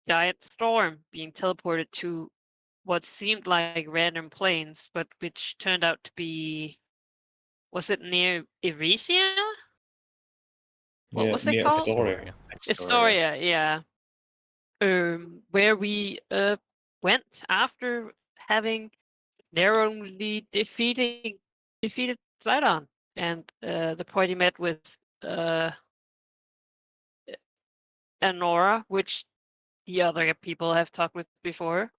giant storm being teleported to what seemed like random planes, but which turned out to be, was it near Eresia? What was it Near called? Astoria. Astoria, yeah. Where we went after having narrowly defeated Sidon, and the party met with Anora, which the other people have talked with before,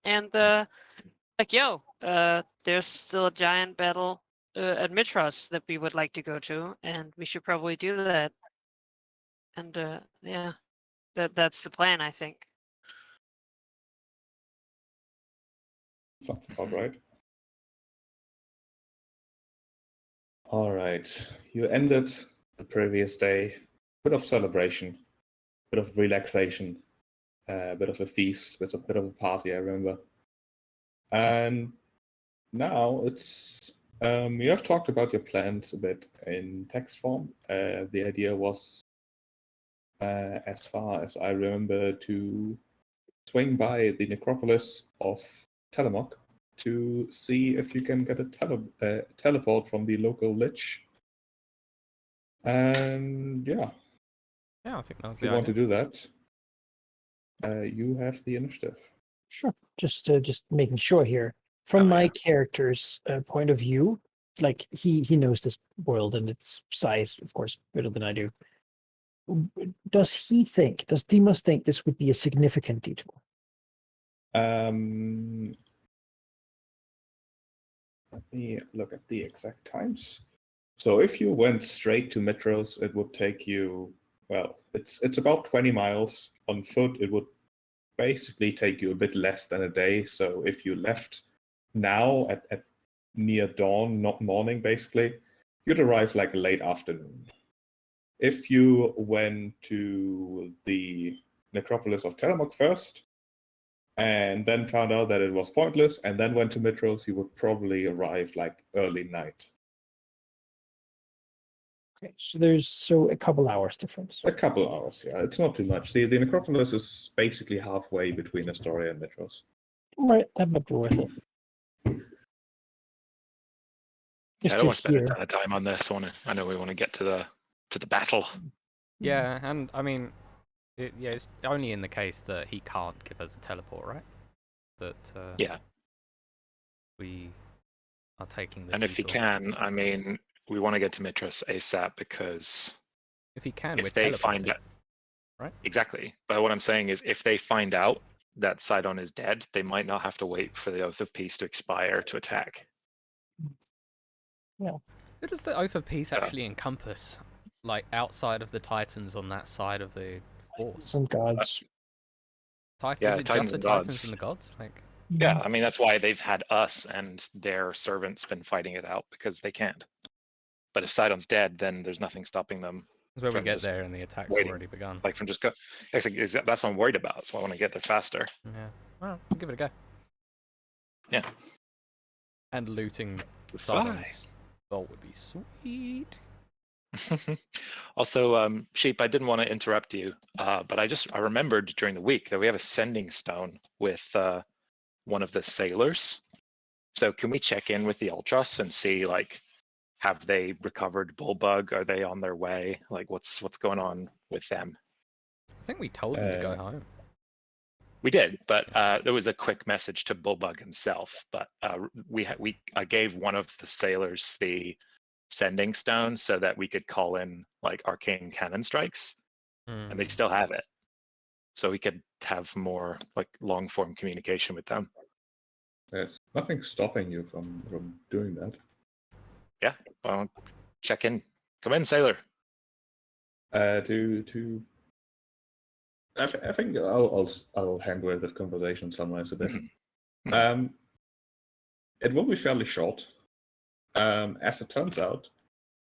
and like, yo, there's still a giant battle at Mitros that we would like to go to, and we should probably do that. And yeah, that's the plan, I think. Sounds about right. All right, you ended the previous day. Bit of celebration, bit of relaxation, a bit of a feast, a bit of a party, I remember. And now it's you have talked about your plans a bit in text form. The idea was, as far as I remember, to swing by the necropolis of Telemach to see if you can get a teleport from the local lich. And yeah, I think that was if you want to do that, you have the initiative. Sure. Just making sure here. From my character's point of view, like he knows this world and its size, of course, better than I do. Does Deimos think this would be a significant detour? Let me look at the exact times. So if you went straight to Mitros, it would take you, well, it's about 20 miles. On foot, it would basically take you a bit less than a day. So if you left now at near dawn, not morning, basically, you'd arrive like late afternoon. If you went to the necropolis of Telemach first, and then found out that it was pointless, and then went to Mitros, you would probably arrive like early night. Okay, so there's a couple hours difference. A couple hours, yeah. It's not too much. The necropolis is basically halfway between Astoria and Mitros. Right, that might be worth it. I don't want to spend a ton of time on this. I know we want to get to the battle. Yeah, and I mean, it's only in the case that he can't give us a teleport, right? That yeah, we are taking the. And if he can, I mean, we want to get to Mitros ASAP because if he can, if they find out, right? Exactly. But what I'm saying is, if they find out that Sidon is dead, they might not have to wait for the Oath of Peace to expire to attack. Yeah. Who does the Oath of Peace actually encompass? Like outside of the Titans on that side of the force? Some gods. Is it just the Titans and the gods? Like. Yeah, I mean that's why they've had us and their servants been fighting it out because they can't. But if Sidon's dead, then there's nothing stopping them. That's where we get there and the attack's already begun. Like from just go. That's what I'm worried about. That's why I want to get there faster. Yeah. Well, we'll give it a go. Yeah. And looting Sidon's vault would be sweet. Also, Sheep, I didn't want to interrupt you, but I remembered during the week that we have a sending stone with one of the sailors. So can we check in with the Ultras and see, like, have they recovered Bullbug? Are they on their way? Like, what's going on with them? I think we told them to go home. We did, but there was a quick message to Bullbug himself. But I gave one of the sailors the sending stone so that we could call in like arcane cannon strikes, and they still have it, so we could have more like long form communication with them. There's nothing stopping you from doing that. Yeah, well, check in. Come in, sailor. I think I'll handle that conversation somewhere a bit. It will be fairly short. As it turns out,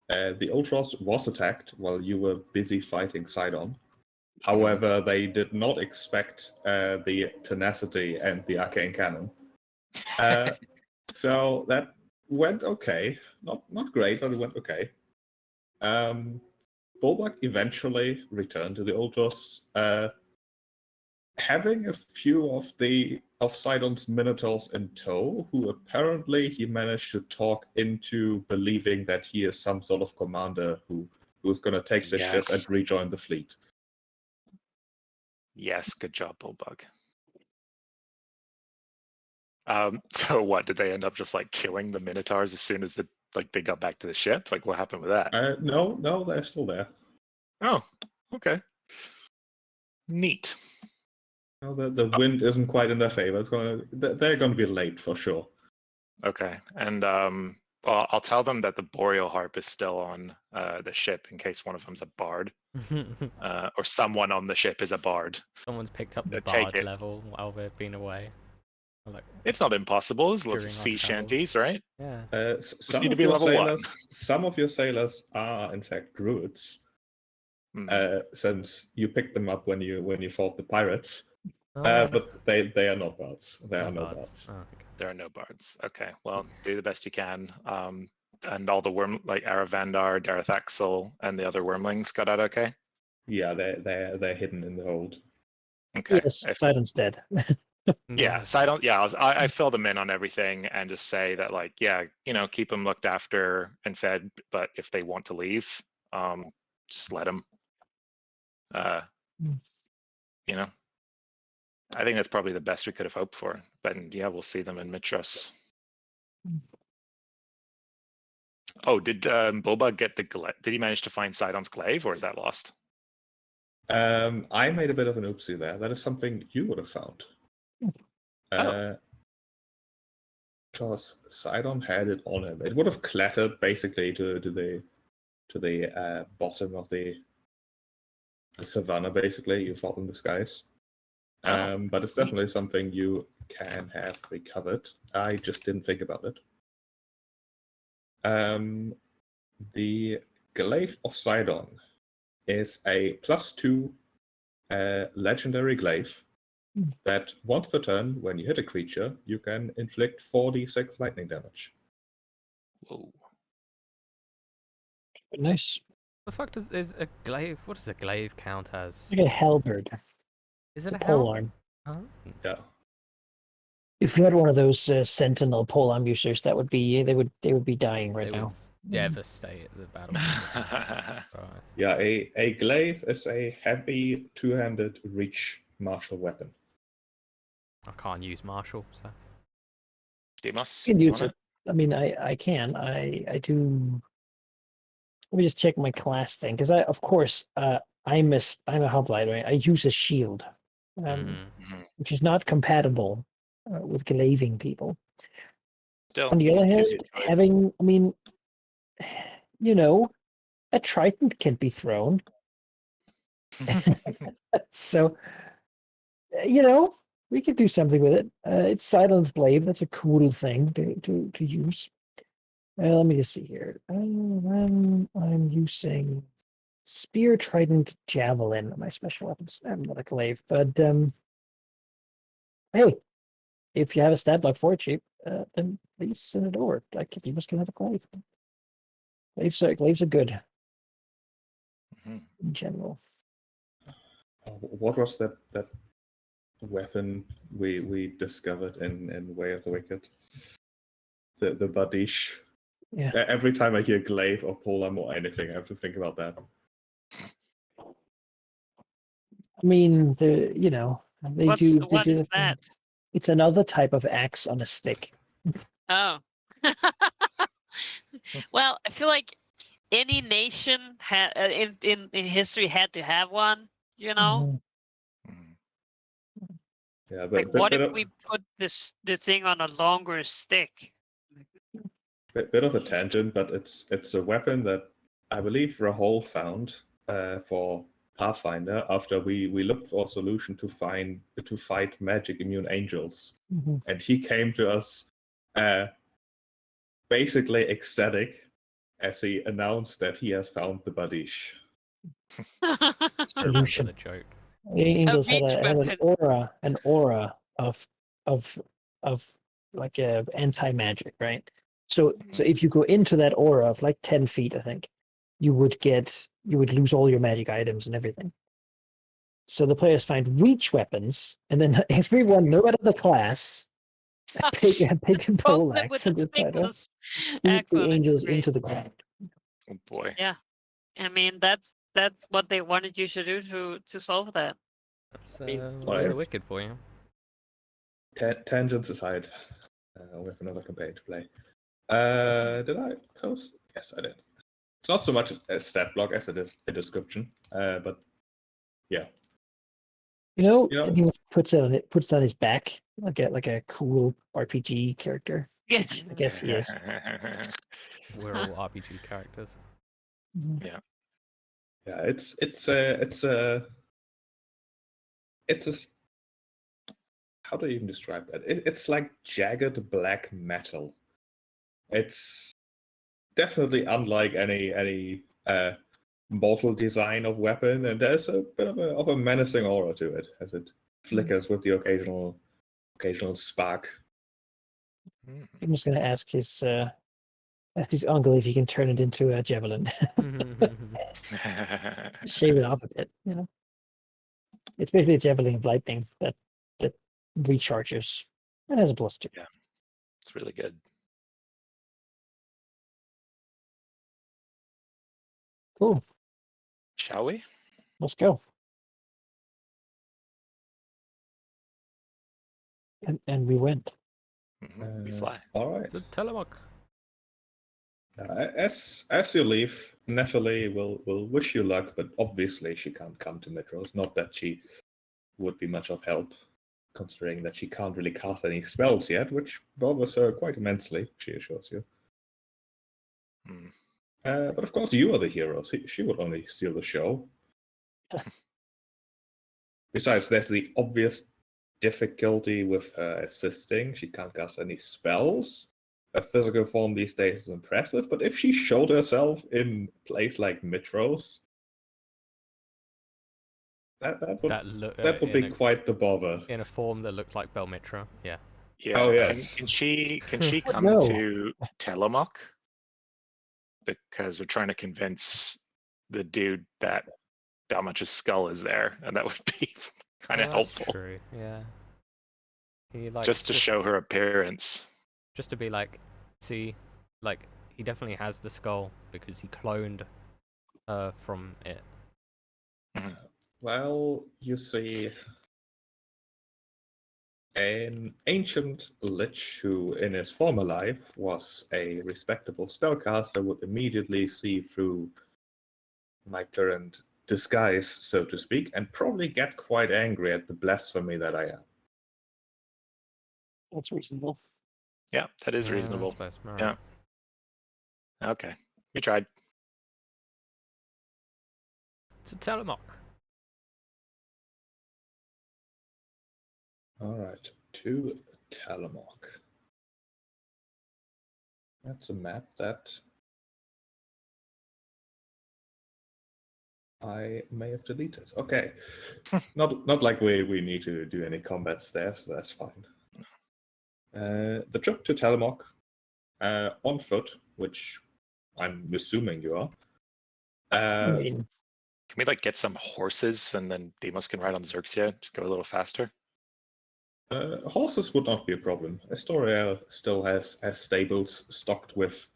the Ultros was attacked while you were busy fighting Sidon. However, they did not expect the tenacity and the arcane cannon. So that went okay. Not great, but it went okay. Bulwark eventually returned to the Ultros having a few of Sidon's Minotaurs in tow, who apparently he managed to talk into believing that he is some sort of commander who's going to take the ship and Yes. rejoin the fleet. Yes, good job, Bullbug. So what, did they end up just like killing the Minotaurs as soon as they got back to the ship? Like what happened with that? No, they're still there. Oh, okay. Neat. No, the wind isn't quite in their favor. They're going to be late for sure. Okay, and well, I'll tell them that the Boreal Harp is still on the ship in case one of them's a bard, or someone on the ship is a bard. Someone's picked up the Take bard it. level while they've been away. Like, It's not impossible. There's lots of During our sea travels. shanties, right? yeah. Some need to of be your level 1. some of your sailors are in fact druids, Hmm. since you picked them up when you fought the pirates. Oh, But they are not bards. There no are no bards. bards. Oh, okay. There are no bards. Okay, well, do the best you can. And all the like Aravandar, Darathaxel, and the other wormlings got out okay? Yeah, they're hidden in the hold. Okay. Yes, If- Sidon's dead. yeah, so I don't. Yeah, I fill them in on everything and just say that, like, yeah, keep them looked after and fed. But if they want to leave, just let them. I think that's probably the best we could have hoped for. But yeah, we'll see them in Mitros. Oh, did Boba get did he manage to find Sidon's glaive, or is that lost? I made a bit of an oopsie there. That is something you would have found. Because Sidon had it on him. It would have clattered basically to the bottom of the savannah. Basically, you fought in the skies. But it's definitely something you can have recovered. I just didn't think about it. The Glaive of Sidon is a +2 legendary glaive that once per turn, when you hit a creature, you can inflict 4d6 lightning damage. Whoa. Nice. The fuck is a glaive? What does a glaive count as? Like a halberd. Is It's it a a helm? polearm. Huh? Yeah. If you had one of those sentinel polearm users, that would be they would be dying right They now. would devastate the battlefield. Right. Yeah, a glaive is a heavy two-handed reach martial weapon. I can't use martial, so Demos, You can you use want it. I mean, I can. I do. Let me just check my class thing, because of course, I'm a hoplite, right? I use a shield, Mhm. which is not compatible with glaving people. Still, On the other hand, gives you choice. having, I mean, a trident can be thrown. So, we could do something with it. It's Sidon's Glaive. That's a cool thing to use. Let me just see here. When I'm using Spear, Trident, Javelin, my special weapons. I'm not a glaive, but hey, if you have a stat block for it cheap, then please send it over. Like, if you just can have a glaive. Glaives are good Mhm. in general. What was that weapon we discovered in Way of the Wicked? The Badish. Yeah. Every time I hear glaive or polearm or anything, I have to think about that. I mean, they What do the is thing. that? It's another type of axe on a stick. Oh. Well, I feel like any nation in history had to have one. Mhm. Mhm. Yeah, Like, but what bit if of, we put the thing on a longer stick? bit of a tangent, but it's a weapon that I believe Rahal found for Pathfinder after we looked for a solution to fight magic immune angels, Mhm. and he came to us basically ecstatic as he announced that he has found the Badish. I remember Solution. the joke. The angels had reach an weapon. aura of like anti-magic, right? So if you go into that aura of like 10 feet, I think, you would lose all your magic items and everything. So the players find reach weapons, and then everyone, no matter the class, pick a Poke pole them with axe and the just try to sickles. beat the Excellent. angels Great. into the ground. Oh boy. Yeah. I mean, that's what they wanted you to do to solve that. That's mean, really right. wicked for you. Tangents aside, we have another campaign to play. Did I post? Yes, I did. It's not so much a stat block as it is a description, but yeah. You You know- and he puts it on his back like a cool RPG character. Yeah. I guess he is. We're all RPG characters. Yeah, it's a how do you even describe that? It's like jagged black metal. It's definitely unlike any mortal design of weapon, and there's a bit of a menacing aura to it as it flickers with the occasional spark. I'm just gonna ask his uncle if he can turn it into a javelin. Shave it off a bit, you know. It's basically a javelin of lightning that recharges and has a +2. It's really good. Cool. Shall we? Let's go. And we went. We fly. All right. So Telemach. As you leave, Nephili will wish you luck, but obviously she can't come to Mitros. Not that she would be much of help, considering that she can't really cast any spells yet, which bothers her quite immensely, she assures you. Hmm. But of course, you are the hero. She would only steal the show. Besides, there's the obvious difficulty with her assisting. She can't cast any spells. Her physical form these days is impressive, but if she showed herself in a place like Mitros, that would be quite the bother. In a form that looked like Belmitra, yeah. Yeah. Oh, yes. Can she What? come No. to Telemach? Because we're trying to convince the dude that Belmitra's skull is there, and that would be kind of Oh, that's helpful. True, yeah. He, like, Just to show her appearance. Just to be like, see, like, he definitely has the skull because he cloned from it. Well, you see, an ancient lich who in his former life was a respectable spellcaster would immediately see through my current disguise, so to speak, and probably get quite angry at the blasphemy that I am. That's reasonable. Yeah, that is Yeah, I reasonable. suppose, alright. Yeah. Okay. We tried. To Telemach. All right, to Telemach. That's a map that I may have deleted. Okay, not like we need to do any combats there, so that's fine. The trip to Telemach on foot, which I'm assuming you are. I mean, Can we like get some horses and then Demos can ride on Xerxia? Just go a little faster. Horses would not be a problem. Astoria still has stables stocked with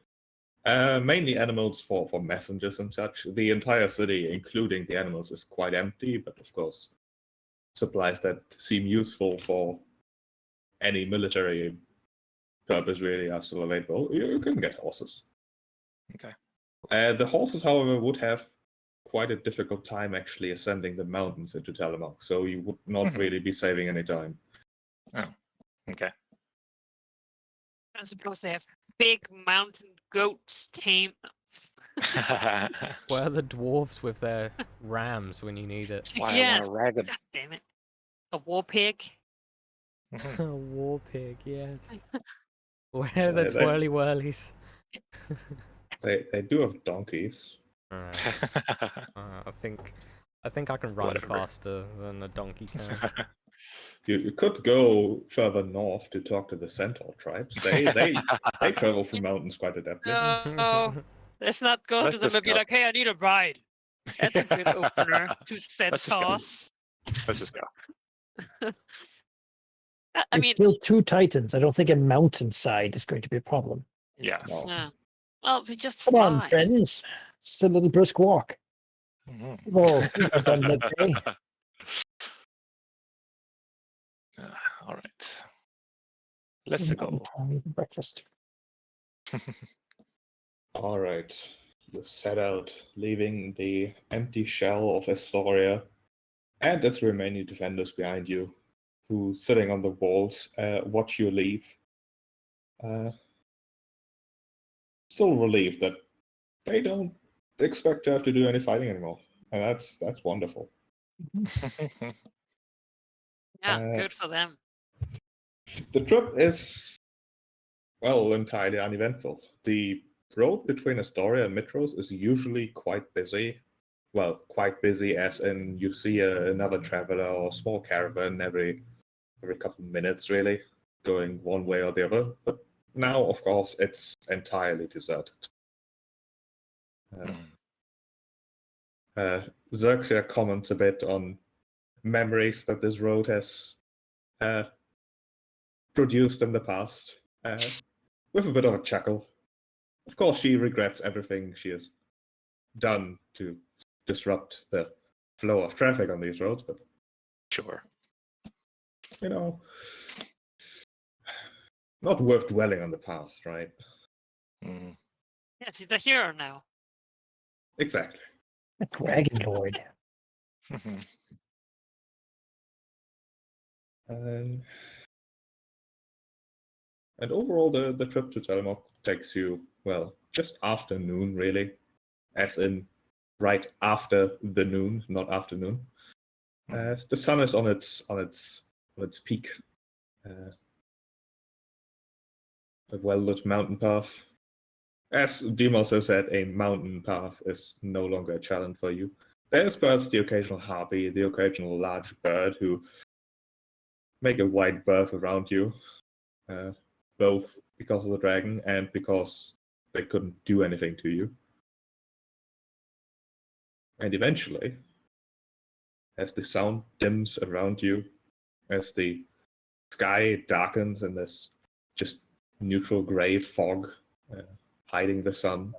mainly animals for messengers and such. The entire city, including the animals, is quite empty, but of course, supplies that seem useful for any military purpose really are still available. You can get horses. Okay. The horses, however, would have quite a difficult time actually ascending the mountains into Telemach, so you would not really be saving any time. Oh, okay. I suppose they have big mountain goats tame. Where are the dwarves with their rams when you need it? Why I Yes. want to rag God damn it. A war pig. A war pig, yes. Where are the They- twirly whirlies? They do have donkeys. Alright, I think I can run Whatever. faster than a donkey can. You could go further north to talk to the Centaur tribes. They travel through mountains quite adeptly. No, let's not go Let's to them just and be go. like, hey, I need a ride. That's a good opener to set Let's just go. toss. Let's just go. I You mean, killed 2 titans. I don't think a mountainside is going to be a problem. Yes. No. yeah. Well, we just Come on, fly. friends. Just a little brisk walk. Mhm. We've all done that day. All right. Let's go. Time for breakfast. All right. You set out, leaving the empty shell of Astoria and its remaining defenders behind you, who, sitting on the walls, watch you leave. Still relieved that they don't expect to have to do any fighting anymore, and that's wonderful. Yeah, good for them. The trip is, well, entirely uneventful. The road between Astoria and Mitros is usually quite busy. Well, quite busy as in you see another traveler or small caravan every couple of minutes, really, going one way or the other. But now, of course, it's entirely deserted. Xerxia comments a bit on memories that this road has produced in the past, with a bit of a chuckle. Of course, she regrets everything she has done to disrupt the flow of traffic on these roads, but Sure. Not worth dwelling on the past, right? Mm. Yes, he's the hero now. Exactly. A Dragonlord. And overall, the trip to Telmok takes you, well, just after noon, really. As in, right after the noon, not afternoon. The sun is on its peak. A well-lit mountain path. As Demos has said, a mountain path is no longer a challenge for you. There's perhaps the occasional harpy, the occasional large bird who make a wide berth around you, both because of the dragon and because they couldn't do anything to you. And eventually, as the sound dims around you, as the sky darkens in this just neutral gray fog hiding the sun,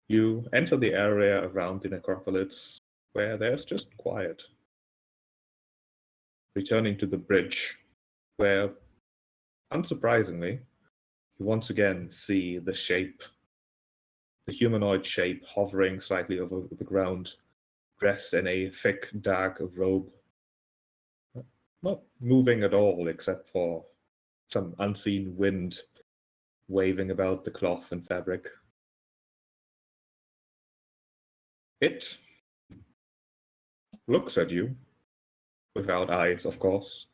you enter the area around the necropolis where there's just quiet. Returning to the bridge, where, unsurprisingly, you once again see the humanoid shape hovering slightly over the ground, dressed in a thick, dark robe. Not moving at all, except for some unseen wind waving about the cloth and fabric. It looks at you, without eyes, of course,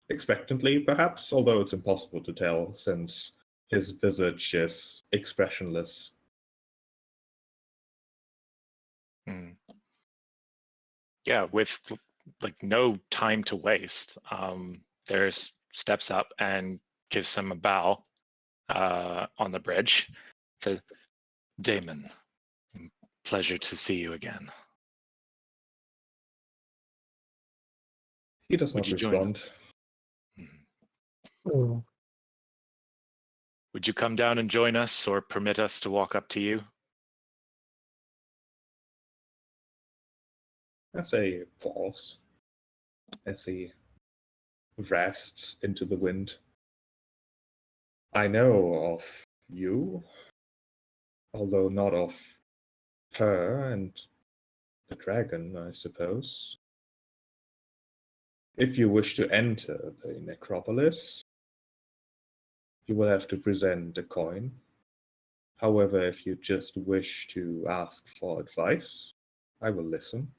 expectantly, perhaps, although it's impossible to tell since his visage is expressionless. Yeah, with like no time to waste, there's steps up and gives him a bow on the bridge. Says, "Damon, pleasure to see you again. He does Would not you join respond. Oh, Would you come down and join us, or permit us to walk up to you?" As a pause, as he rasps into the wind. I know of you, although not of her and the dragon, I suppose. If you wish to enter the necropolis, you will have to present a coin. However, if you just wish to ask for advice, I will listen.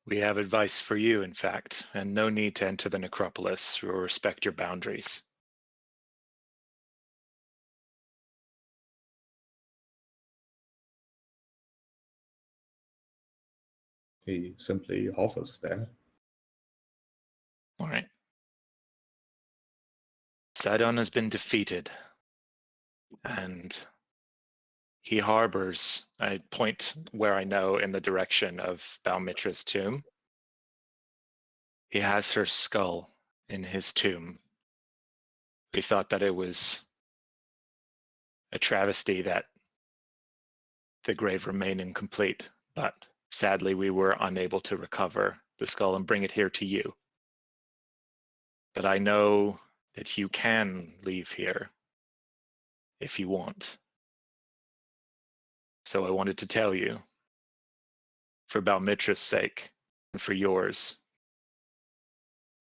We have advice for you, in fact, and no need to enter the necropolis or respect your boundaries. He simply hovers there. All right. Sidon has been defeated, and He harbors, I point where I know in the direction of Belmitra's tomb. He has her skull in his tomb. We thought that it was a travesty that the grave remained incomplete, but sadly we were unable to recover the skull and bring it here to you. But I know that you can leave here if you want. So I wanted to tell you, for Belmitra's sake and for yours.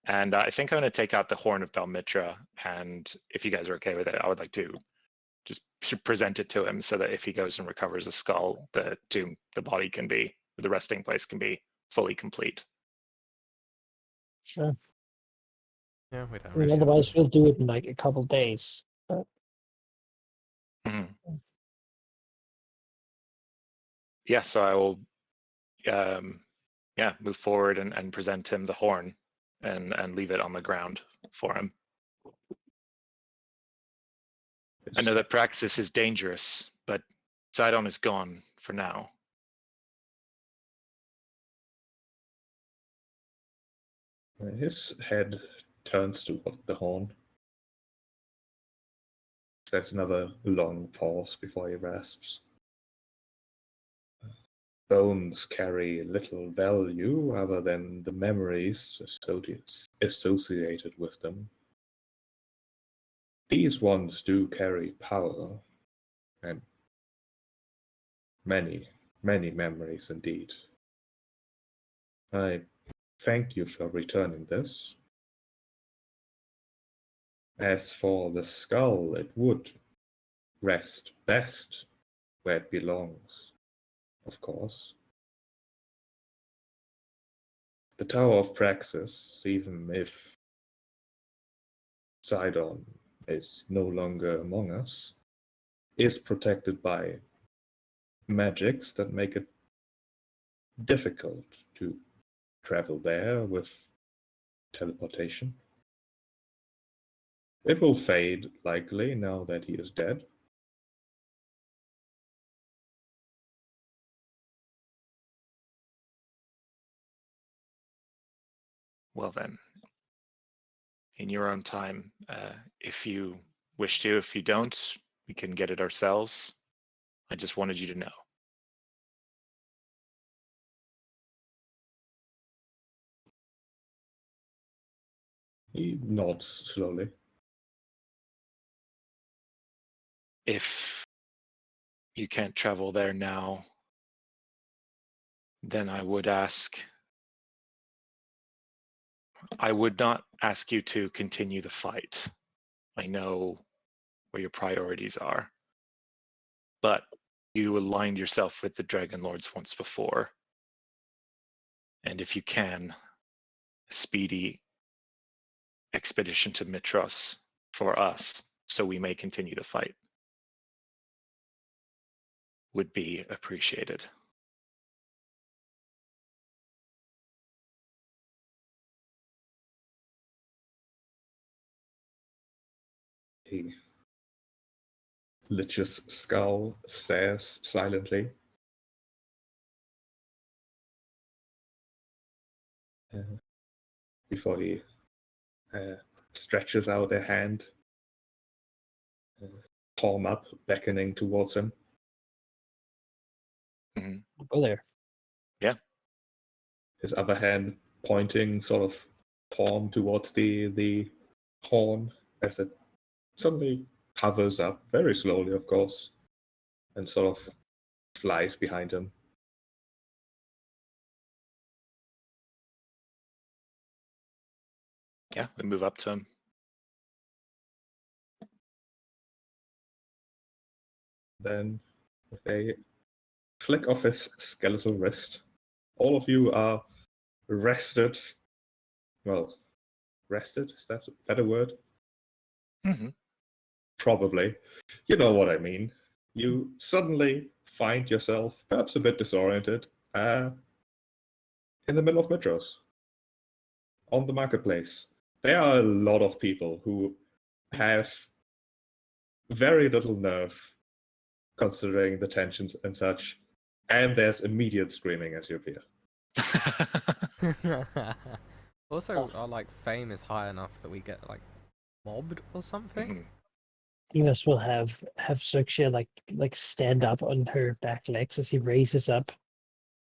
And I think I'm going to take out the horn of Belmitra, and if you guys are okay with it, I would like to just present it to him so that if he goes and recovers a skull, the body can be, the resting place can be fully complete. Sure. Yeah, we don't I mean, really have otherwise, to- we'll do it in like a couple days. Mhm. Yeah, so I will move forward and present him the horn and leave it on the ground for him. I know that Praxis is dangerous, but Sidon is gone for now. His head turns towards the horn. There's another long pause before he rasps. Bones carry little value other than the memories associated with them. These ones do carry power, and many, many memories indeed. I thank you for returning this. As for the skull, it would rest best where it belongs, of course. The Tower of Praxis, even if Sidon is no longer among us, is protected by magics that make it difficult to travel there with teleportation. It will fade, likely, now that he is dead. Well then, in your own time, if you wish to. If you don't, we can get it ourselves. I just wanted you to know. He nods slowly. If you can't travel there now, then I would not ask you to continue the fight. I know where your priorities are. But you aligned yourself with the Dragonlords once before. And if you can, a speedy expedition to Mitros for us, so we may continue to fight, would be appreciated. The Lich's skull stares silently. Before he stretches out a hand, palm up, beckoning towards him. Go there. His other hand pointing, sort of palm towards the horn as it suddenly hovers up, very slowly, of course, and sort of flies behind him. Yeah, we move up to him. Then, with a flick of his skeletal wrist, all of you are rested. Well, rested? Is that a word? Mm-hmm. Probably. You know what I mean. You suddenly find yourself, perhaps a bit disoriented, in the middle of Mitros, on the marketplace. There are a lot of people who have very little nerve considering the tensions and such. And there's immediate screaming as you appear. Also, our like fame is high enough that we get like mobbed or something. Mhm. Enos will have Xerxia like stand up on her back legs as he raises up,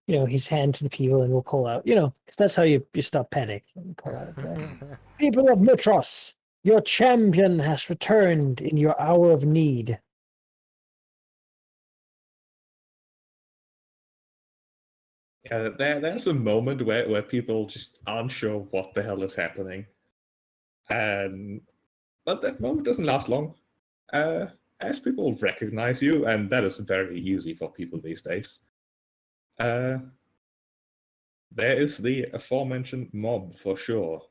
his hand to the people, and will call out, because that's how you stop panic. And call out, people of Mitros, your champion has returned in your hour of need. Yeah, there's a moment where people just aren't sure what the hell is happening. But that moment doesn't last long. As people recognize you, and that is very easy for people these days, there is the aforementioned mob for sure.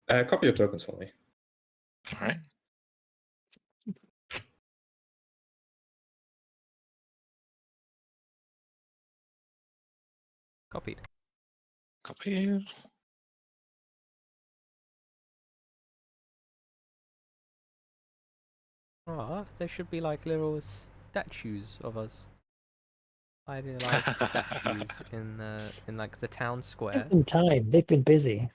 Copy your tokens for me. All right. Copied. Copy. Ah, there should be like little statues of us. Idealized statues in like the town square. Give them time. They've been busy.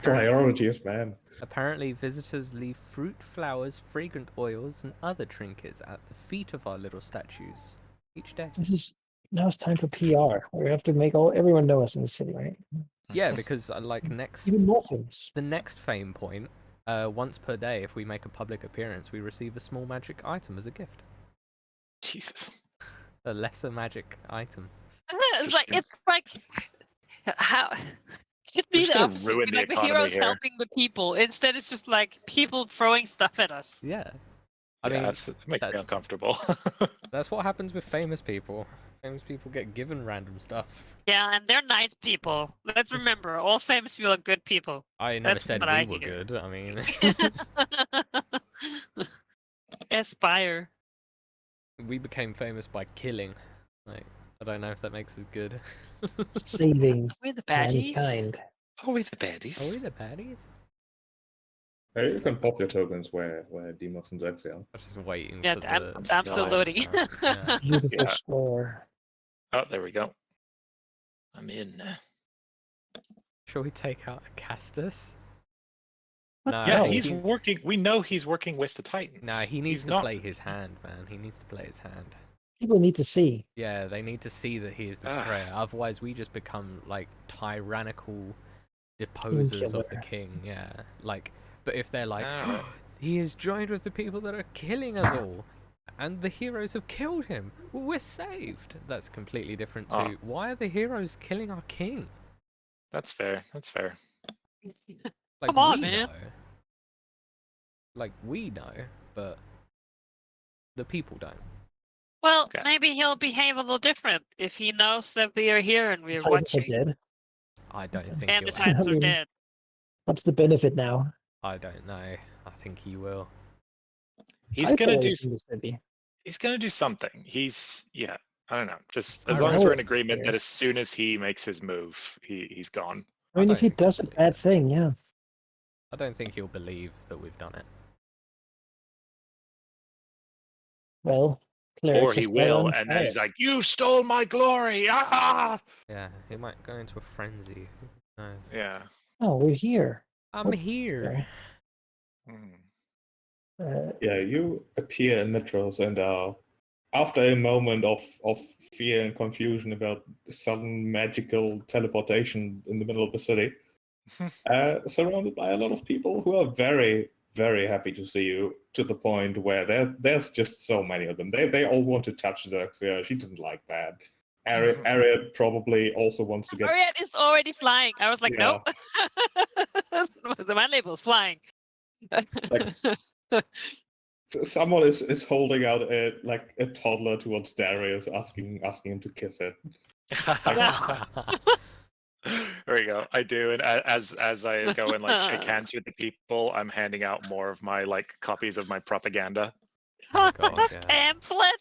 Priorities, man. Apparently, visitors leave fruit, flowers, fragrant oils, and other trinkets at the feet of our little statues each day. Now it's time for PR. We have to make everyone know us in the city, right? Yeah, because like Even more things. the next fame point, once per day, if we make a public appearance, we receive a small magic item as a gift. Jesus. A lesser magic item. It's like how should be just the gonna opposite. ruin Be the like the economy heroes here. helping the people. Instead, it's just like people throwing stuff at us. Yeah. I mean, it makes me uncomfortable. that's what happens with famous people. Famous people get given random stuff. Yeah, and they're nice people. Let's remember, all famous people are good people. I never That's said what we I were hear. good. I mean, Aspire. we became famous by killing. Like, I don't know if that makes us good. Saving We're the baddies. mankind. Are we the baddies? Are we the baddies? You can pop your tokens where Demos and Zex are. I'm just waiting Yeah, for the. I'm still loading. Yeah. Beautiful Yeah. score. Oh, there we go. I'm in. Shall we take out Acastus? What? No, Yeah, No. he's working. We know he's working with the Titans. Nah, he needs He's to not... play his hand, man. He needs to play his hand. People need to see. Yeah, they need to see that he is the betrayer. Otherwise, we just become like tyrannical deposers of the Killer. king. Yeah, like. But if they're like, Ah. he is joined with the people that are killing us all, and the heroes have killed him, well, we're saved. That's completely different to why are the heroes killing our king? That's fair. That's fair. Like, Come on, we man. know. Like, we know, but the people don't. Well, Okay. maybe he'll behave a little different if he knows that we are here and we're The Titans are watching. dead. I don't think And the he'll. Titans I are mean- dead. What's the benefit now? I don't know. I think he will. He's I gonna thought do. it was in the city. He's gonna do something. Yeah. I don't know. Just as I long as we're in realize agreement here. that as soon as he makes his move, he's gone. I mean, I if he don't think does a he'll believe bad it. thing, yeah. I don't think he'll believe that we've done it. Well, Or clerics he of fire will, on and then he's fire. like, "You stole my glory!" Ah! Yeah, he might go into a frenzy. Who knows? Yeah. Oh, we're here. I'm What- here. Mhm. Yeah, you appear in Mitros and after a moment of fear and confusion about sudden magical teleportation in the middle of the city, surrounded by a lot of people who are very, very happy to see you, to the point where there's just so many of them. They all want to touch Xerxia. She doesn't like that. Ariad probably also wants to get... Ariad is already flying. I was like, Yeah. nope. My label's flying. Someone is holding out a toddler towards Darius, asking him to kiss it. There we go. I do, and as I go and like shake hands with the people, I'm handing out more of my like copies of my propaganda. Oh God, yeah. Pamphlet.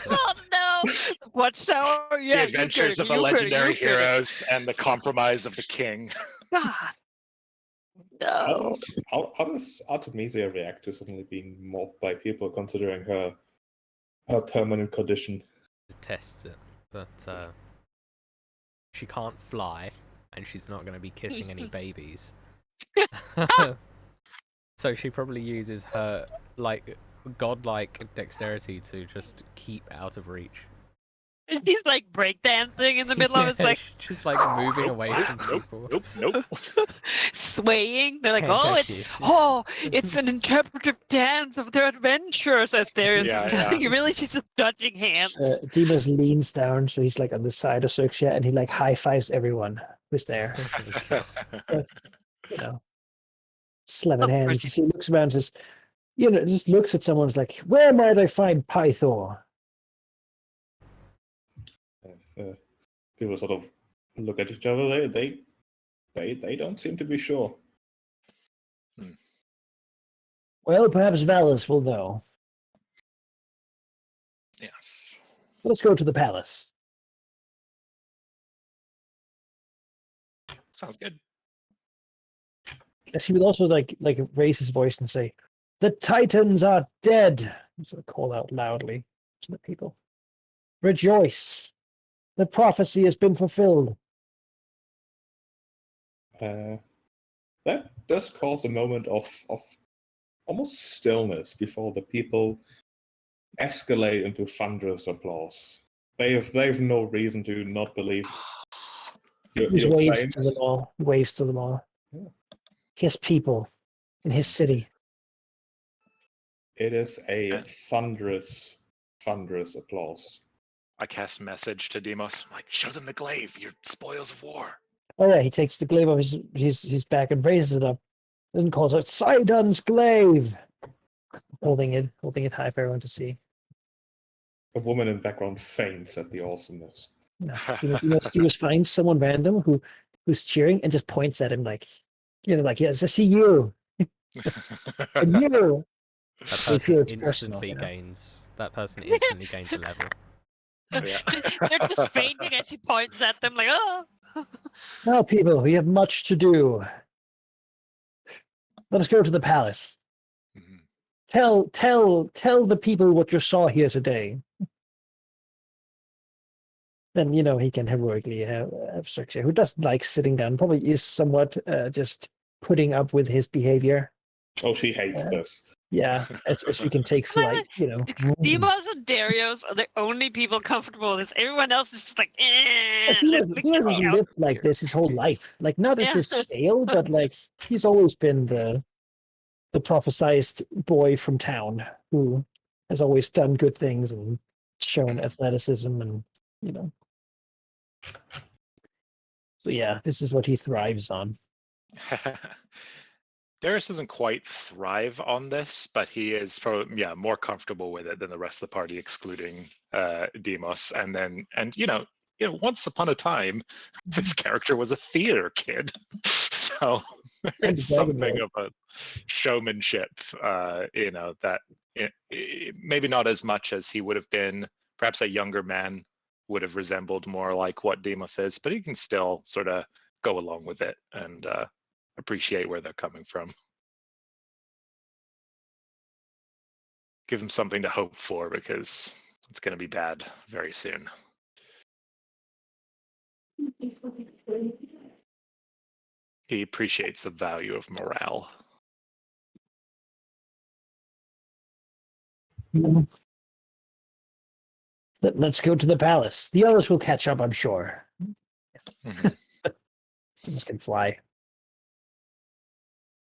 Oh no! Watchtower. Yeah, The adventures of the legendary heroes and the compromise of the king. God. No. How does Artemisia react to suddenly being mobbed by people, considering her permanent condition? Tests it, but she can't fly, and she's not going to be kissing any babies. So she probably uses her godlike dexterity to just keep out of reach. And he's like breakdancing in the middle of his like she's just like moving away from people. Nope. swaying. They're like, Can't oh, touch it's an interpretive dance of their adventures. As Darius Yeah, is yeah. telling you, really, she's just touching hands. Demos leans down, so he's like on the side of Suxia, and he like high fives everyone who's there. You know, slamming Of hands. course. He looks around and says, just looks at someone. Is like, where might I find Pythor? People sort of look at each other. They don't seem to be sure. Well, perhaps Valus will know. Yes. Let's go to the palace. Sounds good. Yes, he would also like raise his voice and say, "The Titans are dead." Sort of call out loudly to the people. Rejoice! The prophecy has been fulfilled. That does cause a moment of almost stillness before the people escalate into thunderous applause. They have no reason to not believe He just your waves claims. to them all. Waves to them all. Yeah. His people in his city. It is a thunderous applause. I cast message to Demos. I'm like, show them the glaive, your spoils of war. Oh yeah, he takes the glaive off his back and raises it up, and calls out Sidon's glaive, holding it high for everyone to see. A woman in the background faints at the awesomeness. No, you must find someone random who's cheering and just points at him like, yes, I see you, and you. That So you feel person it's personal, instantly gains. That person instantly gains a level. Yeah. They're just fainting as he points at them, like, oh. Now, people, we have much to do. Let us go to the palace. Mhm. Tell the people what you saw here today. Then he can heroically have Suxia, who doesn't like sitting down, probably is somewhat just putting up with his behavior. Oh, she hates this. Yeah, as we can take flight, Demos and Darius are the only people comfortable with this. Everyone else is just like, He let me has get out. lived like this his whole life. Like, not at Yeah. this scale, but like he's always been the prophesized boy from town who has always done good things and shown athleticism and So yeah, this is what he thrives on. Darius doesn't quite thrive on this, but he is probably more comfortable with it than the rest of the party, excluding Demos. And once upon a time, this character was a theater kid, so there's something of a showmanship, that maybe not as much as he would have been. Perhaps a younger man would have resembled more like what Demos is, but he can still sort of go along with it and appreciate where they're coming from. Give him something to hope for, because it's going to be bad very soon. He appreciates the value of morale. Let's go to the palace. The others will catch up, I'm sure. Mhm. Things can fly.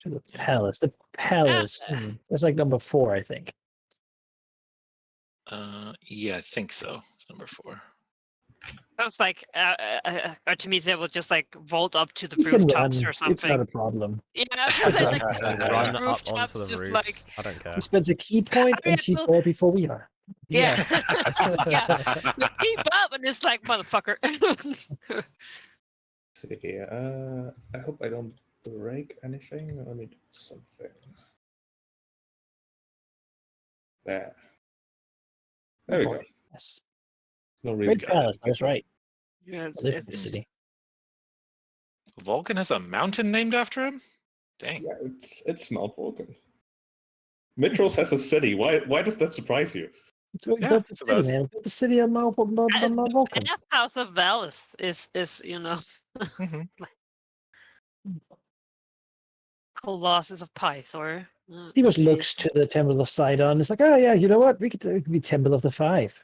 To the palace. The palace. That's like number 4, I think. Yeah, I think so. It's number 4. I was like, Artemisia will just like vault up to the You can rooftops run. or something. It's not a problem. Yeah, I was gonna say, like, Just the Run up rooftops, onto the just roofs. like, I don't care. He spends a key point, I mean, and she's well- there before we are. yeah, yeah. Like, keep up, and it's like, motherfucker. See here. I hope I don't break anything. Let me do something. There we go. Yes. No reason. Great palace. That's right. Yeah, I live in the it's city. Vulcan has a mountain named after him? Dang. Yeah, it's Mount Vulcan. Mitros has a city. Why does that surprise you? So Yeah, built the I city, suppose. man. Built the city on Mount Vulcan. The House of Valis is Mhm. Colossus of Pythor. He just looks to the Temple of Sidon. It's like, oh yeah, you know what? We could be Temple of the Five.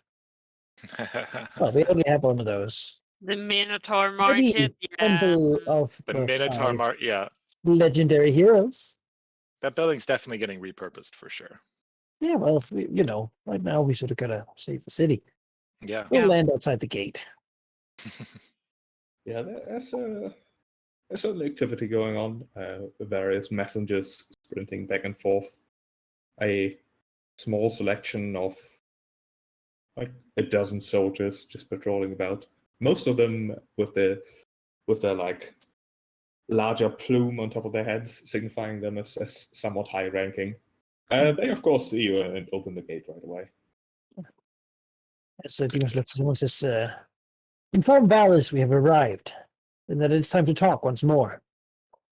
Well, we only have one of those. The Minotaur Maybe Market. Yeah. Temple of The the Minotaur Five yeah, legendary heroes. that building's definitely getting repurposed for sure. Yeah, well, right now we sort of gotta save the city. Yeah. We'll Yeah. land outside the gate. Yeah, there's an activity going on. Various messengers sprinting back and forth. A small selection of like a dozen soldiers just patrolling about. Most of them with their like larger plume on top of their heads, signifying them as somewhat high ranking. They of course see you and open the gate right away. As Demas looks at someone and says, inform Valis we have arrived, and that it's time to talk once more.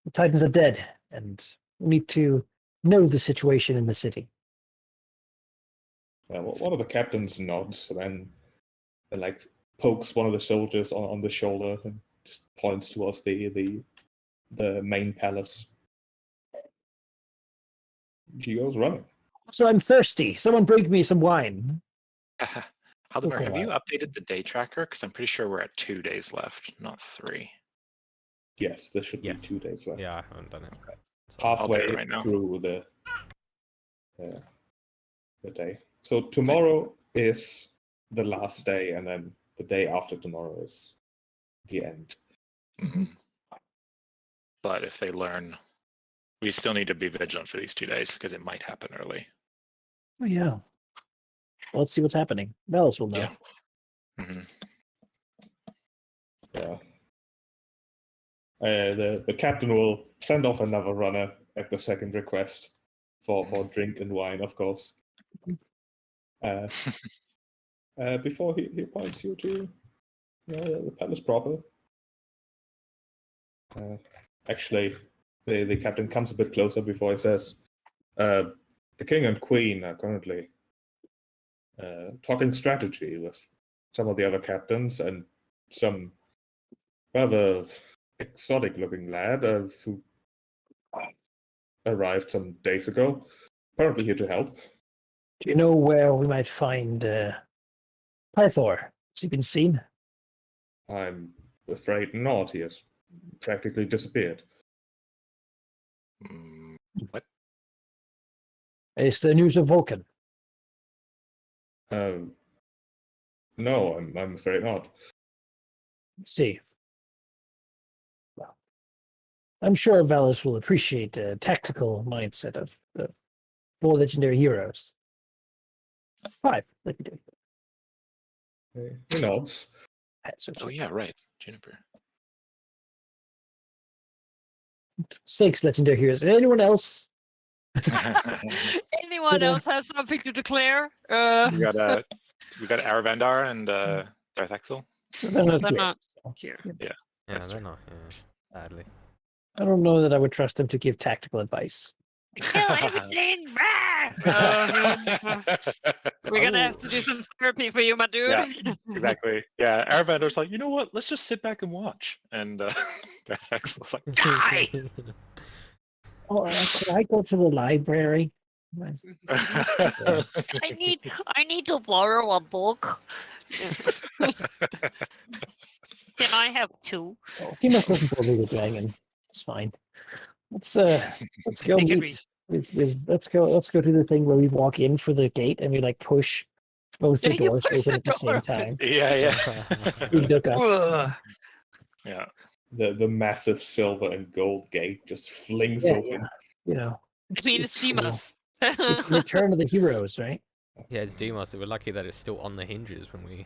The Titans are dead, and we need to know the situation in the city. One of the captains nods and then like pokes one of the soldiers on the shoulder and just points towards the main palace. She goes running. So I'm thirsty. Someone bring me some wine. Halldamir, Okay, have you updated the day tracker? Because I'm pretty sure we're at 2 days left, not 3. Yes, there should be Yes. 2 days left. Yeah, I haven't done it. So Halfway it right now. through the day. So tomorrow is the last day, and then the day after tomorrow is the end. Mhm. But if they learn, we still need to be vigilant for these 2 days because it might happen early. Oh yeah. Well, let's see what's happening. Valis will know. Yeah. Hmm. Yeah. The captain will send off another runner at the second request for drink and wine, of course. Before he points you to the palace proper. Actually, the captain comes a bit closer before he says, the king and queen are currently talking strategy with some of the other captains and some rather exotic-looking lad who arrived some days ago, apparently here to help. Do you know where we might find Pythor? Has he been seen? I'm afraid not. He has practically disappeared. What? Is the news of Vulcan? No, I'm afraid not. See. Well, I'm sure Valis will appreciate the tactical mindset of the 4 legendary heroes. 5 legendary. He nods. Oh yeah, right. Juniper. 6 legendary heroes. Anyone else? Anyone else have something to declare? we got Aravandar and Darth Exel. They're not They're here. not here. yeah, That's they're true. not. Yeah, sadly. I don't know that I would trust them to give tactical advice. Kill everything! We're gonna have to do some therapy for you, my dude. Yeah. Exactly. Yeah, Aravandar's like, you know what? Let's just sit back and watch. And Darth Exel's like, die! Oh, can I go to the library? I need to borrow a book. Can I have 2? Oh, Demas doesn't believe the dragon. It's fine. Let's go Take it meet with let's go to the thing where we walk in for the gate and we like push both the Yeah, you doors push open the at the same door time. Yeah. We look up. Ugh. Yeah. The massive silver and gold gate just flings Yeah, open. you know. I mean, it's Demas. It's the return of the heroes, right? Yeah, it's Demos. We're lucky that it's still on the hinges when we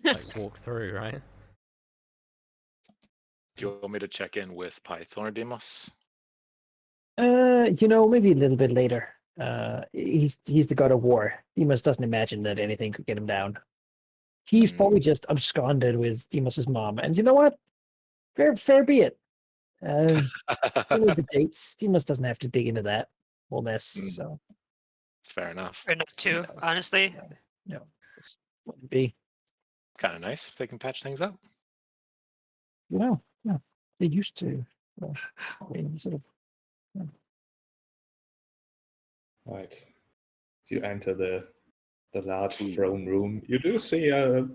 like walk through, right? Do you want me to check in with Python or Demos? Maybe a little bit later. He's the god of war. Demas doesn't imagine that anything could get him down. He's probably just absconded with Demas's mom, and you know what? Fair be it. With the dates, Deimos doesn't have to dig into that whole mess. So Fair enough. Or not too, honestly. just wouldn't be. Kind of nice if they can patch things up. Yeah, they used to. Well, I mean, sort of. Right. As you enter the large throne room, you do see a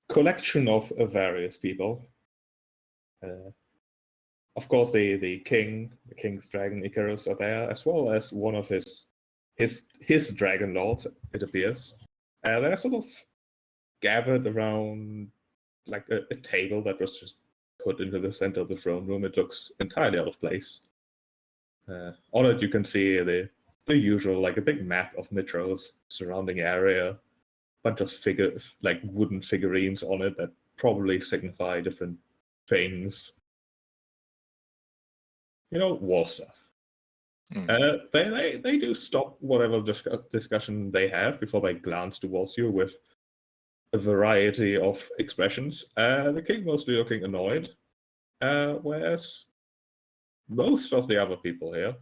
collection of various people. Of course, the king's dragon Icarus are there, as well as one of his Dragonlords, it appears. They're sort of gathered around like a table that was just put into the center of the throne room. It looks entirely out of place. On it, you can see the usual, like a big map of Mitro's surrounding area, bunch of wooden figurines on it that probably signify different things. War stuff. They do stop whatever discussion they have before they glance towards you with a variety of expressions. The king mostly looking annoyed, whereas most of the other people here,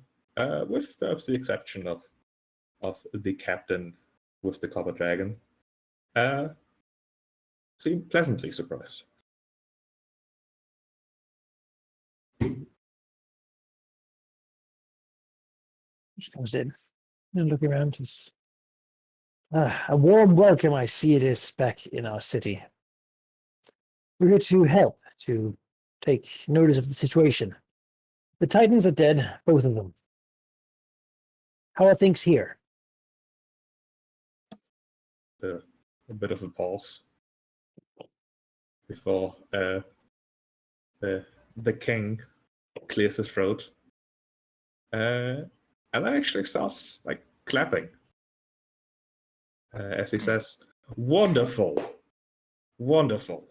with perhaps the exception of the captain with the copper dragon, seem pleasantly surprised. Just comes in and looking around. A warm welcome, I see it is, back in our city. We're here to help, to take notice of the situation. The Titans are dead, both of them. How are things here? A bit of a pause before the king clears his throat, and then actually starts clapping as he says, "Wonderful, wonderful.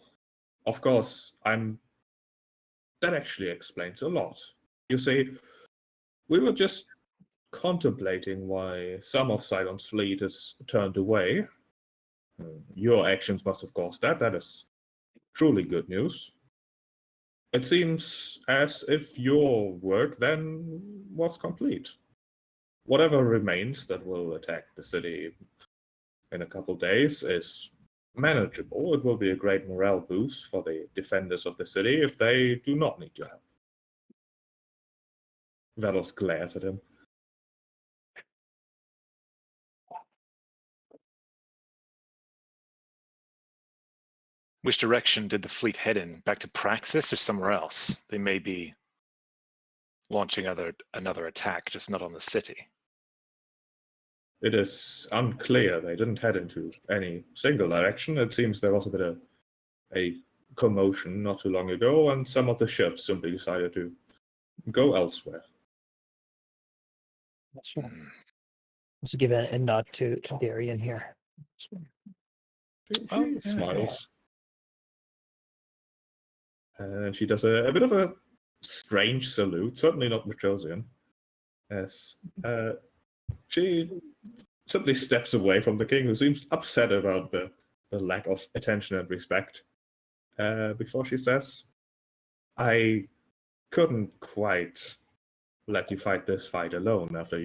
Of course, that actually explains a lot. You see, we were just contemplating why some of Sidon's fleet is turned away. Your actions must have caused that. That is truly good news. It seems as if your work then was complete. Whatever remains that will attack the city in a couple days is manageable. It will be a great morale boost for the defenders of the city if they do not need your help." Velos glares at him. Which direction did the fleet head in? Back to Praxis or somewhere else? They may be launching another attack, just not on the city. It is unclear. They didn't head into any single direction. It seems there was a bit of a commotion not too long ago, and some of the ships simply decided to go elsewhere. That's right. Let's give a nod to Darian here. She smiles. And she does a bit of a strange salute, certainly not Matrosian, as she simply steps away from the king, who seems upset about the lack of attention and respect, before she says, "I couldn't quite let you fight this fight alone after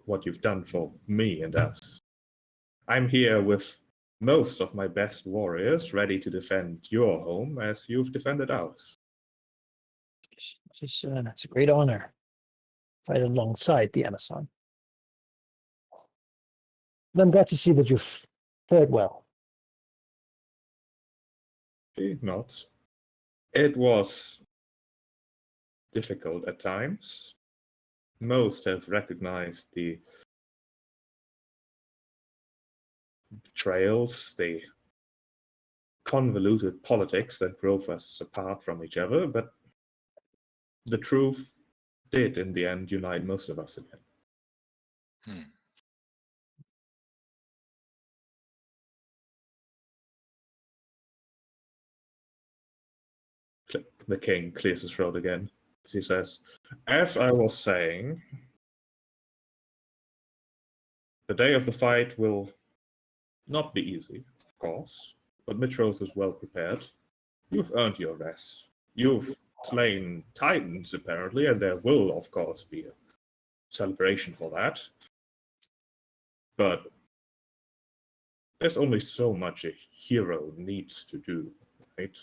what you've done for me and us. I'm here with most of my best warriors ready to defend your home as you've defended ours." That's a great honor. Fight alongside the Amazon. But I'm glad to see that you've fared well. She nods. It was difficult at times. Most have recognized the betrayals, the convoluted politics that drove us apart from each other, but the truth did, in the end, unite most of us again. The king clears his throat again. He says, "As I was saying, the day of the fight will not be easy, of course, but Mitros is well prepared. You've earned your rest. You've slain titans, apparently, and there will, of course, be a celebration for that. But there's only so much a hero needs to do, right?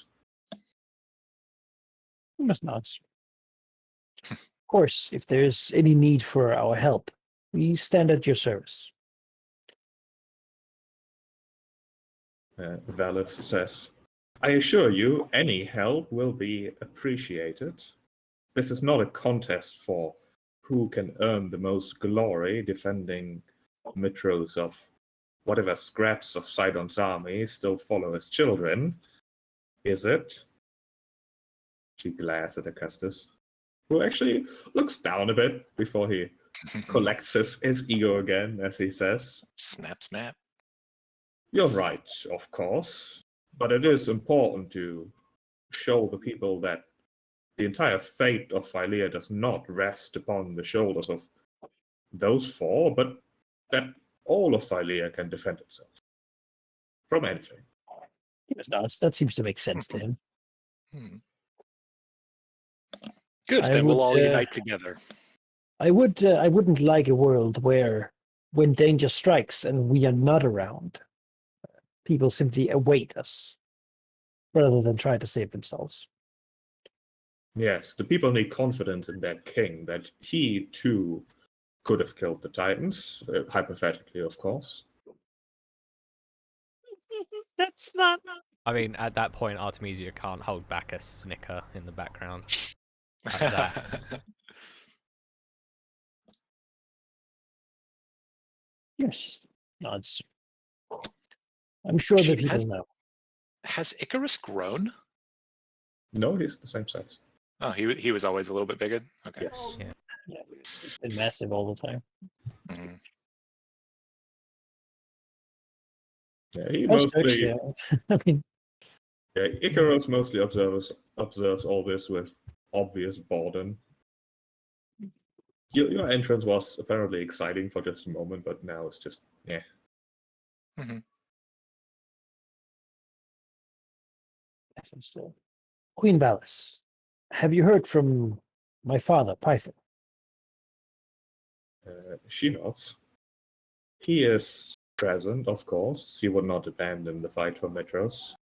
You must not. Of course, if there's any need for our help, we stand at your service. Valus says, I assure you, any help will be appreciated. This is not a contest for who can earn the most glory defending Mitros of whatever scraps of Sidon's army still follow his children, is it? She glares at Augustus, who actually looks down a bit before he collects his ego again, as he says. Snap, snap. You're right, of course, but it is important to show the people that the entire fate of Philea does not rest upon the shoulders of those four, but that all of Philea can defend itself from anything. He must not. That seems to make sense to him. Good, I then we'll would, all unite together. I wouldn't like a world where, when danger strikes and we are not around, people simply await us rather than try to save themselves. Yes, the people need confidence in their king that he too could have killed the Titans, hypothetically, of course. That's not. I mean, at that point, Artemisia can't hold back a snicker in the background. At that. Yes, just nods. I'm sure that people know. Has Icarus grown? No, he's the same size. Oh, he was always a little bit bigger? Okay. Yes. Yeah. Yeah, it's been massive all the time. Mhm. Yeah, he That's mostly. good, yeah. I mean, Yeah, Icarus mostly observes all this with obvious boredom. Your entrance was apparently exciting for just a moment, but now it's just Mhm. so, Queen Valus, have you heard from my father, Python? She nods. He is present, of course. He would not abandon the fight for Metros.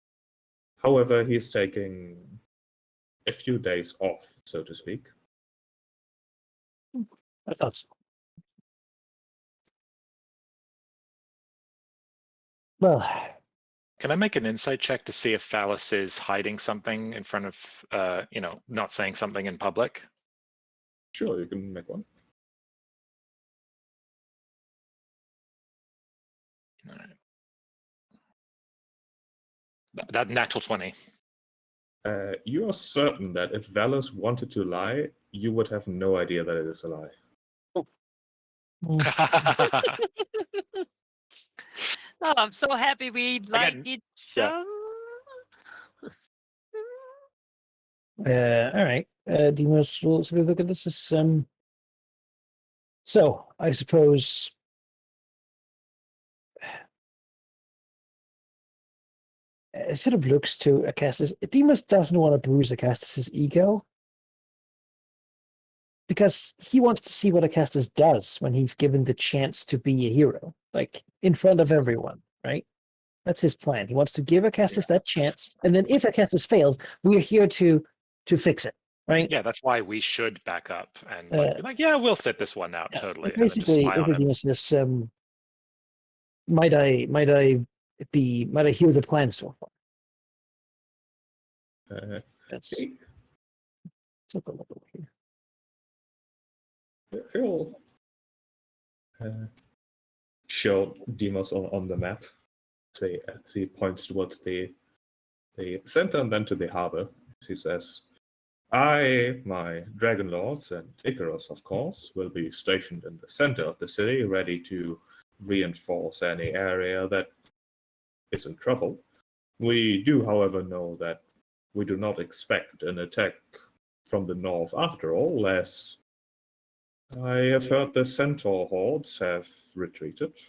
However, he's taking a few days off, so to speak. I thought so. Well, Can I make an insight check to see if Phallus is hiding something in front of, not saying something in public? Sure, you can make one. All right. That natural 20. You are certain that if Valus wanted to lie, you would have no idea that it is a lie. Oh, I'm so happy we like each yeah. other. all right. Demos, we'll look at this as so I suppose it sort of looks to Acastus. Demas doesn't want to bruise Acastus's ego because he wants to see what Acastus does when he's given the chance to be a hero, like in front of everyone, right? That's his plan. He wants to give Acastus that chance, and then if Acastus fails, we're here to fix it, right? Yeah, that's why we should back up and be like, yeah, we'll sit this one out totally. And then just Basically, spy on him. everything is this. Might I hear the plan so far? Let's take a look over here. He'll show Demos on the map. Say, as he points towards the center and then to the harbor. He says, I, my Dragonlords, and Icarus, of course, will be stationed in the center of the city, ready to reinforce any area that is in trouble. We do, however, know that we do not expect an attack from the north after all, as I have heard the Centaur hordes have retreated,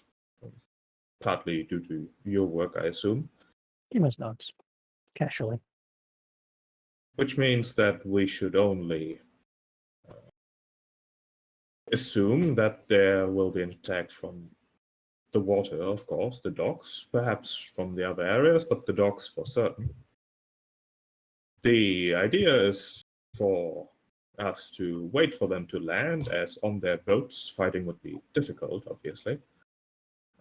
partly due to your work, I assume. He must not. Casually. Which means that we should only assume that there will be an attack from the water, of course, the docks, perhaps from the other areas, but the docks for certain. The idea is for us to wait for them to land, as on their boats fighting would be difficult, obviously.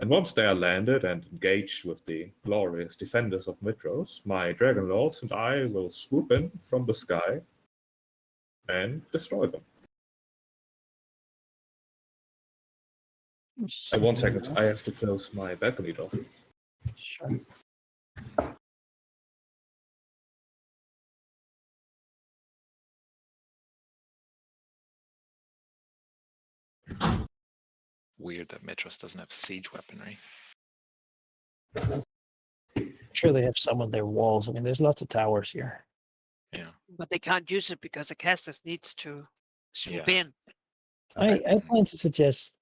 And once they are landed and engaged with the glorious defenders of Mitros, my Dragonlords and I will swoop in from the sky and destroy them. One second, I have to close my balcony door. Sure. Weird that Mitros doesn't have siege weaponry. Sure, they have some on their walls. I mean, there's lots of towers here. Yeah. But they can't use it because the casters needs to swoop Yeah. in. I plan to suggest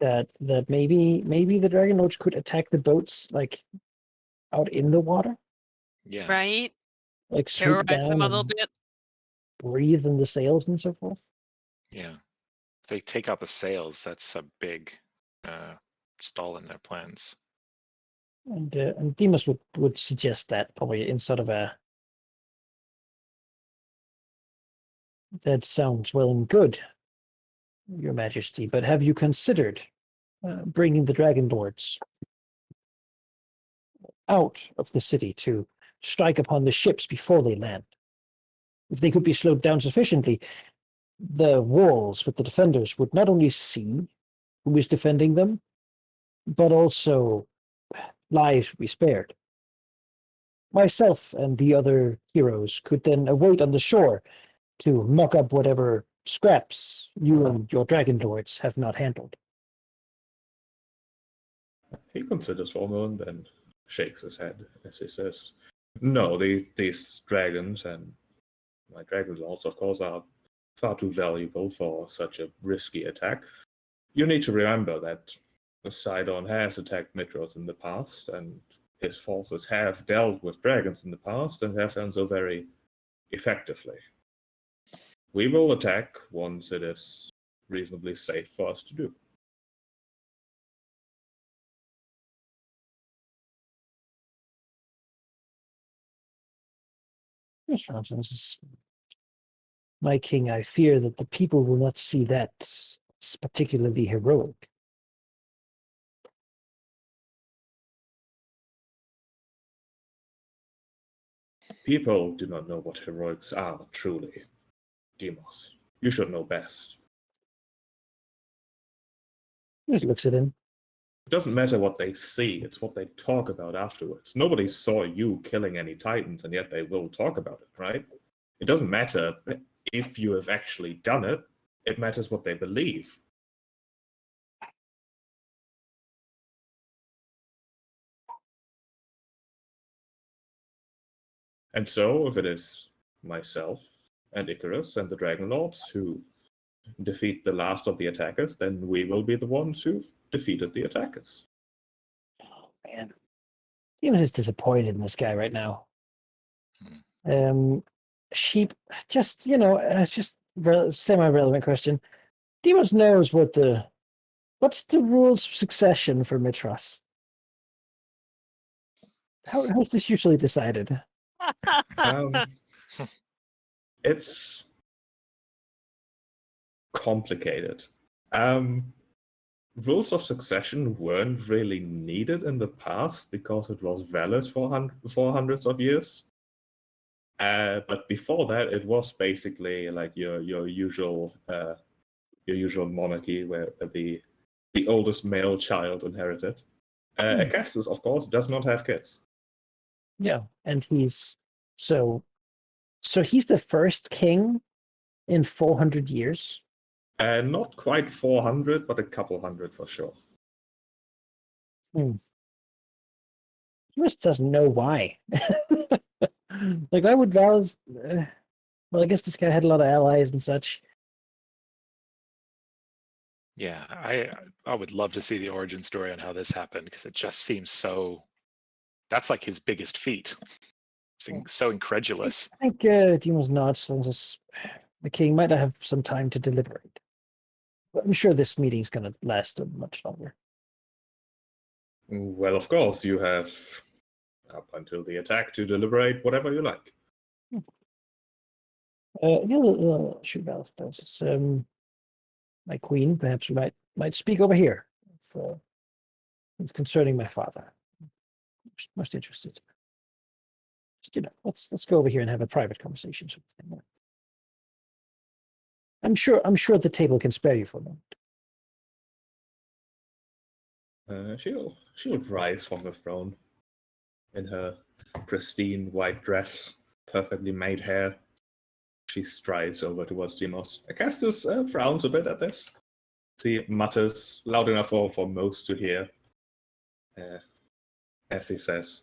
that maybe the Dragonlords could attack the boats like out in the water, Yeah. Right? like swoop Terrorize them down a little and bit. breathe in the sails and so forth. Yeah. If they take out the sails, that's a big stall in their plans. And Demas would suggest that probably instead of a. That sounds well and good, Your Majesty. But have you considered bringing the Dragonlords out of the city to strike upon the ships before they land? If they could be slowed down sufficiently, the walls with the defenders would not only see who is defending them, but also lives would be spared. Myself and the other heroes could then await on the shore to muck up whatever scraps you and your Dragonlords have not handled. He considers for a moment and shakes his head as he says, "No, these dragons and my Dragonlords, of course, are far too valuable for such a risky attack. You need to remember that Sidon has attacked Mitros in the past, and his forces have dealt with dragons in the past and have done so very effectively. We will attack once it is reasonably safe for us to do." Yes, Francis. My king, I fear that the people will not see that as particularly heroic. People do not know what heroics are, truly. Demos, you should know best. He just looks at him. It doesn't matter what they see, it's what they talk about afterwards. Nobody saw you killing any Titans, and yet they will talk about it, right? It doesn't matter if you have actually done it, it matters what they believe. And so, if it is myself and Icarus and the Dragonlords who defeat the last of the attackers, then we will be the ones who've defeated the attackers. Oh, man. Demas is disappointed in this guy right now. Sheep, just, just semi-relevant question. Demas knows what's the rules of succession for Mitros? How's this usually decided? It's complicated. Rules of succession weren't really needed in the past because it was valid for hundreds of years. But before that, it was basically like your usual monarchy where the oldest male child inherited. Augustus, of course, does not have kids. Yeah, and he's so he's the first king in 400 years. Not quite 400, but a couple hundred for sure. He just doesn't know why. Like, I would Val's. Well, I guess this guy had a lot of allies and such. Yeah, I would love to see the origin story on how this happened because it just seems so. That's like his biggest feat. so incredulous. I think Demon's not, as long as the king might have some time to deliberate. But I'm sure this meeting's going to last much longer. Well, of course, you have up until the attack to deliberate whatever you like. Shoot, Balance. My queen, perhaps we might speak over here. It's concerning my father. Most interested. Just, let's go over here and have a private conversation. Sort of thing. I'm sure the table can spare you for a moment. She'll rise from the throne in her pristine white dress, perfectly made hair. She strides over towards Demos. Acastus frowns a bit at this. He mutters loud enough for most to hear as he says,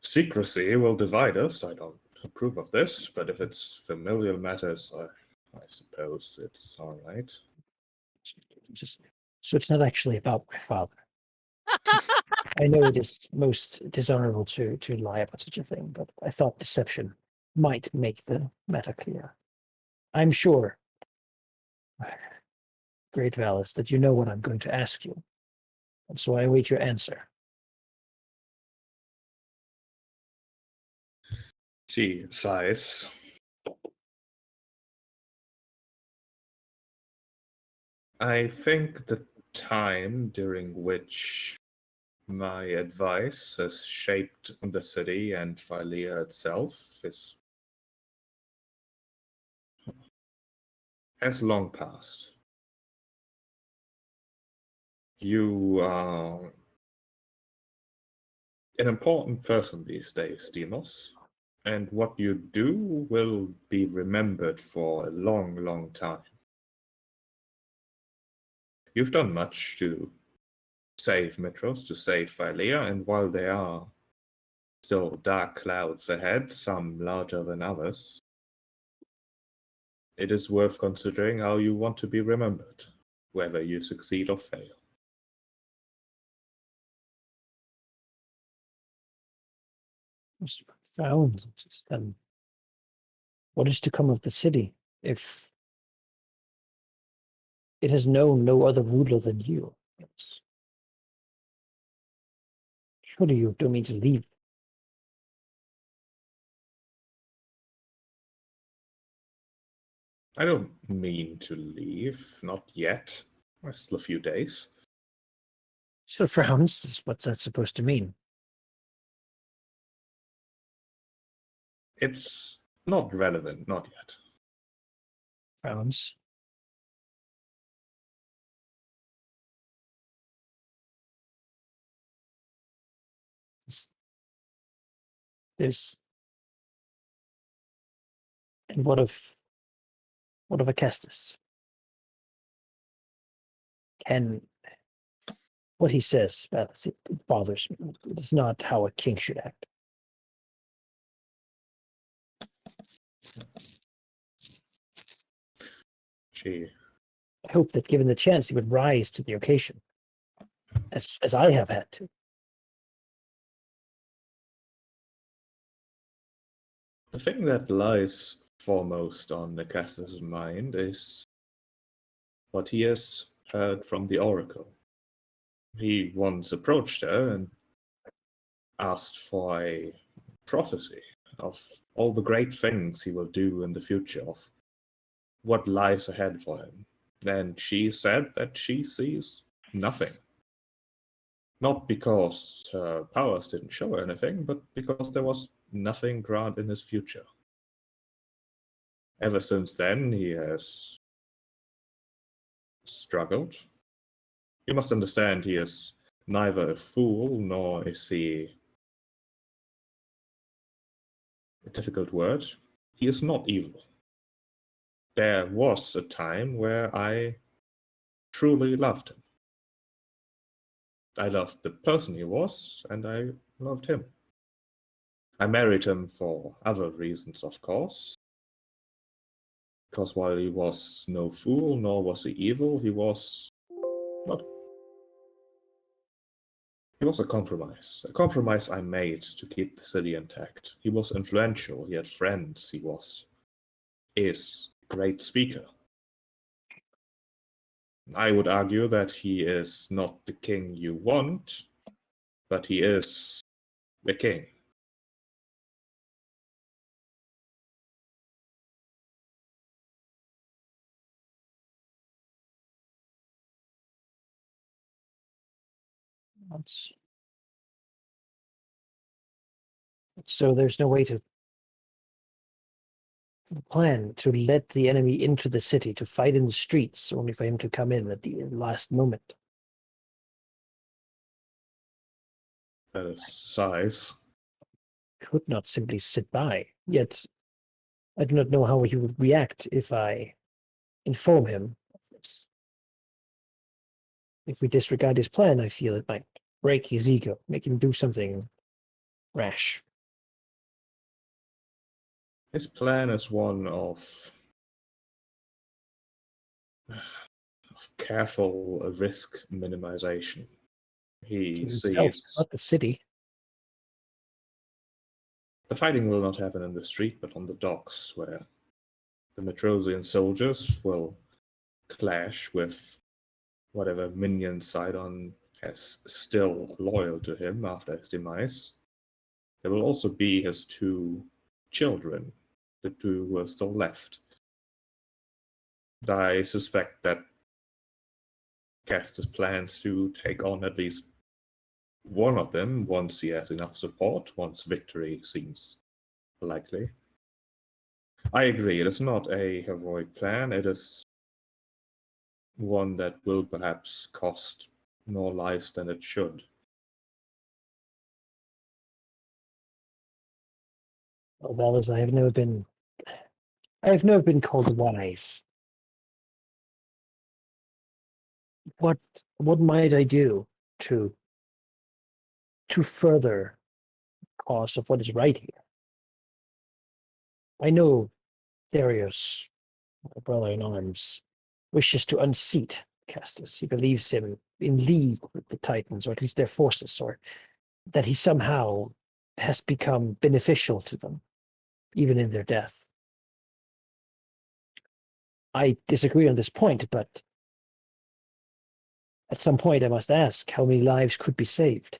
"Secrecy will divide us. I don't approve of this, but if it's familial matters, I suppose it's all right." So it's not actually about my father. I know it is most dishonorable to lie about such a thing, but I thought deception might make the matter clear. I'm sure, Great Valis, that you know what I'm going to ask you, and so I await your answer. She sighs. I think the time during which my advice has shaped the city and Phylea itself has long passed. You are an important person these days, Demos, and what you do will be remembered for a long, long time. You've done much to save Mitros, to save Phylea, and while there are still dark clouds ahead, some larger than others, it is worth considering how you want to be remembered, whether you succeed or fail. Found. What is to come of the city if it has known no other ruler than you? Yes. Surely you don't mean to leave. I don't mean to leave, not yet. Still a few days. Still frowns. What's that supposed to mean? It's not relevant, not yet. Frowns. There's. And what of Acastus? Can what he says, it bothers me. It's not how a king should act. She I hope that given the chance, he would rise to the occasion, as I have had to. The thing that lies foremost on Acastus' mind is what he has heard from the Oracle. He once approached her and asked for a prophecy of all the great things he will do in the future, of what lies ahead for him. And she said that she sees nothing. Not because her powers didn't show her anything, but because there was nothing grand in his future. Ever since then, he has struggled. You must understand he is neither a fool nor is he a difficult word. He is not evil. There was a time where I truly loved him. I loved the person he was, and I loved him. I married him for other reasons, of course. Because while he was no fool, nor was he evil, he was not It was a compromise I made to keep the city intact. He was influential, he had friends, is a great speaker. I would argue that he is not the king you want, but he is the king. So there's no way to plan to let the enemy into the city to fight in the streets, only for him to come in at the last moment. That is size. Could not simply sit by. Yet I do not know how he would react if I inform him of this. If we disregard his plan, I feel it might break his ego, make him do something rash. His plan is one of careful risk minimization. He To himself, sees not the city. the fighting will not happen in the street, but on the docks, where the Metrosian soldiers will clash with whatever minion Sidon has still loyal to him after his demise. There will also be his two children, the two who are still left. I suspect that Castus plans to take on at least one of them once he has enough support, once victory seems likely. I agree, it is not a heroic plan, it is one that will perhaps cost more lives than it should. Well, as I have never been called wise. What might I do to further cause of what is right here? I know Darius, my brother in arms, wishes to unseat Castus. He believes him in league with the Titans, or at least their forces, or that he somehow has become beneficial to them, even in their death. I disagree on this point, but at some point I must ask how many lives could be saved.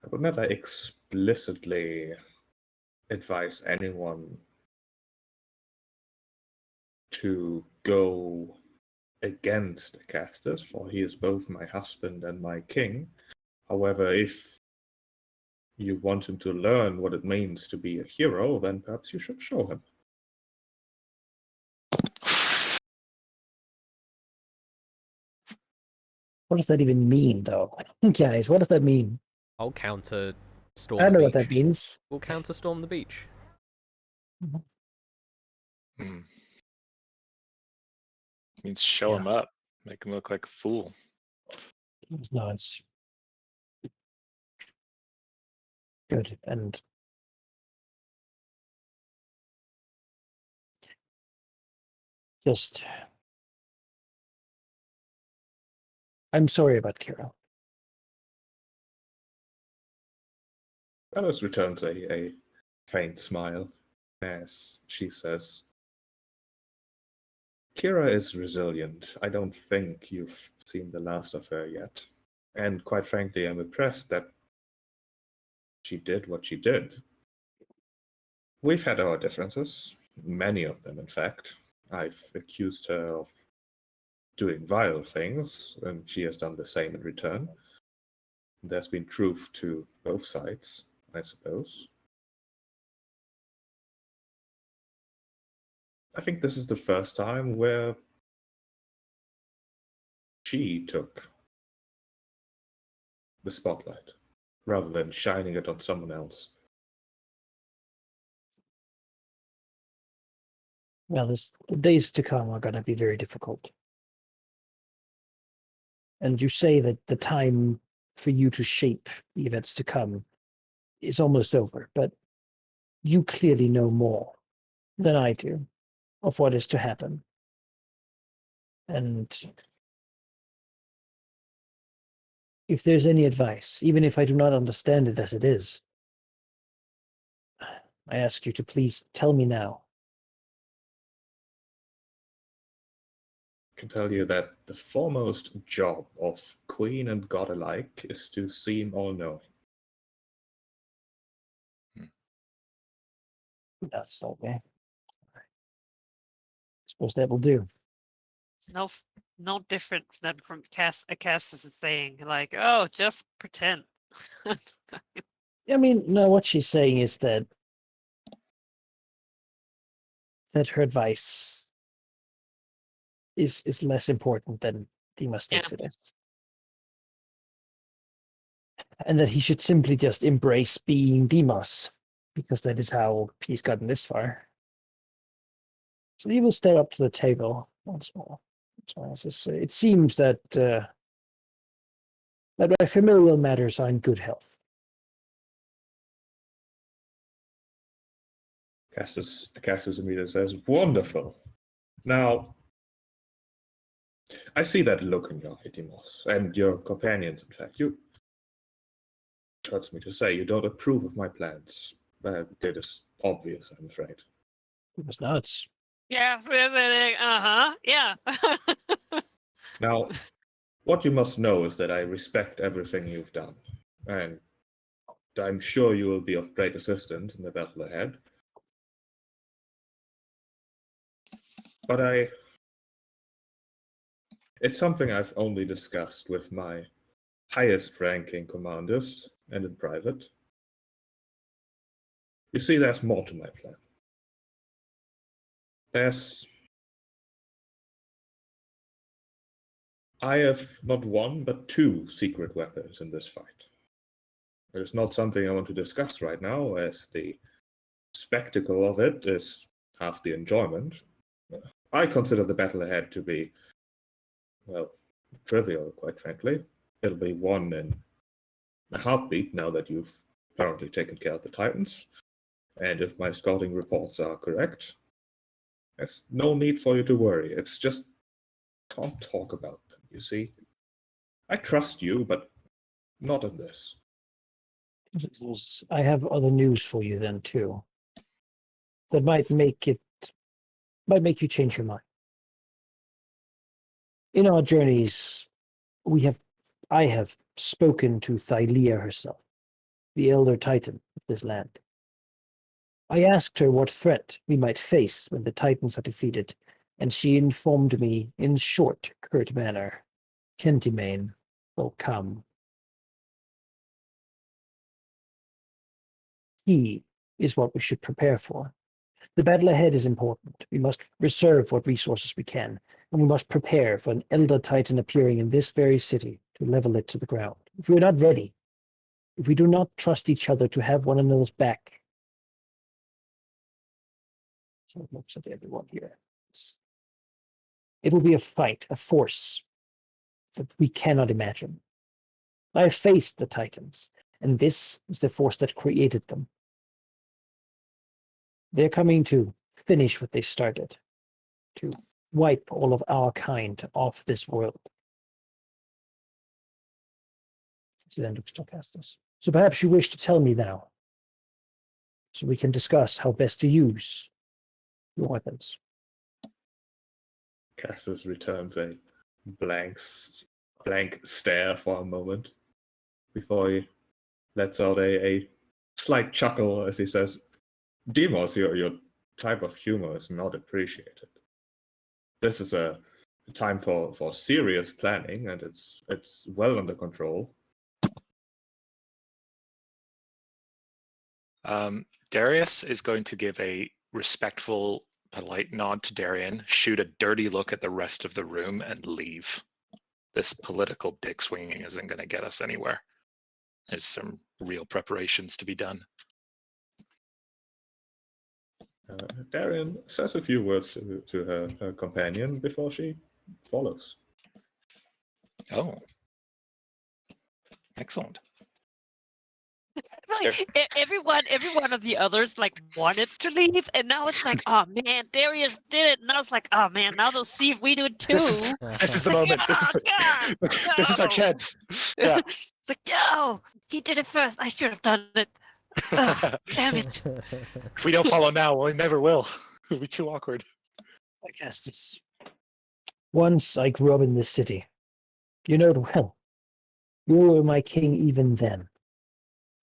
I would never explicitly advise anyone to go against Castus, for he is both my husband and my king. However, if you want him to learn what it means to be a hero, then perhaps you should show him. What does that even mean, though? Guys, what does that mean? I'll counter storm I don't the know beach. what that means. We'll counter storm the beach. Means show him up, make him look like a fool. No, it's good. And just, I'm sorry about Kira. Alice returns a faint smile as she says, Kira is resilient. I don't think you've seen the last of her yet. And quite frankly, I'm impressed that she did what she did. We've had our differences, many of them, in fact. I've accused her of doing vile things, and she has done the same in return. There's been truth to both sides, I suppose. I think this is the first time where she took the spotlight, rather than shining it on someone else. Well, the days to come are going to be very difficult. And you say that the time for you to shape the events to come is almost over, but you clearly know more than I do. of what is to happen. And if there's any advice, even if I do not understand it as it is, I ask you to please tell me now. I can tell you that the foremost job of queen and god alike is to seem all-knowing. That's okay. Suppose that will do. It's no different than from Cass's saying, like, oh, just pretend. I mean, no, what she's saying is that her advice is less important than Demas thinks it is. And that he should simply just embrace being Demas, because that is how he's gotten this far. So he will step up to the table once more. It seems that that my familial matters are in good health. Castus immediately says, "Wonderful. Now, I see that look in your eye, Demas, and your companions, in fact. You hurts me to say you don't approve of my plans. It is obvious, I'm afraid." It was nuts. Yeah, yeah. Now, what you must know is that I respect everything you've done, and I'm sure you will be of great assistance in the battle ahead. But it's something I've only discussed with my highest ranking commanders and in private. You see, there's more to my plan. I have not one, but two secret weapons in this fight. It is not something I want to discuss right now, as the spectacle of it is half the enjoyment. I consider the battle ahead to be, well, trivial, quite frankly. It'll be won in a heartbeat now that you've apparently taken care of the Titans. And if my scouting reports are correct, there's no need for you to worry. It's just can't talk about them, you see. I trust you, but not in this. I have other news for you then too. That might make you change your mind. In our journeys, I have spoken to Thylia herself, the elder Titan of this land. I asked her what threat we might face when the Titans are defeated, and she informed me in short, curt manner, Kentimane will come. He is what we should prepare for. The battle ahead is important. We must reserve what resources we can, and we must prepare for an Elder Titan appearing in this very city to level it to the ground. If we are not ready, if we do not trust each other to have one another's back, so it looks at everyone here. It will be a fight, a force that we cannot imagine. I have faced the Titans, and this is the force that created them. They're coming to finish what they started, to wipe all of our kind off this world. He then looks to Castus. So perhaps you wish to tell me now, so we can discuss how best to use your weapons. Castus returns a blank stare for a moment before he lets out a slight chuckle as he says, "Demas, your type of humor is not appreciated. This is a time for serious planning, and it's well under control." Darius is going to give a respectful, polite nod to Darian, shoot a dirty look at the rest of the room, and leave. This political dick swinging isn't going to get us anywhere. There's some real preparations to be done. Darian says a few words to her companion before she follows. Oh. Excellent. every one of the others like wanted to leave, and now it's like, oh man, Darius did it, and I was like, oh man, now they'll see if we do it This is, too. this is the Like, moment. oh god, This is our no. chance. Yeah. It's like, no, he did it first. I should have done it. Ugh, damn it. If we don't follow now, we never will. It'll be too awkward. I guess this. Once I grew up in this city. You know it well. You were my king even then.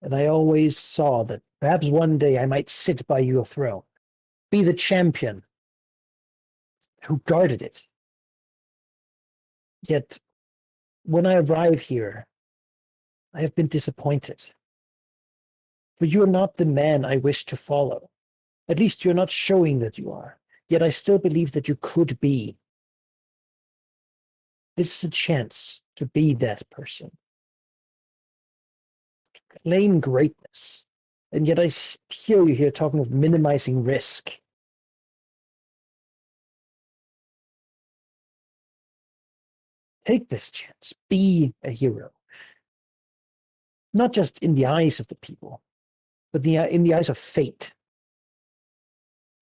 And I always saw that perhaps one day I might sit by your throne, be the champion who guarded it. Yet, when I arrive here, I have been disappointed. For you are not the man I wish to follow. At least you're not showing that you are. Yet I still believe that you could be. This is a chance to be that person. To claim greatness. And yet I hear you here talking of minimizing risk. Take this chance. Be a hero. Not just in the eyes of the people, but in the eyes of fate.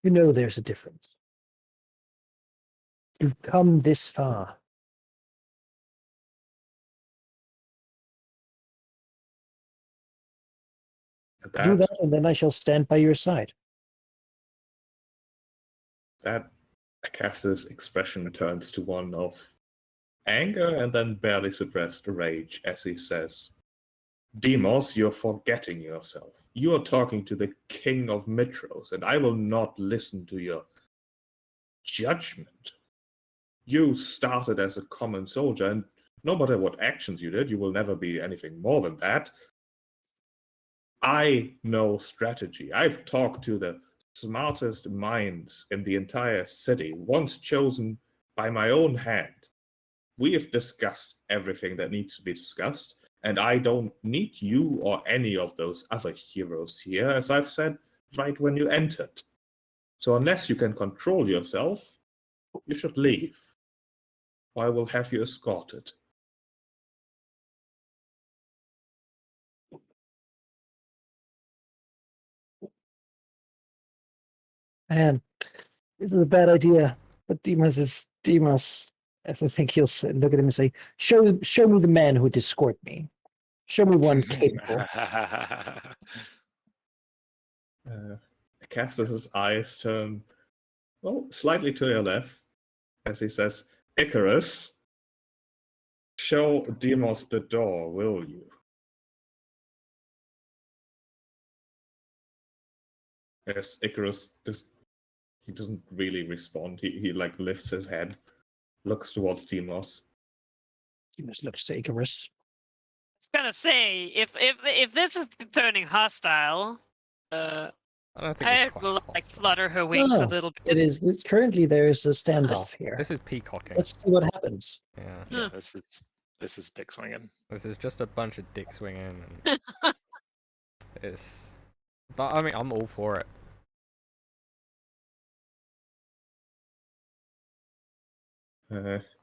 You know there's a difference. You've come this far. Do that, and then I shall stand by your side. That Acasta's expression turns to one of anger and then barely suppressed rage as he says, Demos, you're forgetting yourself. You are talking to the king of Mitros, and I will not listen to your judgment. You started as a common soldier, and no matter what actions you did, you will never be anything more than that. I know strategy. I've talked to the smartest minds in the entire city, once chosen by my own hand. We have discussed everything that needs to be discussed, and I don't need you or any of those other heroes here, as I've said right when you entered. So unless you can control yourself, you should leave, or I will have you escorted. Man, this is a bad idea. But Demas is Demas. I think he'll look at him and say, show me the man who would escort me. Show me one capable. Castus's eyes turn, well, slightly to your left, as he says, Icarus, show Demos the door, will you? Yes, Icarus, he doesn't really respond. He like lifts his head, looks towards Demos. Demas looks to Icarus. I was gonna say, if this is turning hostile, I don't think I it's quite will like hostile. flutter her wings a No, little It bit. is. It's currently there's a standoff here. This is peacocking. Let's see what happens. Yeah. Yeah, this is dick swinging. This is just a bunch of dick swinging. And it's. But I mean, I'm all for it.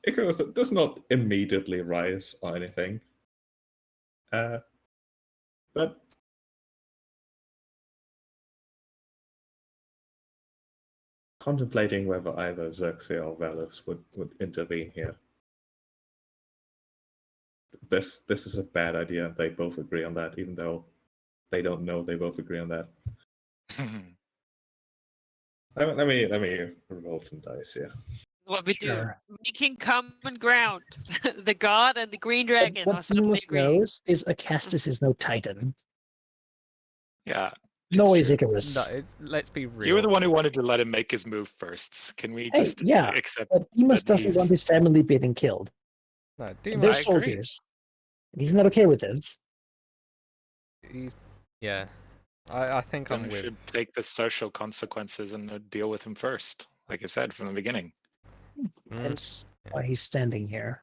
Icarus does not immediately rise or anything. But contemplating whether either Xerxes or Valus would intervene here. This is a bad idea. They both agree on that, even though they don't know they both agree on that. Let me roll some dice here. What we Sure. do, making common ground. The god and the green dragon What are suddenly Demas agreeing. knows is Acastus is no Titan. Yeah. Nor it's is true. Icarus. No, let's be real. You were the one who wanted to let him make his move first. Can we Hey, just yeah, accept But Demas that doesn't want his family being killed. No, And Demas. they're I agree. soldiers. And he's not okay with this. He's. Yeah. I think I'm we with. should take the social consequences and deal with him first, like I said from the beginning. Hence yeah. why he's standing here.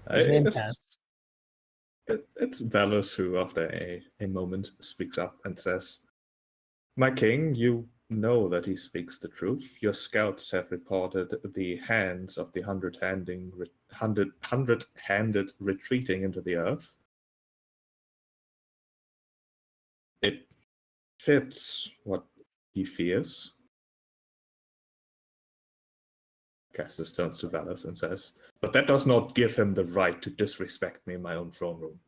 There's an impasse. It's Valus who, after a moment, speaks up and says, My king, you know that he speaks the truth. Your scouts have reported the hands of the hundred-handed retreating into the earth. it fits what he fears. Castus turns to Valis and says, but that does not give him the right to disrespect me in my own throne room.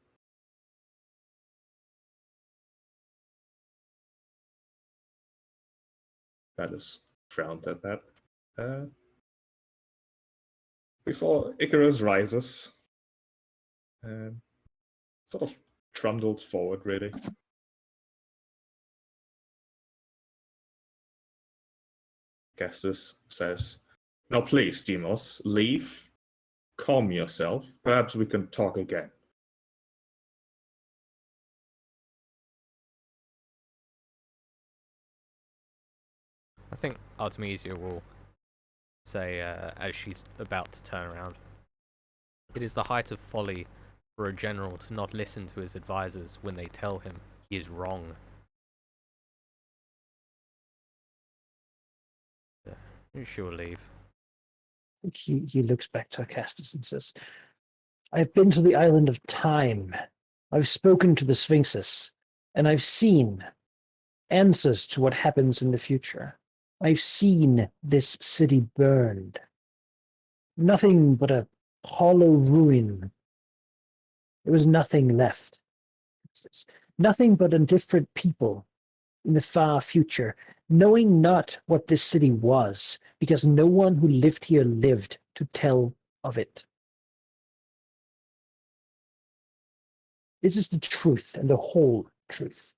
Valis frowned at that. Before Icarus rises, sort of trundles forward, really. Castus says, now please, Demos, leave. Calm yourself. Perhaps we can talk again. I think Artemisia will say, as she's about to turn around, it is the height of folly for a general to not listen to his advisors when they tell him he is wrong. She will leave. He looks back to Castus and says, I've been to the island of time. I've spoken to the Sphinxes, and I've seen answers to what happens in the future. I've seen this city burned. Nothing but a hollow ruin. There was nothing left. Nothing but indifferent people in the far future, knowing not what this city was, because no one who lived here lived to tell of it. This is the truth and the whole truth.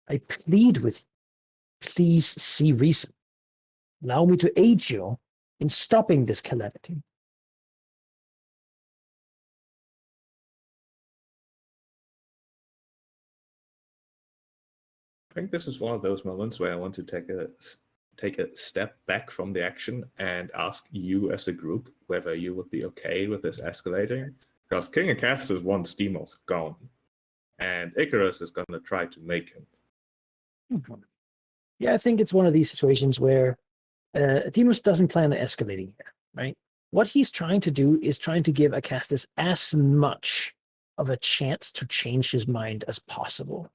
I plead with you, please see reason. Allow me to aid you in stopping this calamity. I think this is one of those moments where I want to take a step back from the action and ask you as a group whether you would be okay with this escalating. Because King Acastus wants Demos gone, and Icarus is going to try to make him. Yeah, I think it's one of these situations where Demos doesn't plan on escalating here, right? What he's trying to do is trying to give Acastus as much of a chance to change his mind as possible.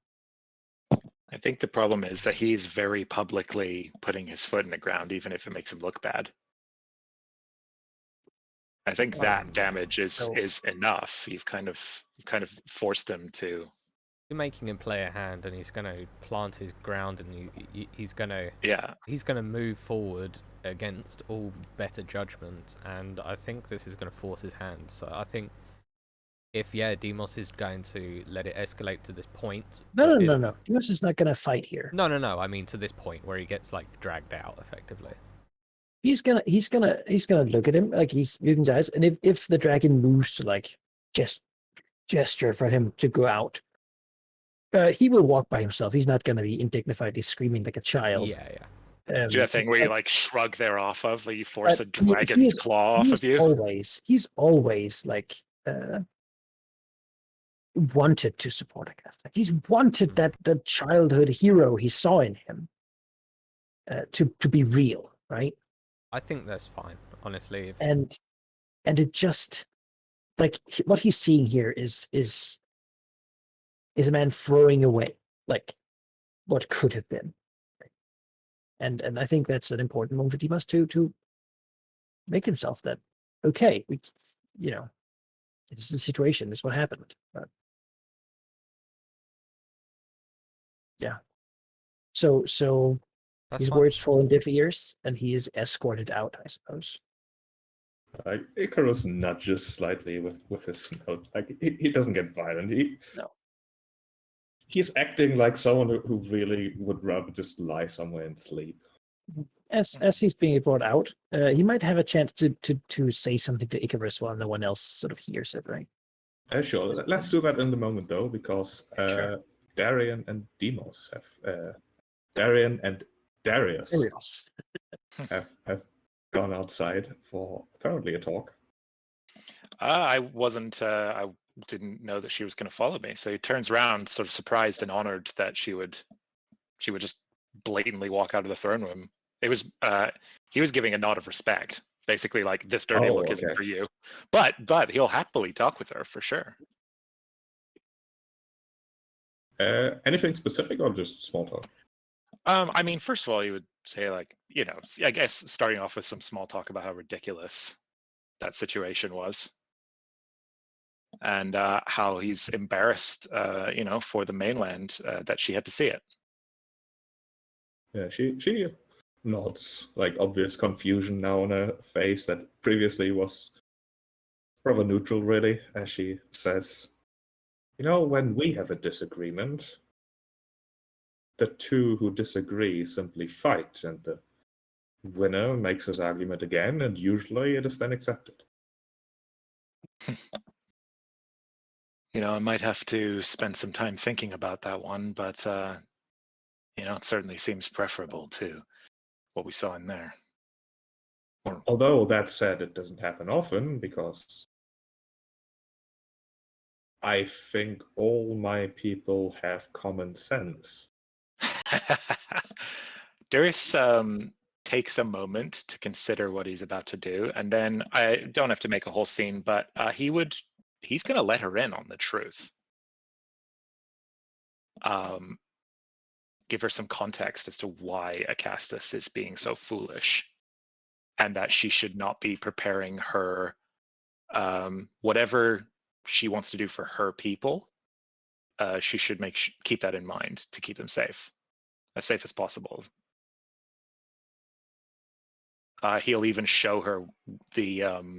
I think the problem is that he's very publicly putting his foot in the ground, even if it makes him look bad. I think that damage is enough. You've kind of forced him to. You're making him play a hand, and he's going to plant his ground, and he's going to move forward against all better judgment. And I think this is going to force his hand. So I think if Demos is going to let it escalate to this point. No. Demos is not going to fight here. No. I mean to this point where he gets like dragged out effectively. He's gonna look at him like he's moving dice, and if the dragon moves to like just gesture for him to go out, he will walk by himself. He's not gonna be indignifiedly screaming like a child. Yeah. Do you have a thing where you like shrug there off of, like you force a dragon's claw off of you? He's always like wanted to support Acastus. He's wanted that childhood hero he saw in him to be real, right? I think that's fine, honestly. And it just like what he's seeing here is a man throwing away like what could have been, right? And I think that's an important moment for Demos to make himself that okay, we this is the situation, this is what happened. But, yeah. So that's his fine. words fall in deaf ears, and he is escorted out, I suppose. Icarus nudges slightly with his snout. Like he doesn't get violent. No. He's acting like someone who really would rather just lie somewhere and sleep. As he's being brought out, he might have a chance to say something to Icarus while no one else sort of hears it, right? Sure. Let's do that in the moment though, because Sure. Darian and Demos have Darian and Darius have gone outside for apparently a talk. I wasn't. I didn't know that she was going to follow me. So he turns around, sort of surprised and honored that she would just blatantly walk out of the throne room. It was he was giving a nod of respect, basically like this dirty look isn't for you. But he'll happily talk with her for sure. Anything specific or just small talk? I mean, first of all, you would say, like, I guess starting off with some small talk about how ridiculous that situation was, and how he's embarrassed, for the mainland that she had to see it. Yeah, she nods, like obvious confusion now on her face that previously was rather neutral, really, as she says, when we have a disagreement, the two who disagree simply fight, and the winner makes his argument again, and usually it is then accepted. I might have to spend some time thinking about that one, but it certainly seems preferable to what we saw in there. Although that said, it doesn't happen often, because I think all my people have common sense. Darius takes a moment to consider what he's about to do, and then I don't have to make a whole scene, but he's going to let her in on the truth. Give her some context as to why Acastus is being so foolish, and that she should not be preparing her whatever she wants to do for her people. She should keep that in mind to keep them safe as possible. He'll even show her the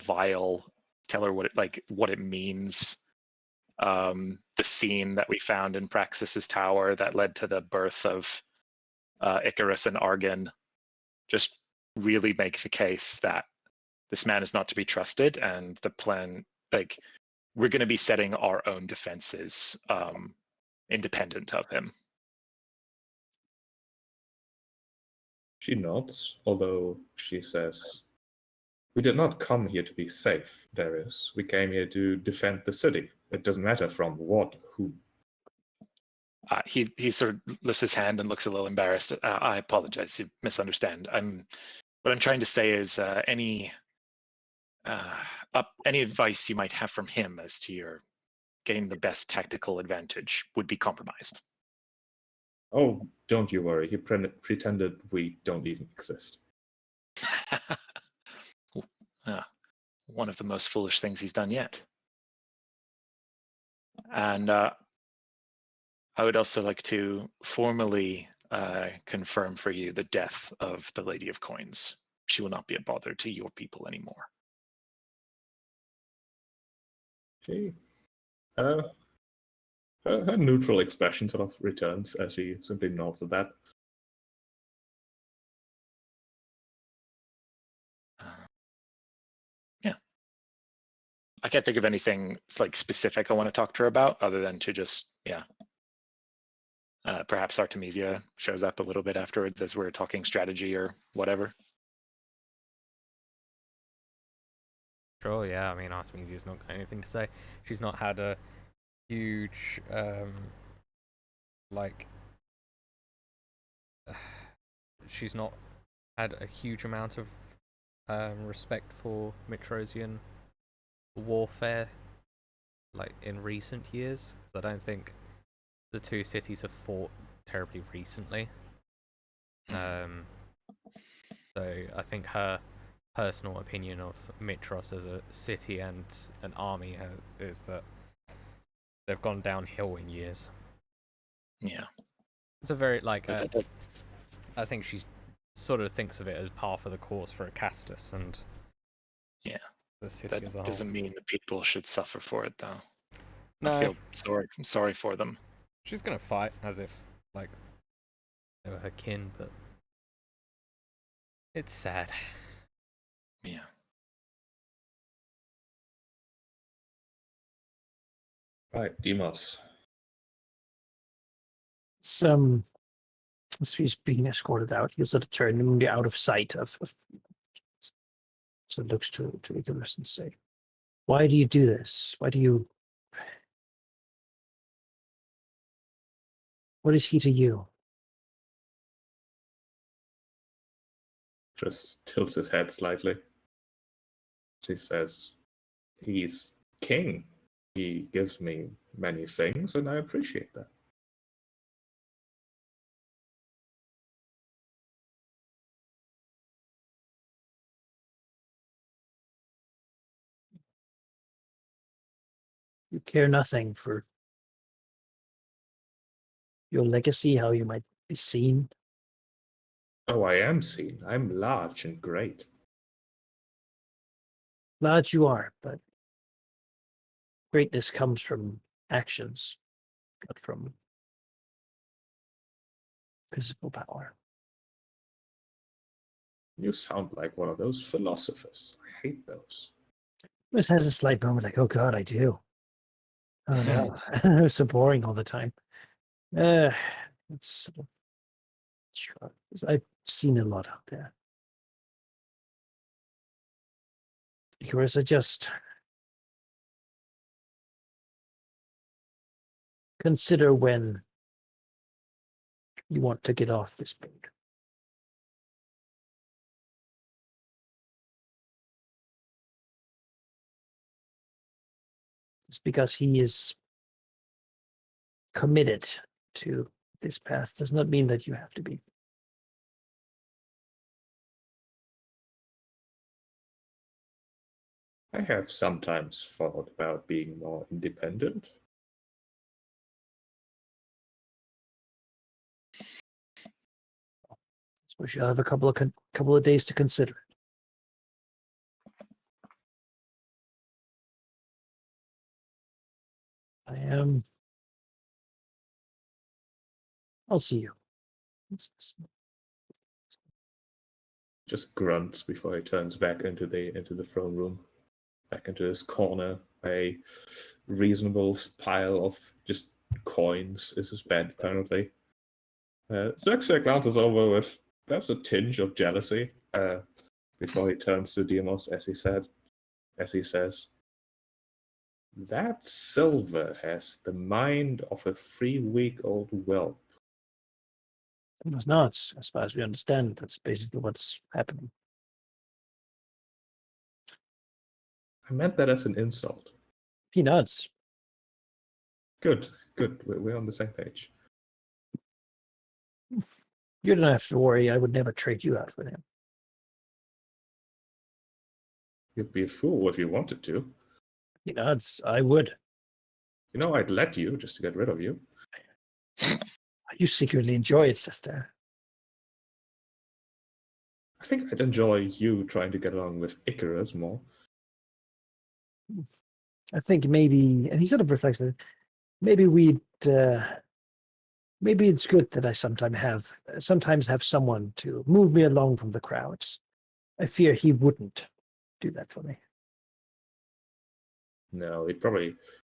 vial, tell her what it means. The scene that we found in Praxis's tower that led to the birth of Icarus and Argon. Just really make the case that this man is not to be trusted, and the plan, we're going to be setting our own defenses independent of him. She nods, although she says, "We did not come here to be safe, Darius. We came here to defend the city. It doesn't matter from what, who." He sort of lifts his hand and looks a little embarrassed. I apologize, you misunderstand. What I'm trying to say is any advice you might have from him as to your getting the best tactical advantage would be compromised. Oh, don't you worry. He pretended we don't even exist. One of the most foolish things he's done yet. And I would also like to formally confirm for you the death of the Lady of Coins. She will not be a bother to your people anymore. She, her neutral expression sort of returns as she simply nods at that. Yeah. I can't think of anything specific I want to talk to her about, other than to just, perhaps Artemisia shows up a little bit afterwards as we're talking strategy or whatever. Sure, yeah. I mean, Artemisia's not got anything to say. She's not had a huge, she's not had a huge amount of respect for Mitrosian warfare, in recent years. I don't think the two cities have fought terribly recently. So I think her personal opinion of Mitros as a city and an army is that they've gone downhill in years. Yeah. It's a very, I think she sort of thinks of it as par for the course for Acastus and the city as a whole. That doesn't mean the people should suffer for it, though. No. I feel sorry for them. She's gonna fight as if, they were her kin, but it's sad. Yeah. Right, Demos. As he's being escorted out, he'll sort of turn out of sight of so looks to Icarus and say, "Why do you do this? What is he to you?" Just tilts his head slightly. She says, "He's king, He gives me many things, and I appreciate that. You care nothing for your legacy, how you might be seen. Oh, I am seen. I'm large and great. Large you are, but greatness comes from actions, not from physical power. You sound like one of those philosophers. I hate those. This has a slight moment like, oh God, I do. Oh no, it's so boring all the time. It's sort of, sure. I've seen a lot out there. Yours are just consider when you want to get off this boat. It's because he is committed to this path. Does not mean that you have to be. I have sometimes thought about being more independent. So you'll have a couple of days to consider it. I'll see you. Just grunts before he turns back into the throne room, back into his corner. A reasonable pile of just coins is his bed currently. Xerxes glances over with perhaps a tinge of jealousy before he turns to Demos as he says, "That silver has the mind of a 3-week-old whelp." It was not, as far as we understand. That's basically what's happening. I meant that as an insult. Peanuts. Good. We're on the same page. You don't have to worry. I would never trade you out for him. You'd be a fool if you wanted to. Peanuts. I would. You know, I'd let you just to get rid of you. You secretly enjoy it, sister. I think I'd enjoy you trying to get along with Icarus more. I think maybe, and he sort of reflects that maybe maybe it's good that I sometimes have someone to move me along from the crowds. I fear he wouldn't do that for me. No, he'd probably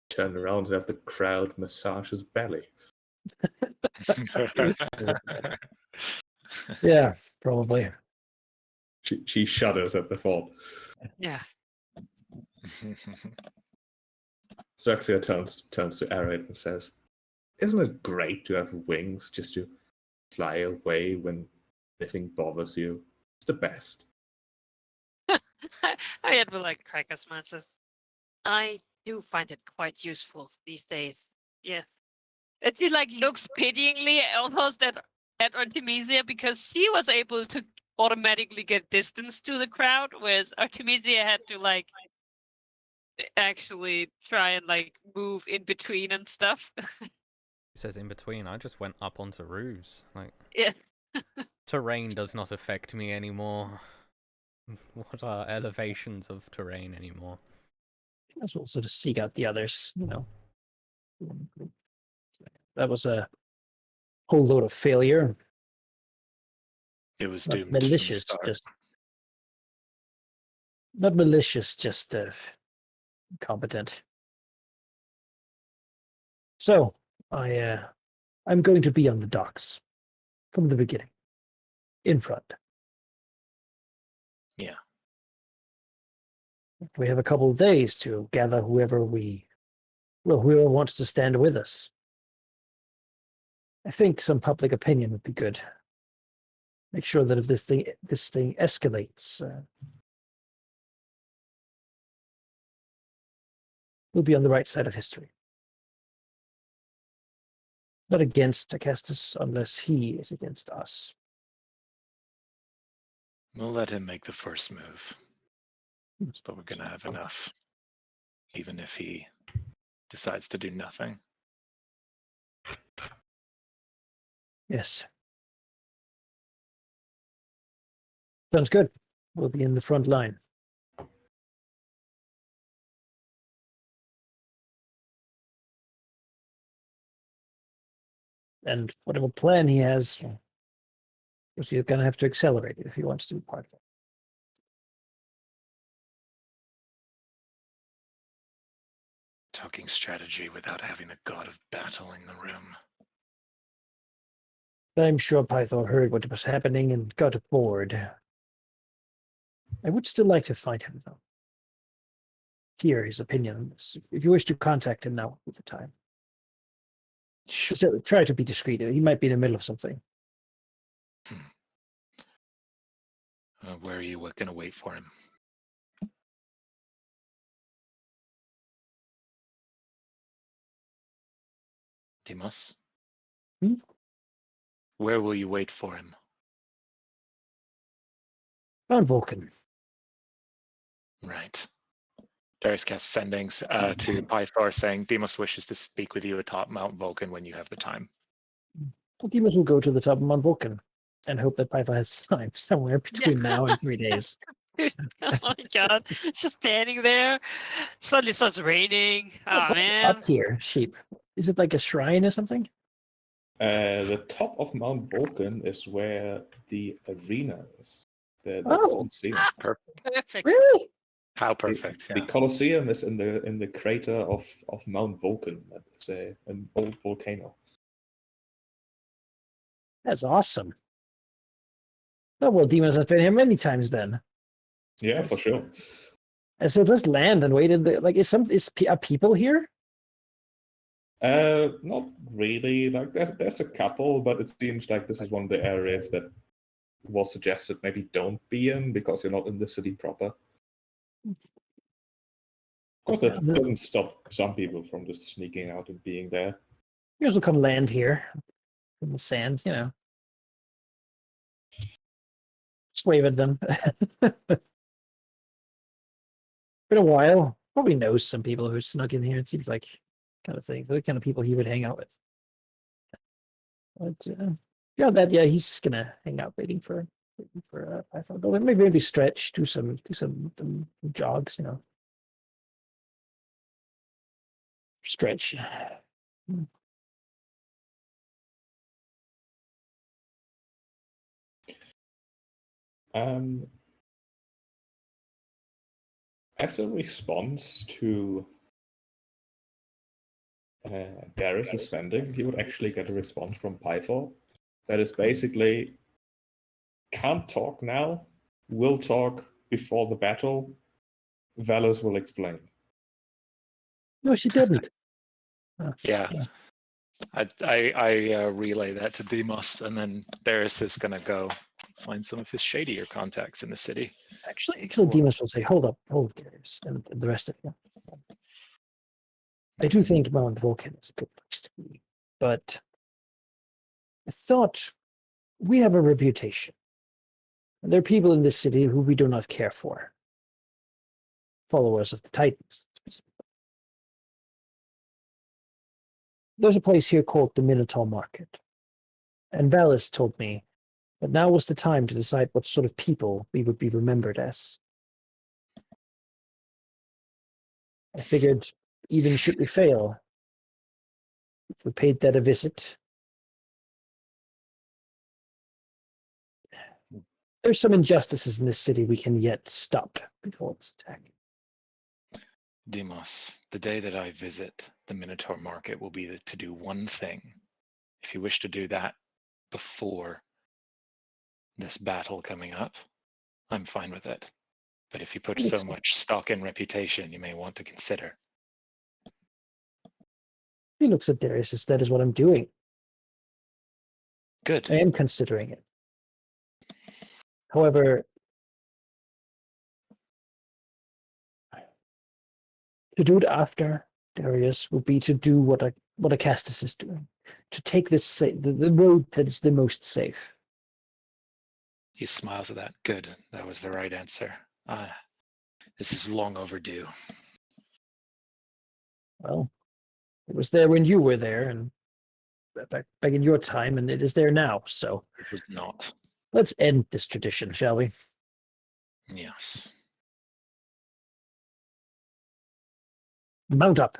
turn around and have the crowd massage his belly. Yeah, probably. She shudders at the thought. Yeah. Xerxes turns to Arid and says, "Isn't it great to have wings just to fly away when anything bothers you? It's the best." I had will like crack a smile. Says, I do find it quite useful these days. Yes. And she like looks pityingly almost at Artemisia because she was able to automatically get distance to the crowd, whereas Artemisia had to like actually try and like move in between and stuff. It says in between. I just went up onto roofs. Like, Yeah. terrain does not affect me anymore. What are elevations of terrain anymore? As well sort of seek out the others, you know. That was a whole load of failure. It was Not doomed malicious, from the start. not malicious, just competent. So I'm going to be on the docks from the beginning, in front. Yeah. We have a couple of days to gather whoever wants to stand with us. I think some public opinion would be good. Make sure that if this thing escalates, We'll be on the right side of history. Not against Acastus unless he is against us. We'll let him make the first move. But we're going to have enough, even if he decides to do nothing. Yes. Sounds good. We'll be in the front line. And whatever plan he has, he's going to have to accelerate it if he wants to be part of it. Talking strategy without having the god of battle in the room. I'm sure Python heard what was happening and got bored. I would still like to find him, though. Hear his opinion on this. If you wish to contact him now with the time. Sure. Just try to be discreet. He might be in the middle of something. Where are you going to wait for him? Deimos? Where will you wait for him? On Vulcan. Right. Darius casts sendings to Pythor saying, Deimos wishes to speak with you atop Mount Vulcan when you have the time. Well, Deimos will go to the top of Mount Vulcan and hope that Python has time somewhere between now and 3 days. Oh my god. It's just standing there. Suddenly starts raining. Oh What's man. up here, sheep? Is it like a shrine or something? The top of Mount Vulcan is where the arena is. The Oh. Colosseum. Perfect. Really? How perfect. The Colosseum is in the crater of Mount Vulcan. It's an old volcano. That's awesome. Oh, well, Deimos has been here many times then. Yeah, for sure. And so just land and wait in the, like, are people here? Not really. Like there's a couple, but it seems like this is one of the areas that was suggested maybe don't be in because you're not in the city proper. Of course, that doesn't stop some people from just sneaking out and being there. You guys will come land here in the sand, Just wave at them. Been a while. Probably knows some people who snuck in here. It seems like kind of thing. The kind of people he would hang out with. But he's gonna hang out waiting for Python. But maybe stretch, do some jogs, Stretch. As a response to Darius' sending, he would actually get a response from Pythor that is basically, can't talk now, will talk before the battle, Valus will explain. No, she didn't. Yeah. I relay that to Deimos, and then Darius is going to go find some of his shadier contacts in the city. Actually, Deimos will say, hold Darius, and the rest of you. I do think Mount Vulcan is a good place to be, but I thought we have a reputation. And there are people in this city who we do not care for. Followers of the Titans. There's a place here called the Minotaur Market. And Valus told me that now was the time to decide what sort of people we would be remembered as. I figured even should we fail, if we paid that a visit, there's some injustices in this city we can yet stop before it's attacked. Deimos, the day that I visit the Minotaur Market will be to do one thing. If you wish to do that before this battle coming up, I'm fine with it. But if you put so much stock in reputation, you may want to consider. He looks at Darius as that is what I'm doing. Good. I am considering it. However, To do it after Darius would be to do what Acastus is doing. To take this the road that is the most safe. He smiles at that. Good. That was the right answer. This is long overdue. Well, it was there when you were there, and back in your time, and it is there now. So It was not. let's end this tradition, shall we? Yes. Mount up.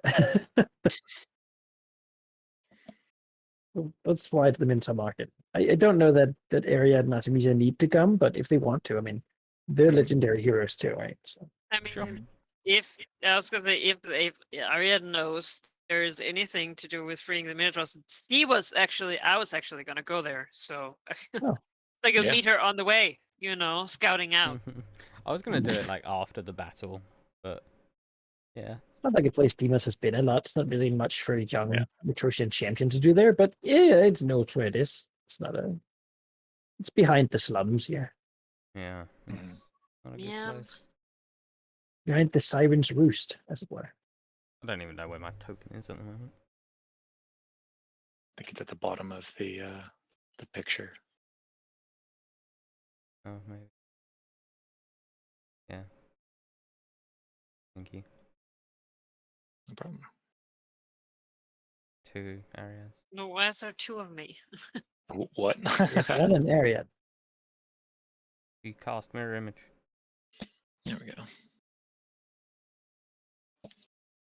Let's fly to the Minter Market. I don't know that Ariad and Artemisia need to come, but if they want to, I mean, they're legendary heroes too, right? So. I mean, Sure. if I was gonna say if Ariad knows there's anything to do with freeing the Minotaurs, I was actually gonna go there. So Oh. I could Yeah. meet her on the way, scouting out. I was gonna do it like after the battle, but yeah. It's not like a place Demas has been a lot. It's not really much for a young Yeah. Etruscan champion to do there, but yeah, it knows where it is. It's behind the slums here. Yeah. It's not a good Yeah. place. Behind the Siren's Roost, as it were. I don't even know where my token is at the moment. I think it's at the bottom of the picture. Oh, maybe. Yeah. Thank you. No problem. 2 areas. No, why is there two of me? What? One in Ariad. You cast mirror image. There we go.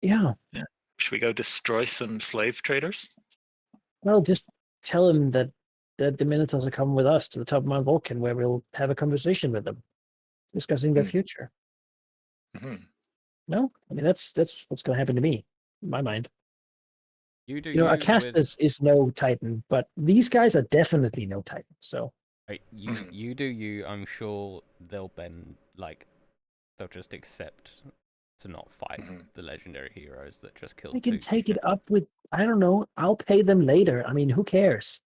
Yeah. Should we go destroy some slave traders? Well, just tell him that the Minotaurs are coming with us to the top of Mount Vulcan, where we'll have a conversation with them, discussing their future. Mm-hmm. No, I mean that's what's going to happen to me, in my mind. You do. Acastus is no Titan, but these guys are definitely no Titan. So You do you. I'm sure they'll bend. Like they'll just accept to not fight the legendary heroes that just killed. they can 2 take it chieftains. up with. I don't know. I'll pay them later. I mean, who cares?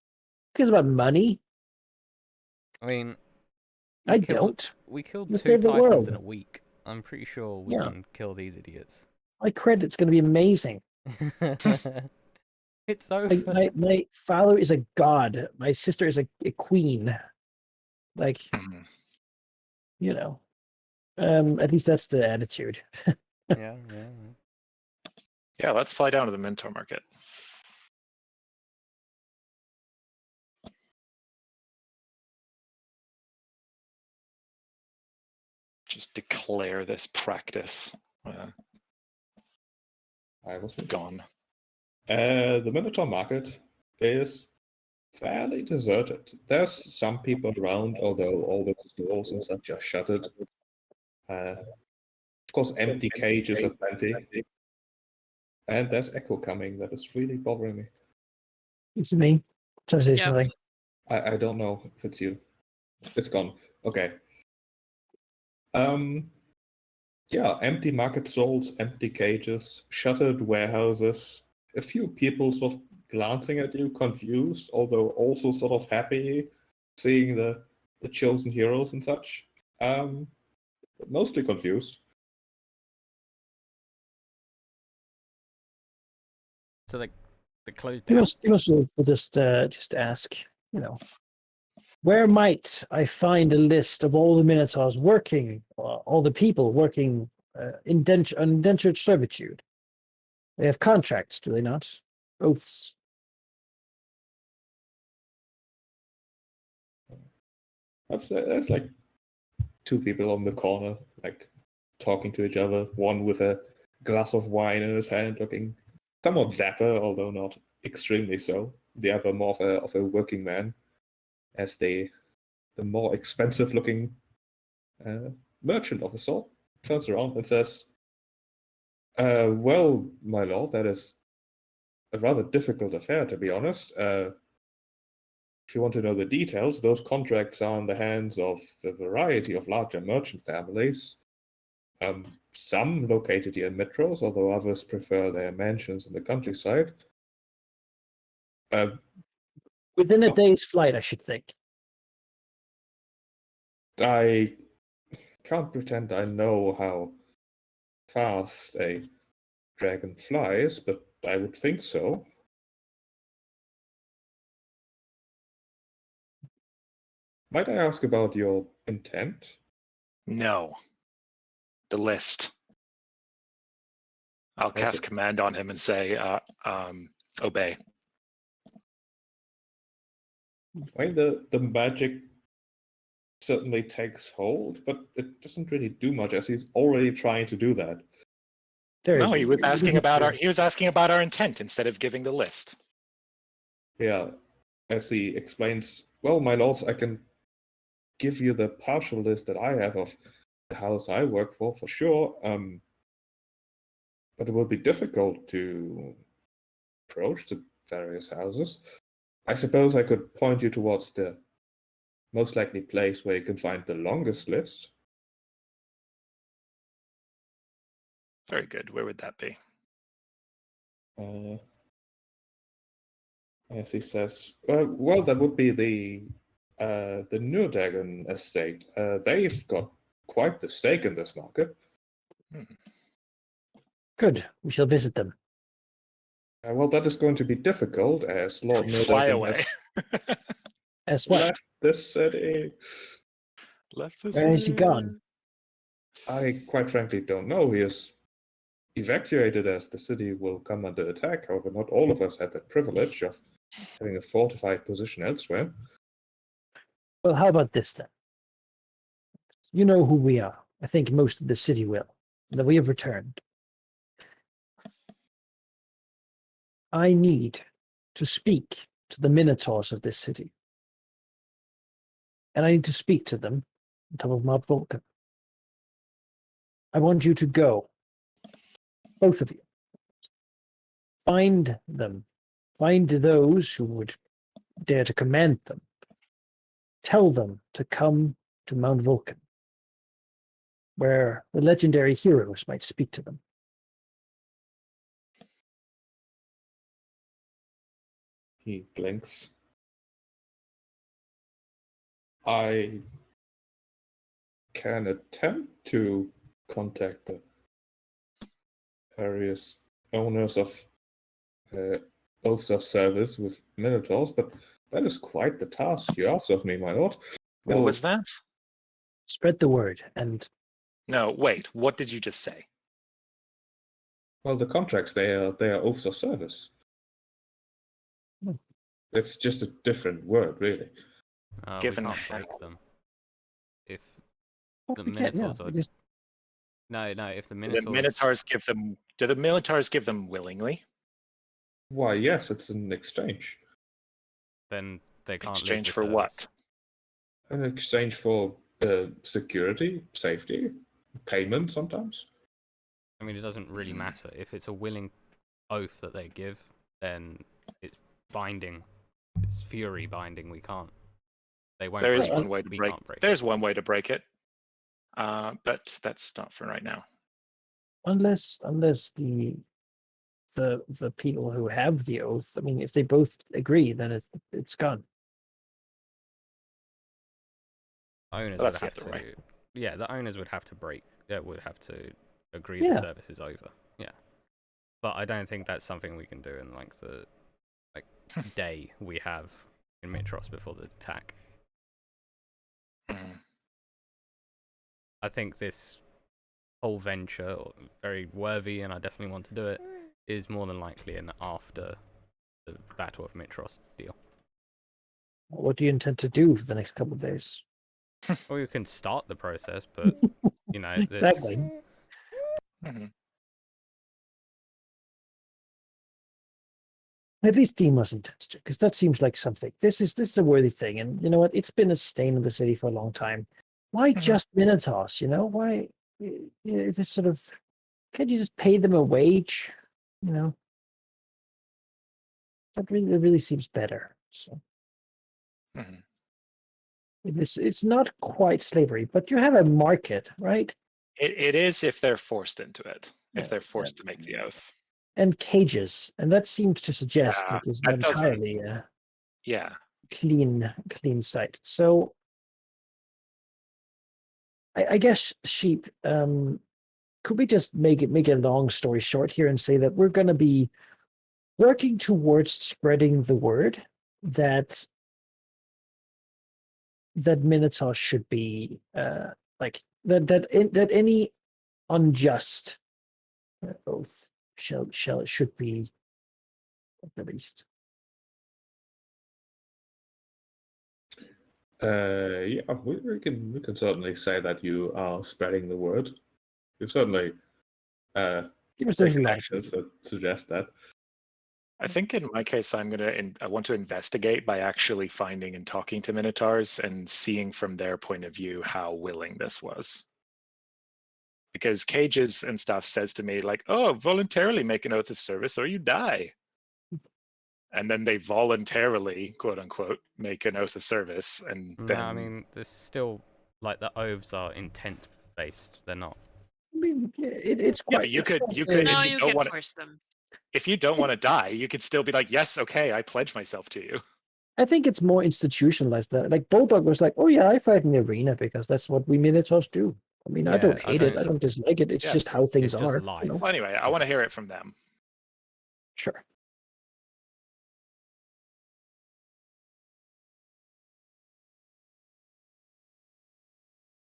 Who cares about money? I mean, I don't. We killed Let's 2 save the titans world. in a week. I'm pretty sure we Yeah. can kill these idiots. My credit's going to be amazing. It's over. My father is a god. My sister is a queen. Like, at least that's the attitude. Yeah. Yeah, let's fly down to the Mentor Market. Just declare this practice I was gone. The Minotaur Market is fairly deserted. There's some people around, although all the stores and such are shuttered. Of course, empty cages are plenty. And there's echo coming that is really bothering me. It's me. Trying to say Yeah. something. I don't know if it's you. It's gone. Okay. Yeah, empty market stalls, empty cages, shuttered warehouses, a few people sort of glancing at you, confused, although also sort of happy seeing the chosen heroes and such. But mostly confused. So they closed down. Demas will just ask, where might I find a list of all the Minotaurs working, all the people working indentured servitude? They have contracts, do they not? Oaths. That's like 2 people on the corner, like talking to each other, one with a glass of wine in his hand, looking somewhat dapper, although not extremely so. The other more of a working man, as the more expensive looking merchant of the sort turns around and says, well, my lord, that is a rather difficult affair, to be honest. If you want to know the details, those contracts are in the hands of a variety of larger merchant families. Some located here in Metros, although others prefer their mansions in the countryside. Within a day's flight, I should think. I can't pretend I know how fast a dragonflies, but I would think so. Might I ask about your intent? No. The list. I'll cast command on him and say, obey. I mean, the magic certainly takes hold, but it doesn't really do much, as he's already trying to do that. No, he was asking about our intent instead of giving the list. Yeah, as he explains, well, my lords, I can give you the partial list that I have of the house I work for sure, but it will be difficult to approach the various houses. I suppose I could point you towards the most likely place where you can find the longest list. Very good. Where would that be? As he says, well, that would be the Nurdagon estate. They've got quite the stake in this market. Good. We shall visit them. Well, that is going to be difficult, as Lord Fly Nurdagon away. As what? left this city. Where has he gone? I quite frankly don't know. He is evacuated as the city will come under attack. However, not all of us have the privilege of having a fortified position elsewhere. Well, how about this then? You know who we are. I think most of the city will. That we have returned. I need to speak to the Minotaurs of this city. And I need to speak to them on top of Mount Vulcan. I want you to go. Both of you. Find them. Find those who would dare to command them. Tell them to come to Mount Vulcan, where the legendary heroes might speak to them. He blinks. I can attempt to contact the various owners of oaths of service with Minotaurs, but that is quite the task you ask of me, my lord. What was that? Spread the word, and No, wait. What did you just say? Well, the contracts, they are oaths of service. It's just a different word, really. Given we can't how- break them. If oh, the we can't, Minotaurs yeah, are... we just- No, if the Do Minotaurs... the Minotaurs give them? Do the Minotaurs give them willingly? Why, yes, it's an exchange. Then they can't Exchange leave the for service. what? An exchange for security, safety, payment sometimes. I mean, it doesn't really matter. If it's a willing oath that they give, then it's binding. It's fury binding. We can't. They won't. There is break one it. way to We break. can't break There's one way to break it, but that's not for right now. unless the people who have the oath, I mean, if they both agree, then it's gone. Owners Well, would that's the have to. other way. Yeah, the owners would have to break. Would have to agree Yeah. the service is over. Yeah, but I don't think that's something we can do in like the day we have in Mitros before the attack. Mhm. I think this whole venture, very worthy, and I definitely want to do it, is more than likely an after the Battle of Mitros deal. What do you intend to do for the next couple of days? Or you can start the process, but you know, this... Exactly. Mhm. At least Dean wasn't tested, because that seems like something. This is a worthy thing, and you know what? It's been a stain of the city for a long time. Why just Minotaurs? You know why? This sort of can't you just pay them a wage? You know, that really seems better. So Mhm. it's not quite slavery, but you have a market, right? It is if they're forced into it. Yeah, If they're forced to make the oath. And cages, and that seems to suggest Yeah, that it's that not doesn't- entirely Yeah. clean site. So I guess sheep. could we just make a long story short here and say that we're going to be working towards spreading the word that Minotaur should be that any unjust oath should be released. Yeah, we can certainly say that you are spreading the word. You certainly There's a lot actions that suggest that. I think in my case, I want to investigate by actually finding and talking to Minotaurs and seeing from their point of view how willing this was. Because Cages and stuff says to me like, "Oh, voluntarily make an oath of service or you die." And then they voluntarily, quote unquote, make an oath of service, and then. No, I mean, there's still like the oaths are intent based. They're not. I mean, it's Yeah, quite. but you could. No, If you you don't can want force them. if you don't want to die, you could still be like, "Yes, okay, I pledge myself to you." I think it's more institutionalized. That like Bulldog was like, "Oh yeah, I fight in the arena because that's what we Minotaurs do." I mean, I Yeah, don't I hate it. don't- I don't dislike it. It's Yeah, just how things it's just are. life. Well, anyway, I want to hear it from them. Sure.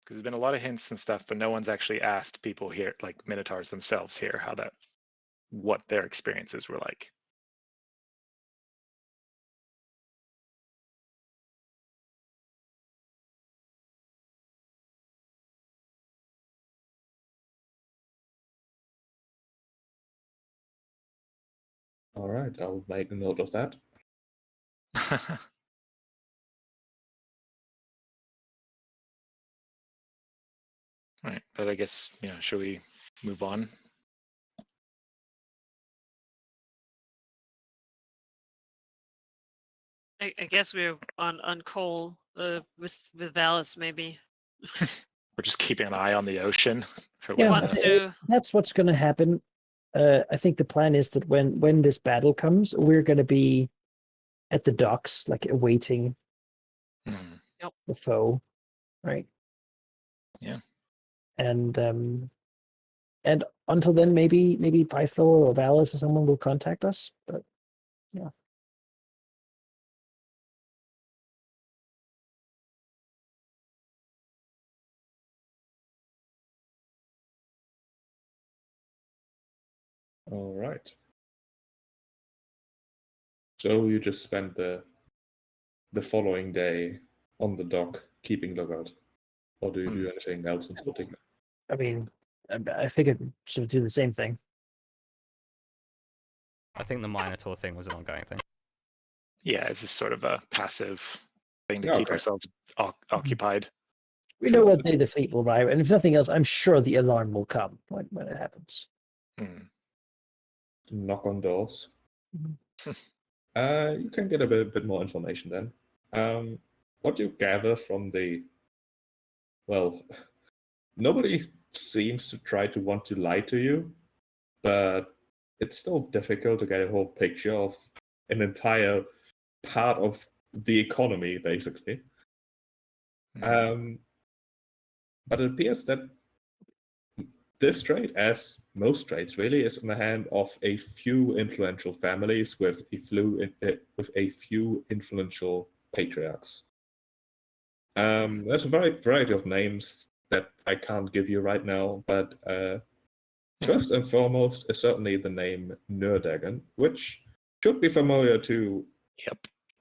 Because there's been a lot of hints and stuff, but no one's actually asked people here, like Minotaurs themselves here, what their experiences were like. All right, I'll make a note of that. Right, but I guess, should we move on? I guess we're on Cole with Valis maybe. We're just keeping an eye on the ocean for Yeah, when Wants to. that's what's going to happen. I think the plan is that when this battle comes, we're going to be at the docks, like awaiting Mhm. the foe, right? Yeah. And until then, maybe Pythor or Valis or someone will contact us. But yeah. All right. So you just spent the following day on the dock keeping lookout, or do you do anything else in particular? I mean, I figured we should do the same thing. I think the Minotaur thing was an ongoing thing. Yeah, it's just sort of a passive thing to keep Okay. ourselves occupied. We know what day the fleet will arrive, and if nothing else, I'm sure the alarm will come when it happens. Mm. Knock on doors. Mhm. You can get a bit more information then. What you gather from well, nobody seems to try to want to lie to you, but it's still difficult to get a whole picture of an entire part of the economy, basically. Mm. But it appears that this trade, as most trades really, is in the hand of a few influential families with a few influential patriarchs. There's a variety of names that I can't give you right now, but first and foremost is certainly the name Nerdagon, which should be familiar to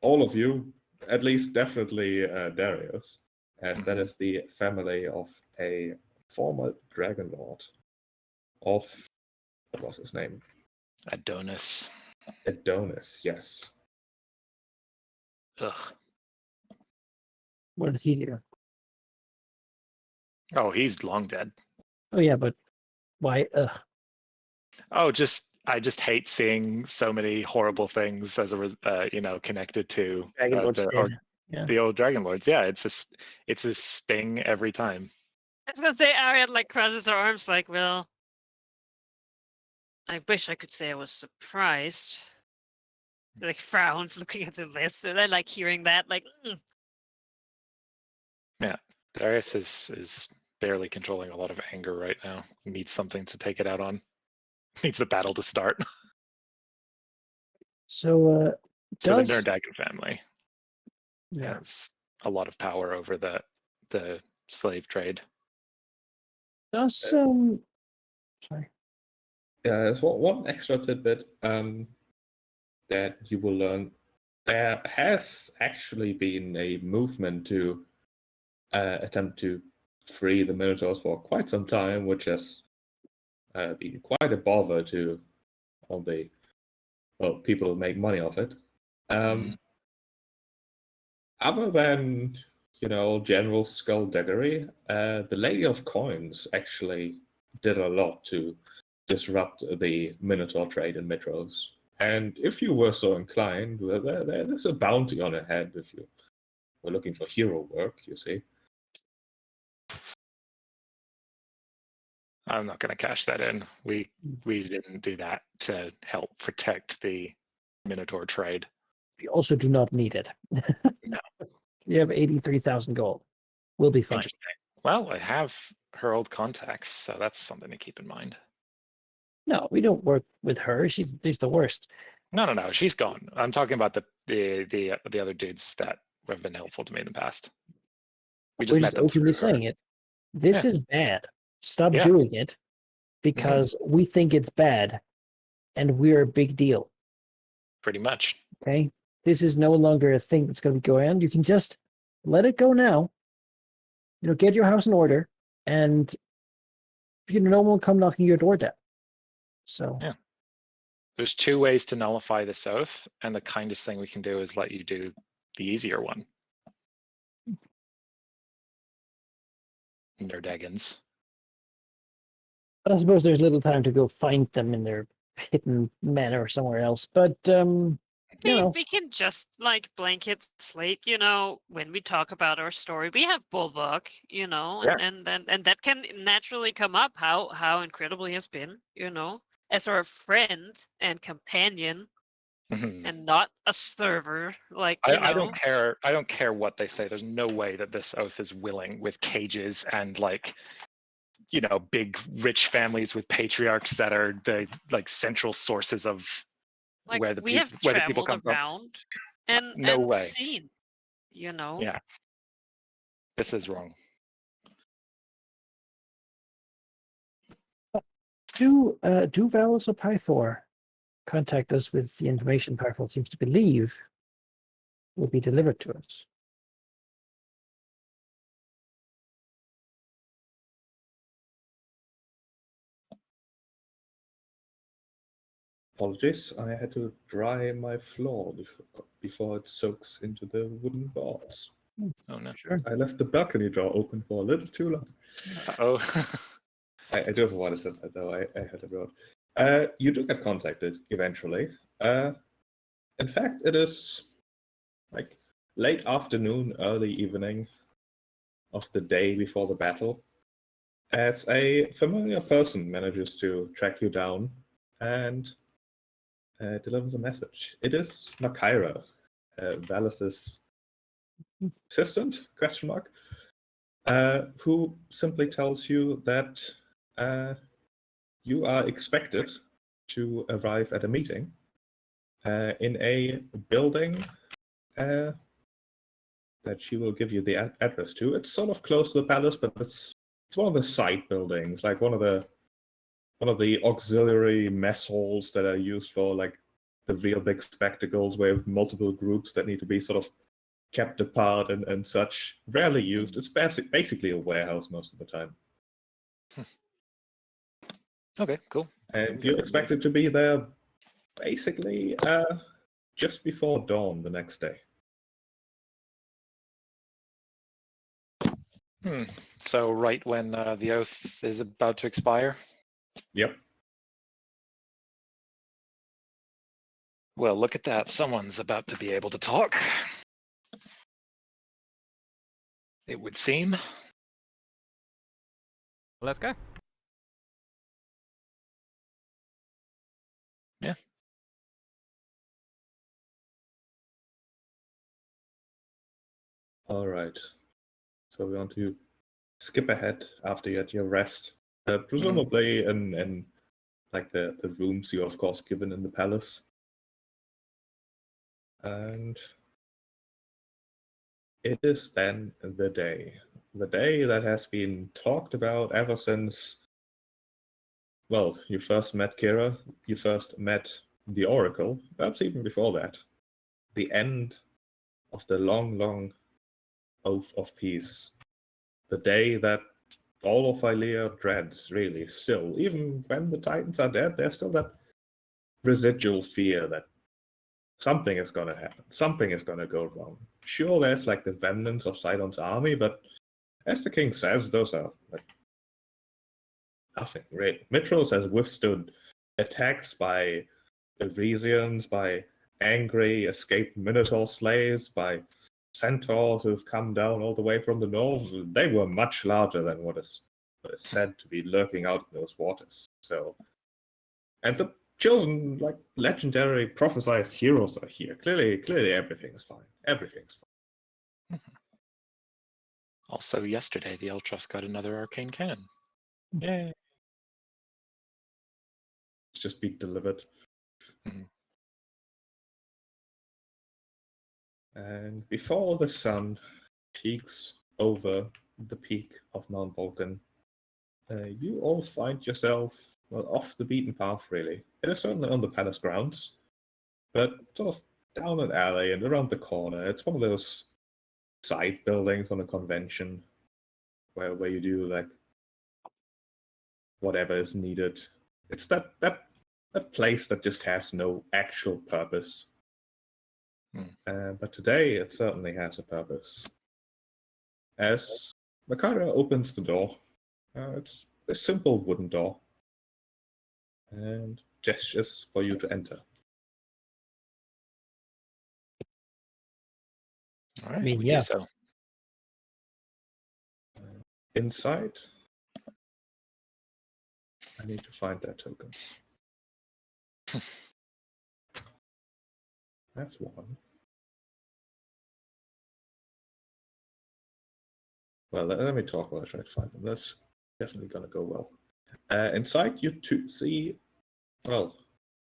all of you, at least definitely Darius, as that is the family of a former Dragonlord of, what was his name? Adonis. Adonis, yes. Ugh. What did he do? Oh, he's long dead. Oh yeah, but why? Oh, I just hate seeing so many horrible things as connected to the old Dragonlords. Yeah, it's a sting every time. I was gonna say Ariad like crosses her arms like, well, I wish I could say I was surprised. Like frowns looking at the list, and then like hearing that, like. Yeah, Darius is barely controlling a lot of anger right now. He needs something to take it out on. Needs the battle to start. So, So the does Nerdagon family has a lot of power over the slave trade. does sorry. There's one extra tidbit that you will learn. There has actually been a movement to attempt to free the Minotaurs for quite some time, which has been quite a bother to all the people who make money off it. Other than general skullduggery, the Lady of Coins actually did a lot to disrupt the Minotaur trade in Mitros. And if you were so inclined, there's a bounty on her head if you were looking for hero work, you see. I'm not going to cash that in. We didn't do that to help protect the Minotaur trade. We also do not need it. No. We have 83,000 gold. We'll be fine. Interesting. Well, I have her old contacts, so that's something to keep in mind. No, we don't work with her. She's the worst. No. She's gone. I'm talking about the other dudes that have been helpful to me in the past. We just We're met just them openly through her. saying it. This is bad. Stop Yeah. doing it because we think it's bad and we're a big deal. Pretty much. Okay? This is no longer a thing that's going to be going on. You can just let it go now. Get your house in order and no one will come knocking your door down. So yeah. There's two ways to nullify this oath, and the kindest thing we can do is let you do the easier one. Nerdagons. But I suppose there's little time to go find them in their hidden manor or somewhere else. But we can just blanket slate, when we talk about our story. We have Bulwark, and that can naturally come up how incredible he has been, as our friend and companion, and not a server. I don't care. I don't care what they say. There's no way that this oath is willing with cages and big rich families with patriarchs that are the central sources of where the people come around from. No way. Seen, Yeah, this is wrong. Do Valis or Pythor contact us with the information Pythor seems to believe will be delivered to us? Apologies, I had to dry my floor before it soaks into the wooden boards. Oh no! Sure. I left the balcony door open for a little too long. Oh. I do have a water said that though. I had it wrote. You do get contacted eventually. In fact, it is late afternoon, early evening of the day before the battle, as a familiar person manages to track you down and delivers a message. It is Makaira, Valis's assistant, who simply tells you that you are expected to arrive at a meeting in a building that she will give you the address to. It's sort of close to the palace, but it's one of the side buildings, like one of the auxiliary mess halls that are used for the real big spectacles, where multiple groups that need to be sort of kept apart and such. Rarely used. It's basically a warehouse most of the time. Okay, cool. And you're expected to be there basically just before dawn the next day. So right when the oath is about to expire? Yep. Well, look at that. Someone's about to be able to talk. It would seem. Let's go. Yeah. All right. So we want to skip ahead after you had your rest. Presumably in like the rooms you of course given in the palace. And it is then the day. The day that has been talked about ever since, well, you first met Kira, you first met the Oracle, perhaps even before that. The end of the long, long oath of peace. The day that all of Ilea dreads, really, still. Even when the Titans are dead, there's still that residual fear that something is going to happen. Something is going to go wrong. Sure, there's like the remnants of Sidon's army, but as the king says, those are like nothing, really. Mitros has withstood attacks by Evresians, by angry, escaped Minotaur slaves, by centaurs who've come down all the way from the north. They were much larger than what is said to be lurking out in those waters. So, and the chosen, like, legendary prophesized heroes are here. Clearly everything is fine. Everything's fine. Also, yesterday, the Eltrust got another arcane cannon. Yay! It's just being delivered. And before the sun peaks over the peak of Mount Vulcan, you all find yourself, well, off the beaten path, really. It is certainly on the palace grounds, but sort of down an alley and around the corner. It's one of those side buildings on a convention where you do like whatever is needed. It's that place that just has no actual purpose. But today it certainly has a purpose. As Makara opens the door, it's a simple wooden door, and gestures for you to enter. All right, I mean, we yeah. do so. Inside, I need to find their tokens. That's one. Well, let me talk while I try to find them. That's definitely going to go well. Inside, you see, well,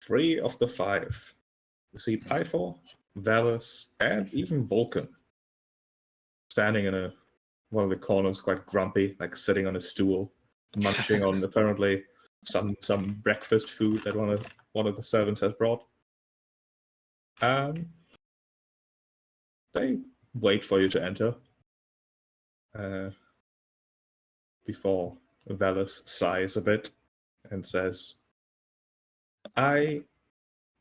3 of the 5. You see Pythor, Valus, and even Vulcan standing in one of the corners, quite grumpy, like sitting on a stool, munching on apparently some breakfast food that one of the servants has brought. They wait for you to enter. Before Valus sighs a bit and says, I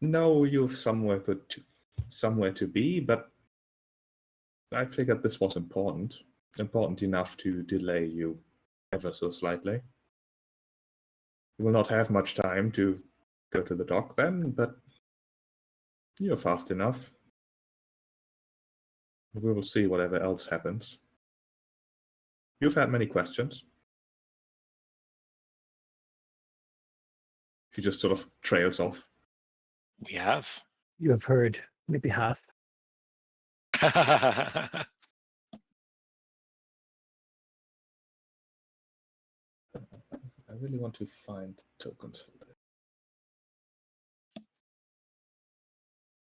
know you've somewhere to be, but I figured this was important enough to delay you ever so slightly. You will not have much time to go to the dock then, but you're fast enough. We will see whatever else happens. You've had many questions. He just sort of trails off. We have. You have heard maybe half. I really want to find tokens for that.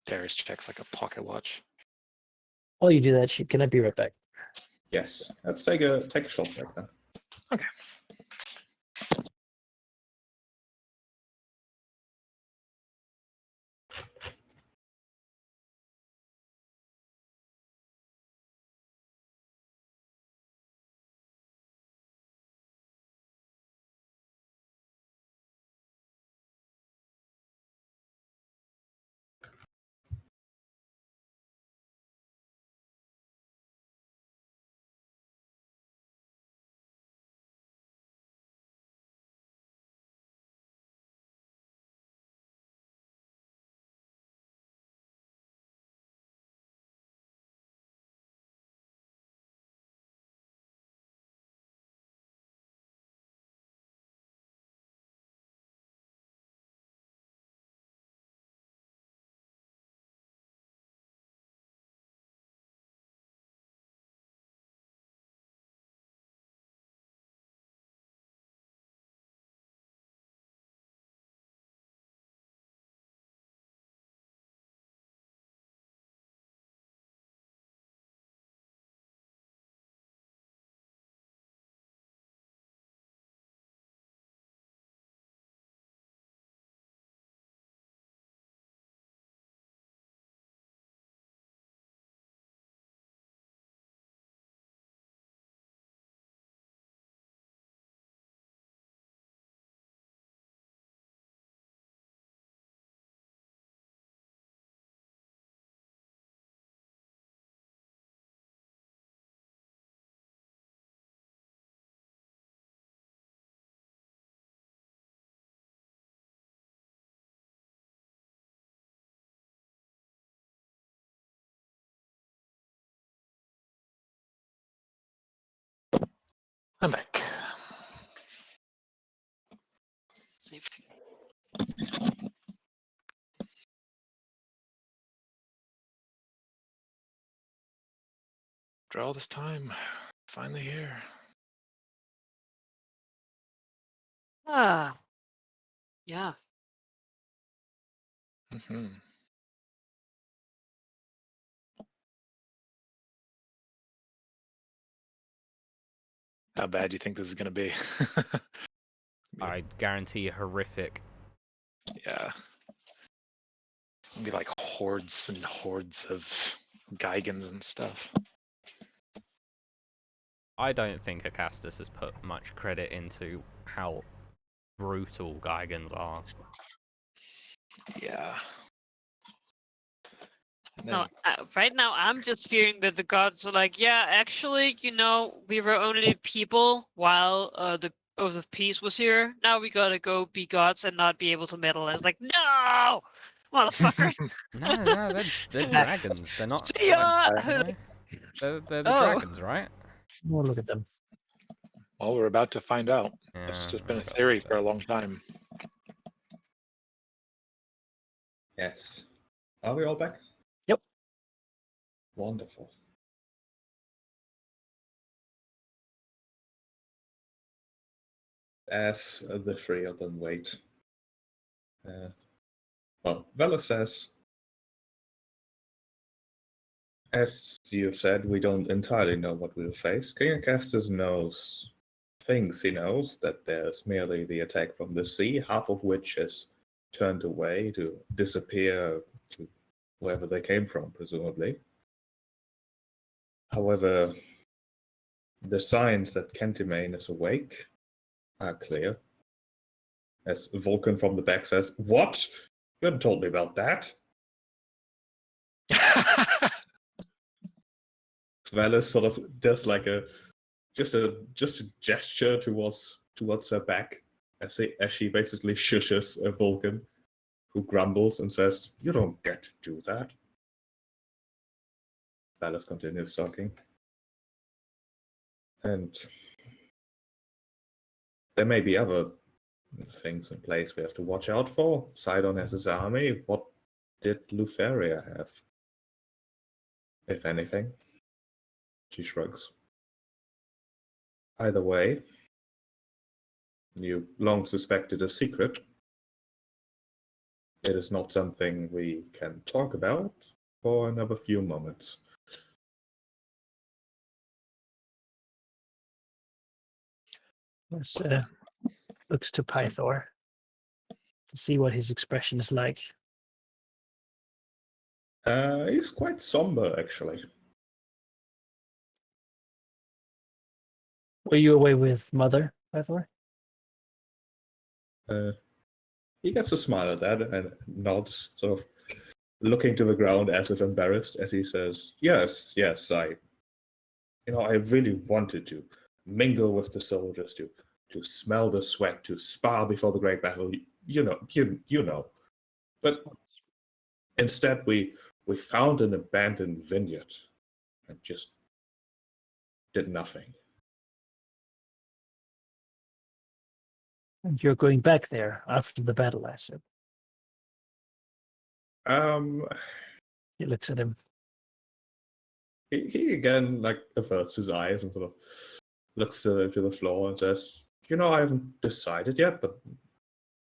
Darius checks like a pocket watch. While you do that, can I be right back? Yes, let's take a shot break then. Okay. I'm back. See. After all this time, finally here. Ah. Yeah. Hmm. How bad do you think this is going to be? I guarantee horrific. Yeah. It's going to be like hordes and hordes of Geigans and stuff. I don't think Acastus has put much credit into how brutal Geigans are. Yeah. And No, then, right now I'm just fearing that the gods are like, yeah, actually, we were only people while the Oath of Peace was here. Now we gotta go be gods and not be able to meddle. And it's like, no, motherfuckers. No, they're dragons. They're not. See ya! No? They're the Oh. dragons, right? Oh, look at them. well, we're about to find out. Yeah, It's just been a I got theory that. for a long time. Yes. Are we all back? Yep. Wonderful. As the three of them wait. Well, Vela says, as you said, we don't entirely know what we'll face. King Acastus thinks he knows that there's merely the attack from the sea, half of which has turned away to disappear to wherever they came from, presumably. However, the signs that Kentimane is awake are clear. As Vulcan from the back says, "What? You hadn't told me about that." Svalis sort of does like just a gesture towards her back as she basically shushes a Vulcan, who grumbles and says, "You don't get to do that." Svalis continues talking, and there may be other things in place we have to watch out for. Sidon has his army. What did Lutheria have, if anything? She shrugs. Either way, you long suspected a secret. It is not something we can talk about for another few moments. Looks to Pythor to see what his expression is like. He's quite somber, actually. Were you away with Mother, Pythor? He gets a smile at that and nods, sort of looking to the ground as if embarrassed, as he says, yes, I really wanted to mingle with the soldiers, to smell the sweat, to spar before the great battle, you know. But instead, we found an abandoned vineyard and just did nothing. And you're going back there after the battle, I assume. He looks at him. He again averts his eyes and sort of looks to the floor and says, I haven't decided yet, but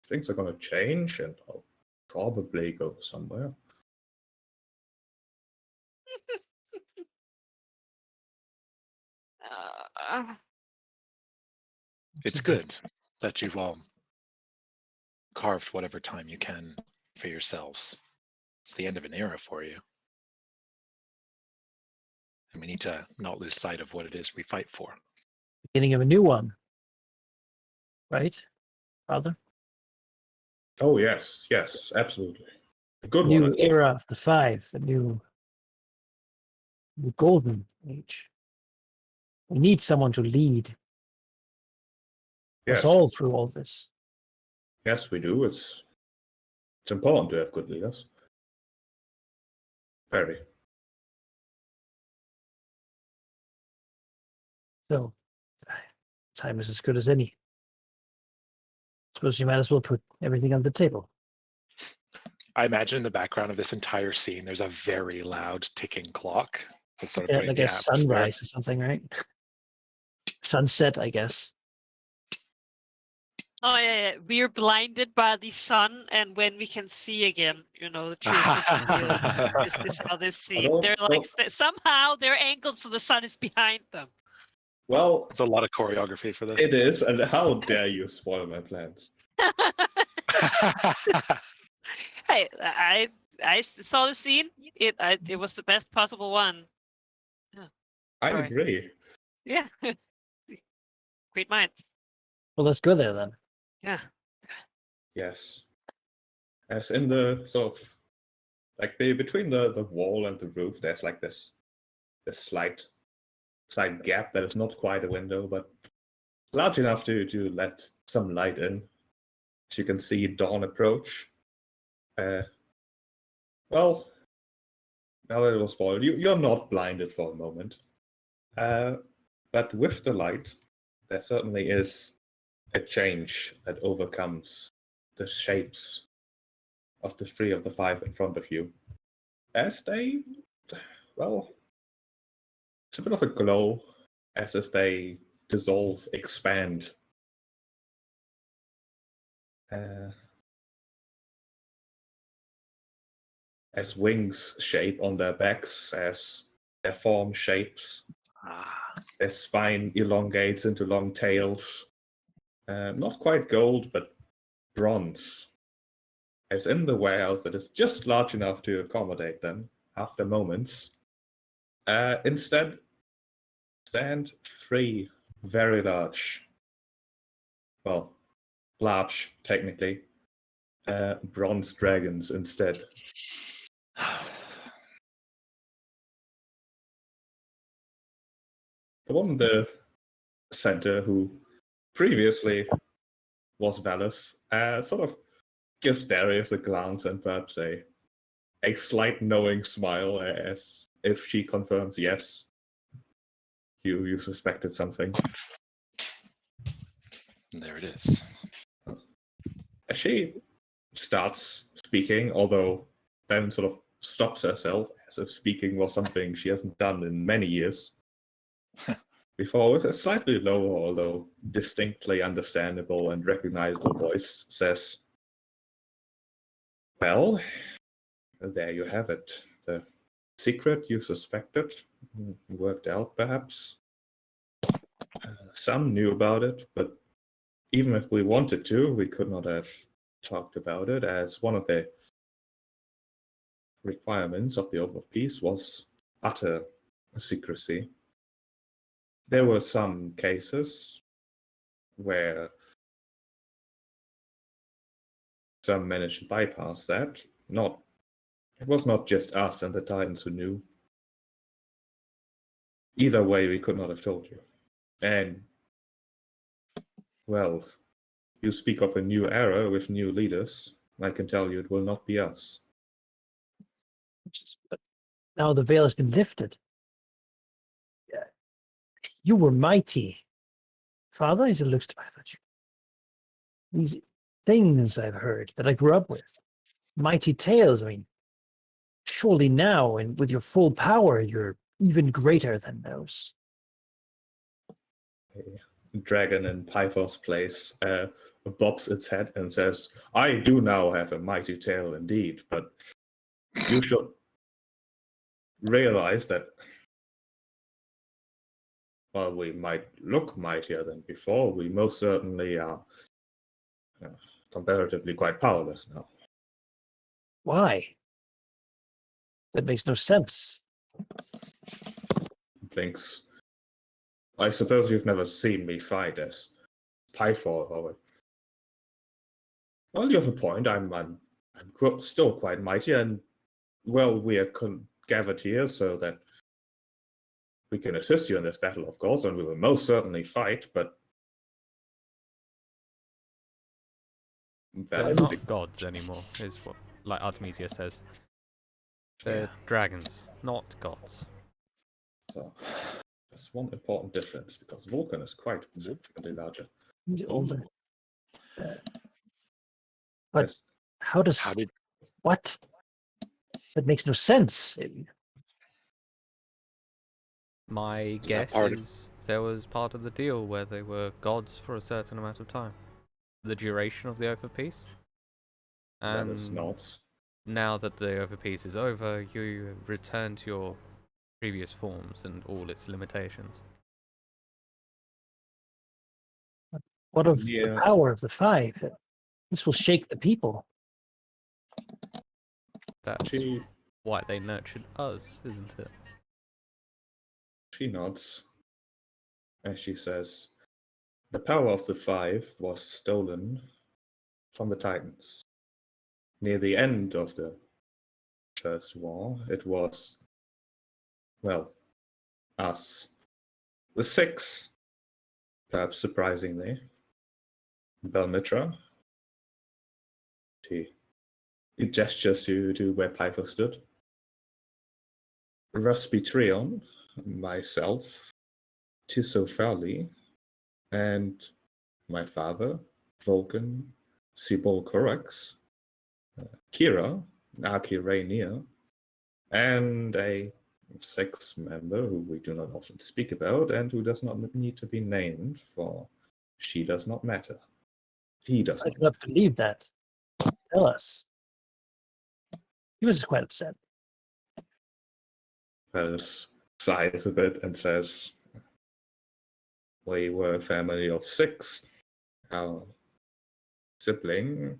things are going to change and I'll probably go somewhere. It's good that you've all carved whatever time you can for yourselves. It's the end of an era for you. And we need to not lose sight of what it is we fight for. Beginning of a new one. Right, Father? Oh, yes, absolutely. A good new one. Era of the Five, a new golden age. We need someone to lead us all through all this. Yes, we do. It's important to have good leaders. Very. So, time is as good as any. Suppose you might as well put everything on the table. I imagine in the background of this entire scene, there's a very loud ticking clock. That's sort of putting Like the a atmosphere. sunrise or something, right? Sunset, I guess. Oh yeah, we're blinded by the sun, and when we can see again, the truth is revealed. This is how this scene. They're like somehow their angles to the sun is behind them. Well, There's a lot of choreography for this. it is, and how dare you spoil my plans? Hey, I saw the scene. It was the best possible one. I Sorry. agree. Yeah. Great minds. Well, let's go there then. Yeah. Yes. As in the sort of like between the wall and the roof, there's like this slight gap that is not quite a window, but large enough to let some light in. As you can see dawn approach. Well, now that it was spoiled, you're not blinded for a moment. But with the light, there certainly is a change that overcomes the shapes of the 3 of the 5 in front of you. As they, well, it's a bit of a glow, as if they dissolve, expand. As wings shape on their backs, as their form shapes, their spine elongates into long tails. Not quite gold, but bronze. As in the warehouse that is just large enough to accommodate them, after moments, instead stand 3 very large, well, large technically, bronze dragons instead. The one in the center, who previously was Valus, sort of gives Darius a glance and perhaps a slight knowing smile, as if she confirms, yes, you suspected something. There it is. As she starts speaking, although then sort of stops herself, as if speaking was something she hasn't done in many years. Before, with a slightly lower, although distinctly understandable and recognizable voice, says, "Well, there you have it. The secret you suspected worked out, perhaps. Some knew about it, but even if we wanted to, we could not have talked about it, as one of the requirements of the Oath of Peace was utter secrecy. There were some cases where some managed to bypass that. It was not just us and the Titans who knew. Either way, we could not have told you. And, well, you speak of a new era with new leaders. I can tell you it will not be us. But now the veil has been lifted. You were mighty. Father, as it looks to me, I thought these things I've heard that I grew up with. Mighty tales, I mean, surely now, and with your full power, you're even greater than those. A dragon in Pythos place bobs its head and says, "I do now have a mighty tale indeed, but you should realize that while we might look mightier than before, we most certainly are comparatively quite powerless now." Why? That makes no sense. Blinks. "I suppose you've never seen me fight as Pythor, or... Well, you have a point. I'm still quite mighty, and, well, we are gathered here so that we can assist you in this battle, of course, and we will most certainly fight, but They're not gods anymore, is what, like Artemisia says. They're dragons, not gods. So, There's one important difference, because Vulcan is quite significantly larger. Older. But Yes. how did what? That makes no sense. My guess is there was part of the deal where they were gods for a certain amount of time. The duration of the Oath of Peace. That is And not. now that the Oath of Peace is over, you return to your previous forms and all its limitations. What of the power of the five? This will shake the people. That's why they nurtured us, isn't it? She nods as she says, the power of the five was stolen from the Titans. Near the end of the First War, it was, well, us. The six, perhaps surprisingly. Belmitra. He gestures to where Piper stood. Ruspitrion, myself, Tisophalli, and my father, Vulcan, Sibol Corax, Kira, Akirania, and a sixth member who we do not often speak about and who does not need to be named, for she does not matter. He does I not. do not believe that. Tell us. He was quite upset. Ferris sighs a bit and says, we were a family of six. Our sibling,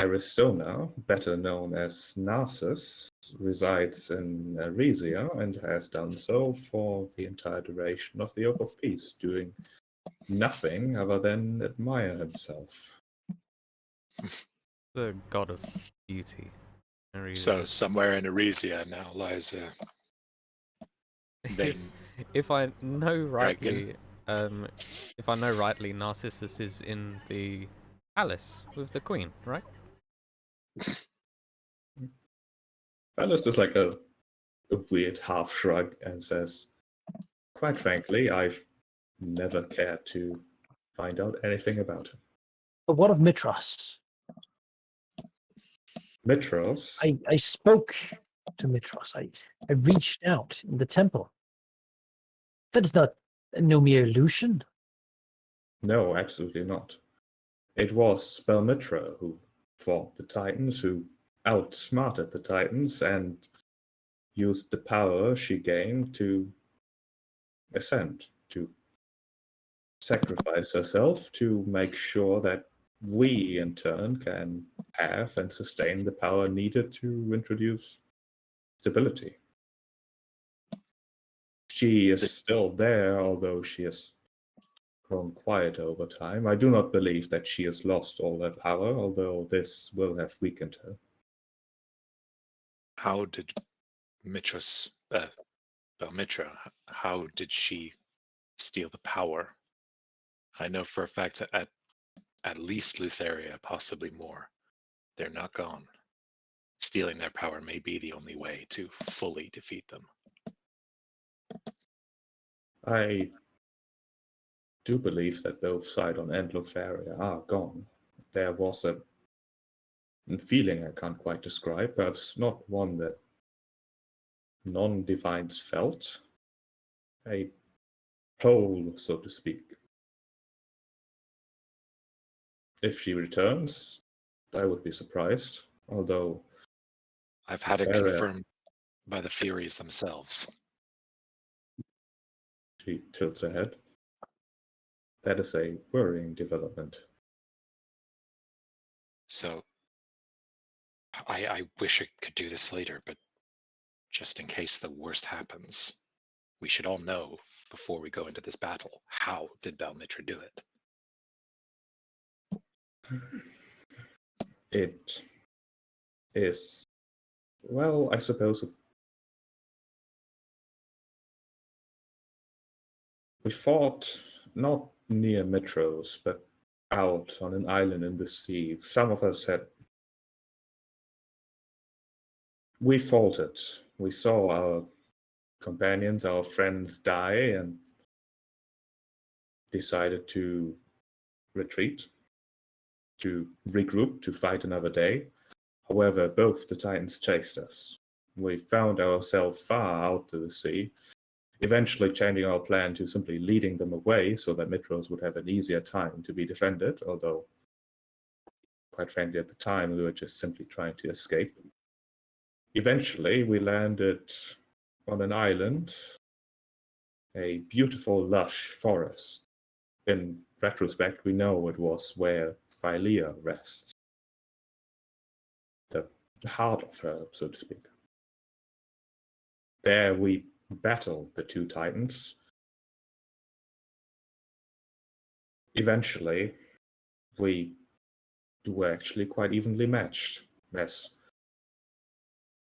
Aristona, better known as Narcissus, resides in Aresia and has done so for the entire duration of the Oath of Peace, doing nothing other than admire himself. The god of beauty. So somewhere in Aresia now lies a vein. If I know rightly, Narcissus is in the palace with the queen, right? Alice does like a weird half shrug and says, quite frankly, I've never cared to find out anything about him. But what of Mitros? Mitros? I spoke to Mitros. I reached out in the temple. That is not no mere illusion. No, absolutely not. It was Belmitra who fought the Titans, who outsmarted the Titans, and used the power she gained to ascend, to sacrifice herself to make sure that we, in turn, can have and sustain the power needed to introduce stability. She is still there, although she has grown quiet over time. I do not believe that she has lost all her power, although this will have weakened her. How did Belmitra, how did she steal the power? I know for a fact that at least Lutheria, possibly more, they're not gone. Stealing their power may be the only way to fully defeat them. I do believe that both Sidon and Lutheria are gone. There was a feeling I can't quite describe, perhaps not one that non-divines felt. A hole, so to speak. If she returns, I would be surprised, although I've had it confirmed by the Furies themselves. She tilts her head. That is a worrying development. So, I wish I could do this later, but just in case the worst happens, we should all know before we go into this battle, how did Belmitra do it? It is, well, I suppose we fought not near Mitros, but out on an island in the sea. Some of us had. We faltered. We saw our companions, our friends die and decided to retreat, to regroup, to fight another day. However, both the Titans chased us. We found ourselves far out to the sea, eventually changing our plan to simply leading them away so that Mitros would have an easier time to be defended, although, quite frankly, at the time, we were just simply trying to escape. Eventually, we landed on an island, a beautiful, lush forest. In retrospect, we know it was where Phylea rests. The heart of her, so to speak. There we battled the two Titans. Eventually, we were actually quite evenly matched, as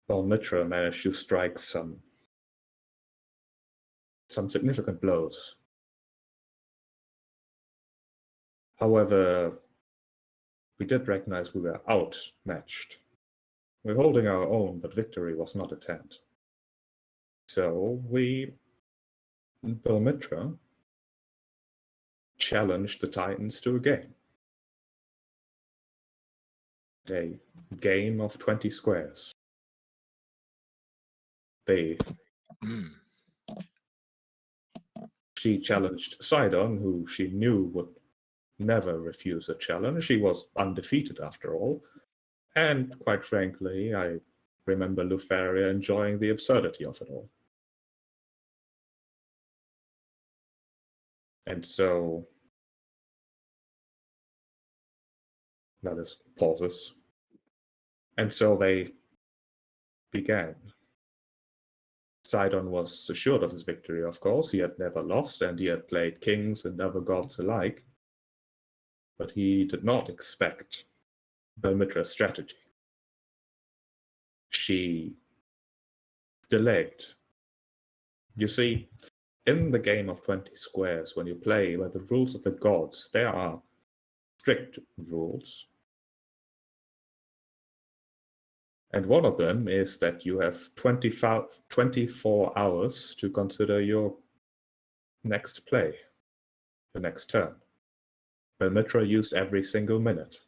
Belmitra managed to strike some significant blows. However, we did recognize we were outmatched. We were holding our own, but victory was not at hand. So Belmitra challenged the Titans to a game. A game of 20 squares. She challenged Sidon, who she knew would never refuse a challenge. She was undefeated after all. And quite frankly, I remember Lufaria enjoying the absurdity of it all. And so, that is pauses. And so they began. Sidon was assured of his victory, of course. He had never lost, and he had played kings and other gods alike. But he did not expect Belmitra's strategy. She delayed. You see, in the game of 20 squares, when you play by the rules of the gods, there are strict rules. And one of them is that you have 24 hours to consider your next play, the next turn. Belmitra used every single minute.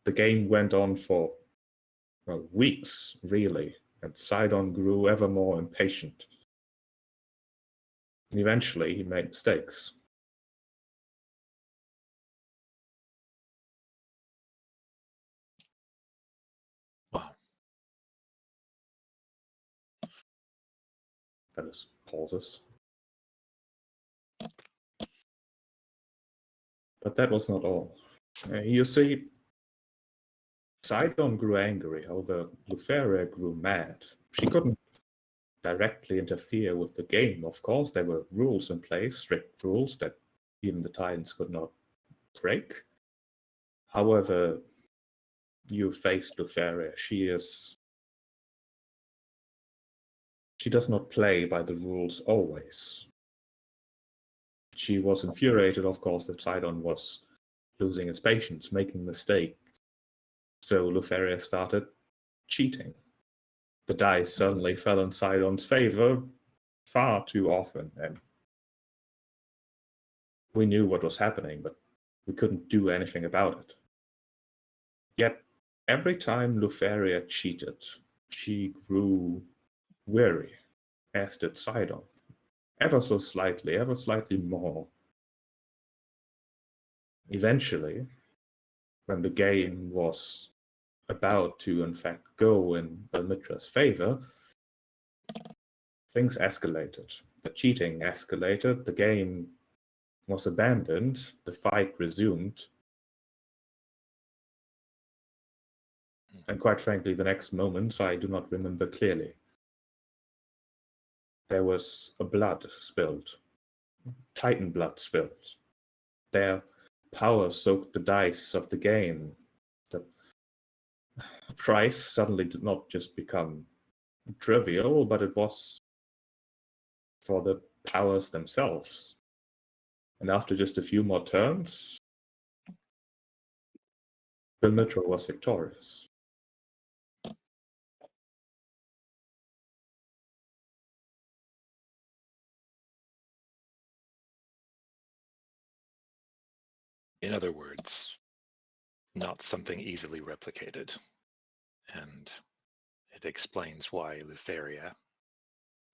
The game went on for, well, weeks, really, and Sidon grew ever more impatient. Eventually, he made mistakes. Wow. That is pauses. But that was not all. You see, Sidon grew angry, however, Lufaria grew mad. She couldn't directly interfere with the game, of course. There were rules in place, strict rules that even the Titans could not break. However, you faced Lufaria. She does not play by the rules always. She was infuriated, of course, that Sidon was losing his patience, making mistakes. So Lufaria started cheating. The dice suddenly fell in Sidon's favor far too often, and we knew what was happening, but we couldn't do anything about it. Yet, every time Lufaria cheated, she grew weary, as did Sidon. Ever so slightly, ever slightly more. Eventually, when the game was about to, in fact, go in Belmitra's favor, things escalated. The cheating escalated, the game was abandoned, the fight resumed. And quite frankly, the next moments I do not remember clearly. There was a blood spilled. Titan blood spilled. Their power soaked the dice of the game. The price suddenly did not just become trivial, but it was for the powers themselves. And after just a few more turns, Belmitra was victorious. In other words, not something easily replicated. And it explains why Lutheria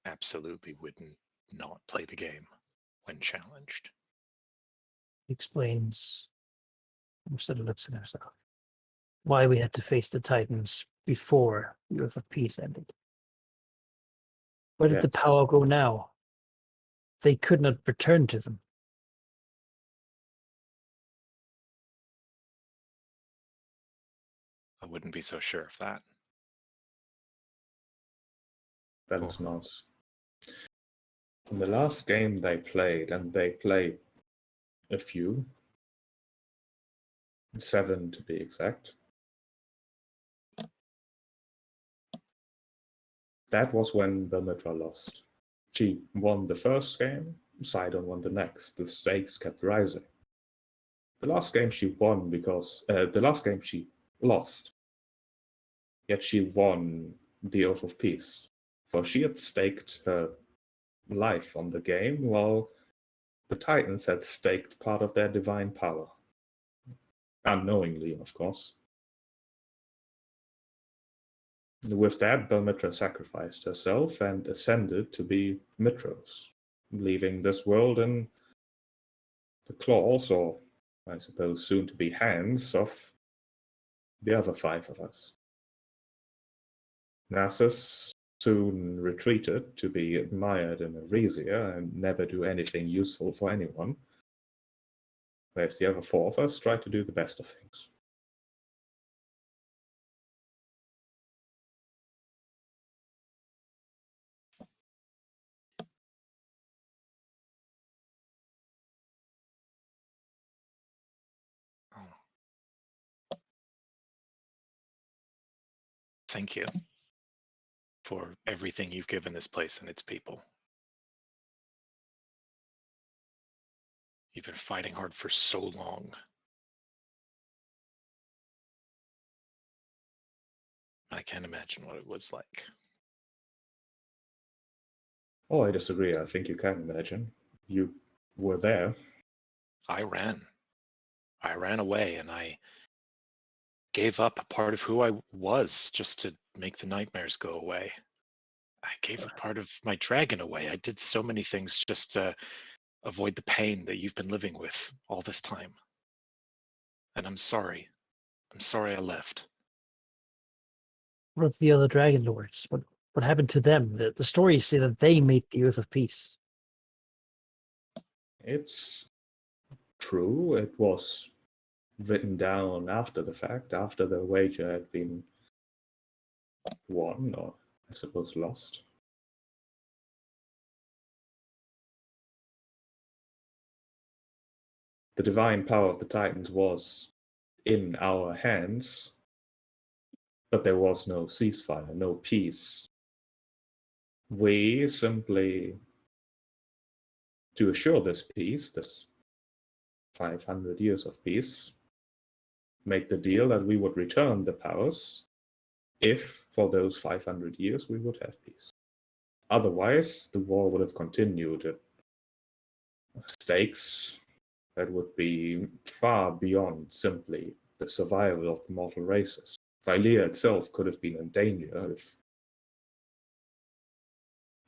absolutely wouldn't not play the game when challenged. Explains, instead of looks at herself, why we had to face the Titans before the Earth of Peace ended. Where did the Yes. power go now? They could not return to them. I wouldn't be so sure of that. That is not. In the last game they played, and they played a few, 7 to be exact. That was when Belmitra lost. She won the first game, Sidon won the next. The stakes kept rising. The last game she won because the last game she lost. Yet she won the Oath of Peace, for she had staked her life on the game, while the Titans had staked part of their divine power. Unknowingly, of course. With that, Belmitra sacrificed herself and ascended to be Mitros, leaving this world in the claws, or I suppose soon to be hands, of the other 5 of us. Nasus soon retreated to be admired in Eresia and never do anything useful for anyone, whereas the other 4 of us try to do the best of things. Thank you for everything you've given this place and its people. You've been fighting hard for so long. I can't imagine what it was like. Oh, I disagree. I think you can imagine. You were there. I ran away, and I gave up a part of who I was just to make the nightmares go away. I gave a part of my dragon away. I did so many things just to avoid the pain that you've been living with all this time. And I'm sorry. I'm sorry I left. What of the other Dragonlords? What happened to them? The stories say that they made the Earth of Peace. It's true. It was written down after the fact, after the wager had been won, or I suppose lost. The divine power of the Titans was in our hands, but there was no ceasefire, no peace. We simply, to assure this peace, this 500 years of peace, made the deal that we would return the powers if, for those 500 years, we would have peace. Otherwise, the war would have continued at stakes that would be far beyond simply the survival of the mortal races. Valia itself could have been in danger if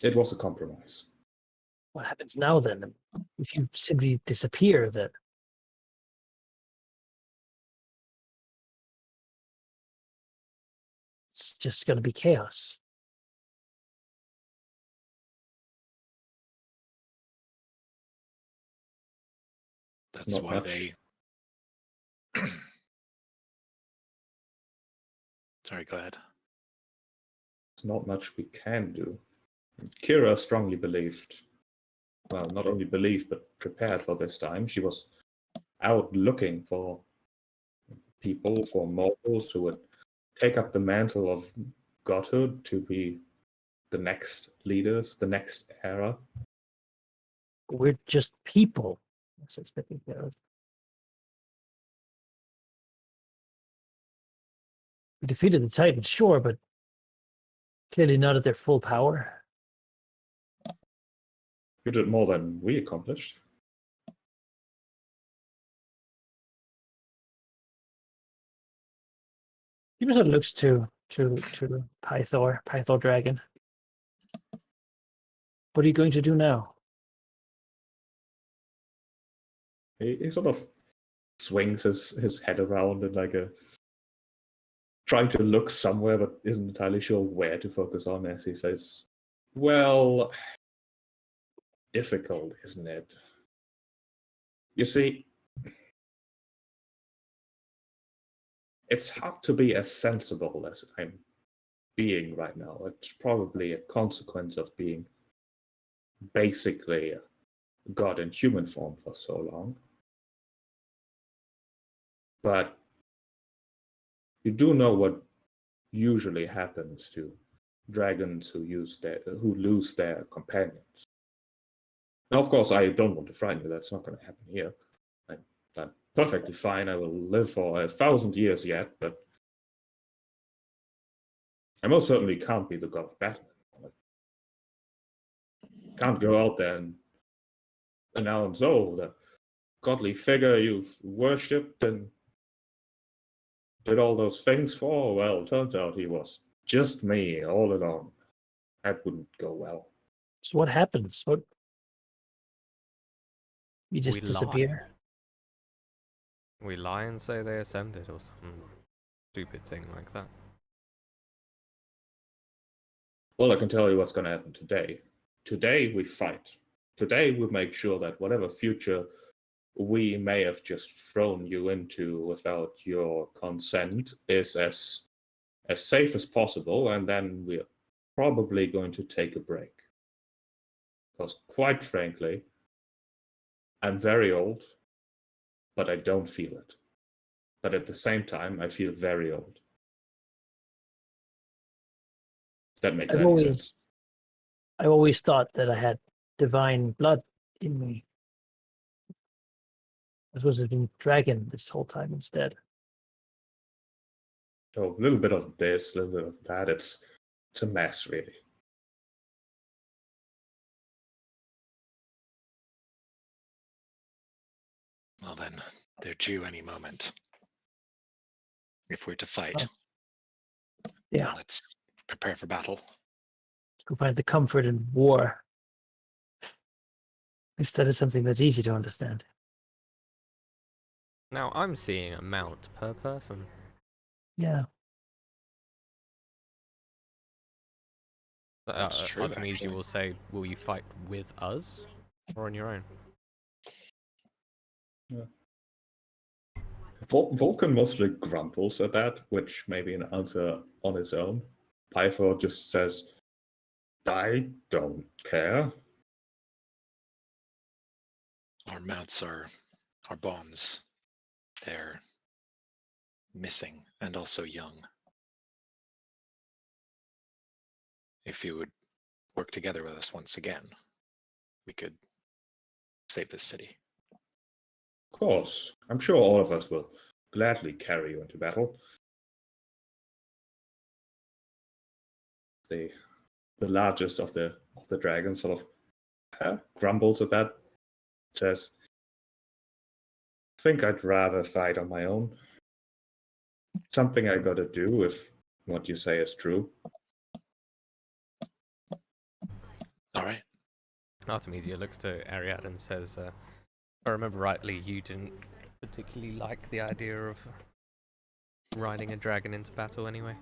it was a compromise. What happens now then? If you simply disappear, then it's just going to be chaos. That's Not why much. they... Sorry, go ahead. There's not much we can do. Kira strongly believed, well, not only believed, but prepared for this time. She was out looking for people, for mortals who would take up the mantle of godhood to be the next leaders, the next era. We're just people. We defeated the Titans, sure, but clearly not at their full power. You did more than we accomplished. He just looks to Pythor Dragon. What are you going to do now? He sort of swings his head around and trying to look somewhere but isn't entirely sure where to focus on as he says, well, difficult, isn't it? You see, it's hard to be as sensible as I'm being right now. It's probably a consequence of being basically a god in human form for so long. But you do know what usually happens to dragons who lose their companions. Now, of course, I don't want to frighten you. That's not going to happen here. I'm perfectly fine. I will live for 1,000 years yet, but I most certainly can't be the god of battle. I can't go out there and announce, oh, the godly figure you've worshipped and did all those things for, well, turns out he was just me all along. That wouldn't go well. So what happens? What? You just We disappear? We lie and say they ascended or some stupid thing like that. Well, I can tell you what's going to happen today. Today we fight. Today we make sure that whatever future we may have just thrown you into without your consent is as safe as possible, and then we're probably going to take a break. Because quite frankly, I'm very old, but I don't feel it. But at the same time, I feel very old. That makes sense. I've always thought that I had divine blood in me. I suppose it's been dragon this whole time instead. So a little bit of this, a little bit of that. It's a mess, really. Well then, they're due any moment. If we're to fight. Yeah. Let's prepare for battle. Let's go find the comfort in war. Instead of something that's easy to understand. Now, I'm seeing a mount per person. Yeah. That's true, Artemisia actually. will say, will you fight with us or on your own? Yeah. Vulcan mostly grumbles at that, which may be an answer on its own. Pythor just says, I don't care. Our mounts are our bonds. They're missing and also young. If you would work together with us once again, we could save this city. Of course, I'm sure all of us will gladly carry you into battle. The largest of the dragons sort of grumbles at that, says, I think I'd rather fight on my own. Something I gotta do if what you say is true. All right. Artemisia looks to Ariad and says, if I remember rightly, you didn't particularly like the idea of riding a dragon into battle anyway.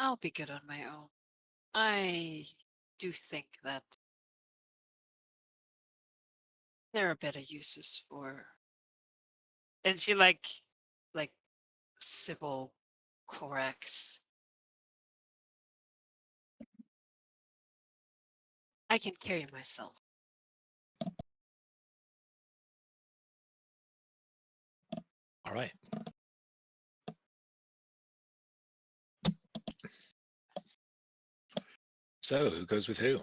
I'll be good on my own. I do think that there are better uses for. And she like Sybil corrects. I can carry myself. All right. So, who goes with who?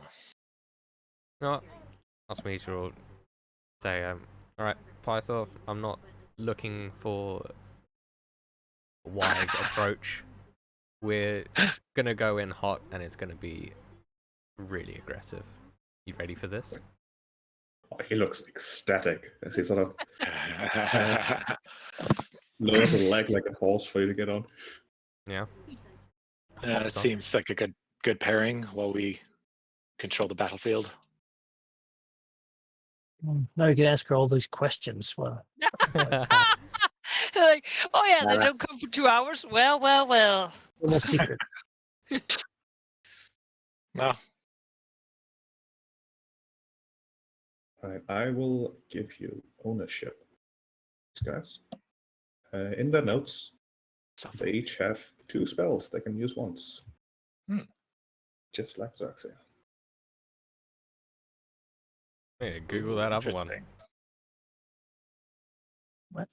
No, Artemisia will say, alright, Pythor, I'm not looking for a wise approach. We're gonna go in hot and it's gonna be really aggressive. You ready for this? Oh, he looks ecstatic as he sort of lowers a leg like a horse for you to get on. Yeah. It seems like a good pairing while we control the battlefield. Now you can ask her all these questions. Well, Like, oh yeah, they don't come for 2 hours. Well. no secret. No. Right, I will give you ownership, guys. In their notes, they each have 2 spells they can use once. Just like Xerxes. Yeah, Google that other one. What?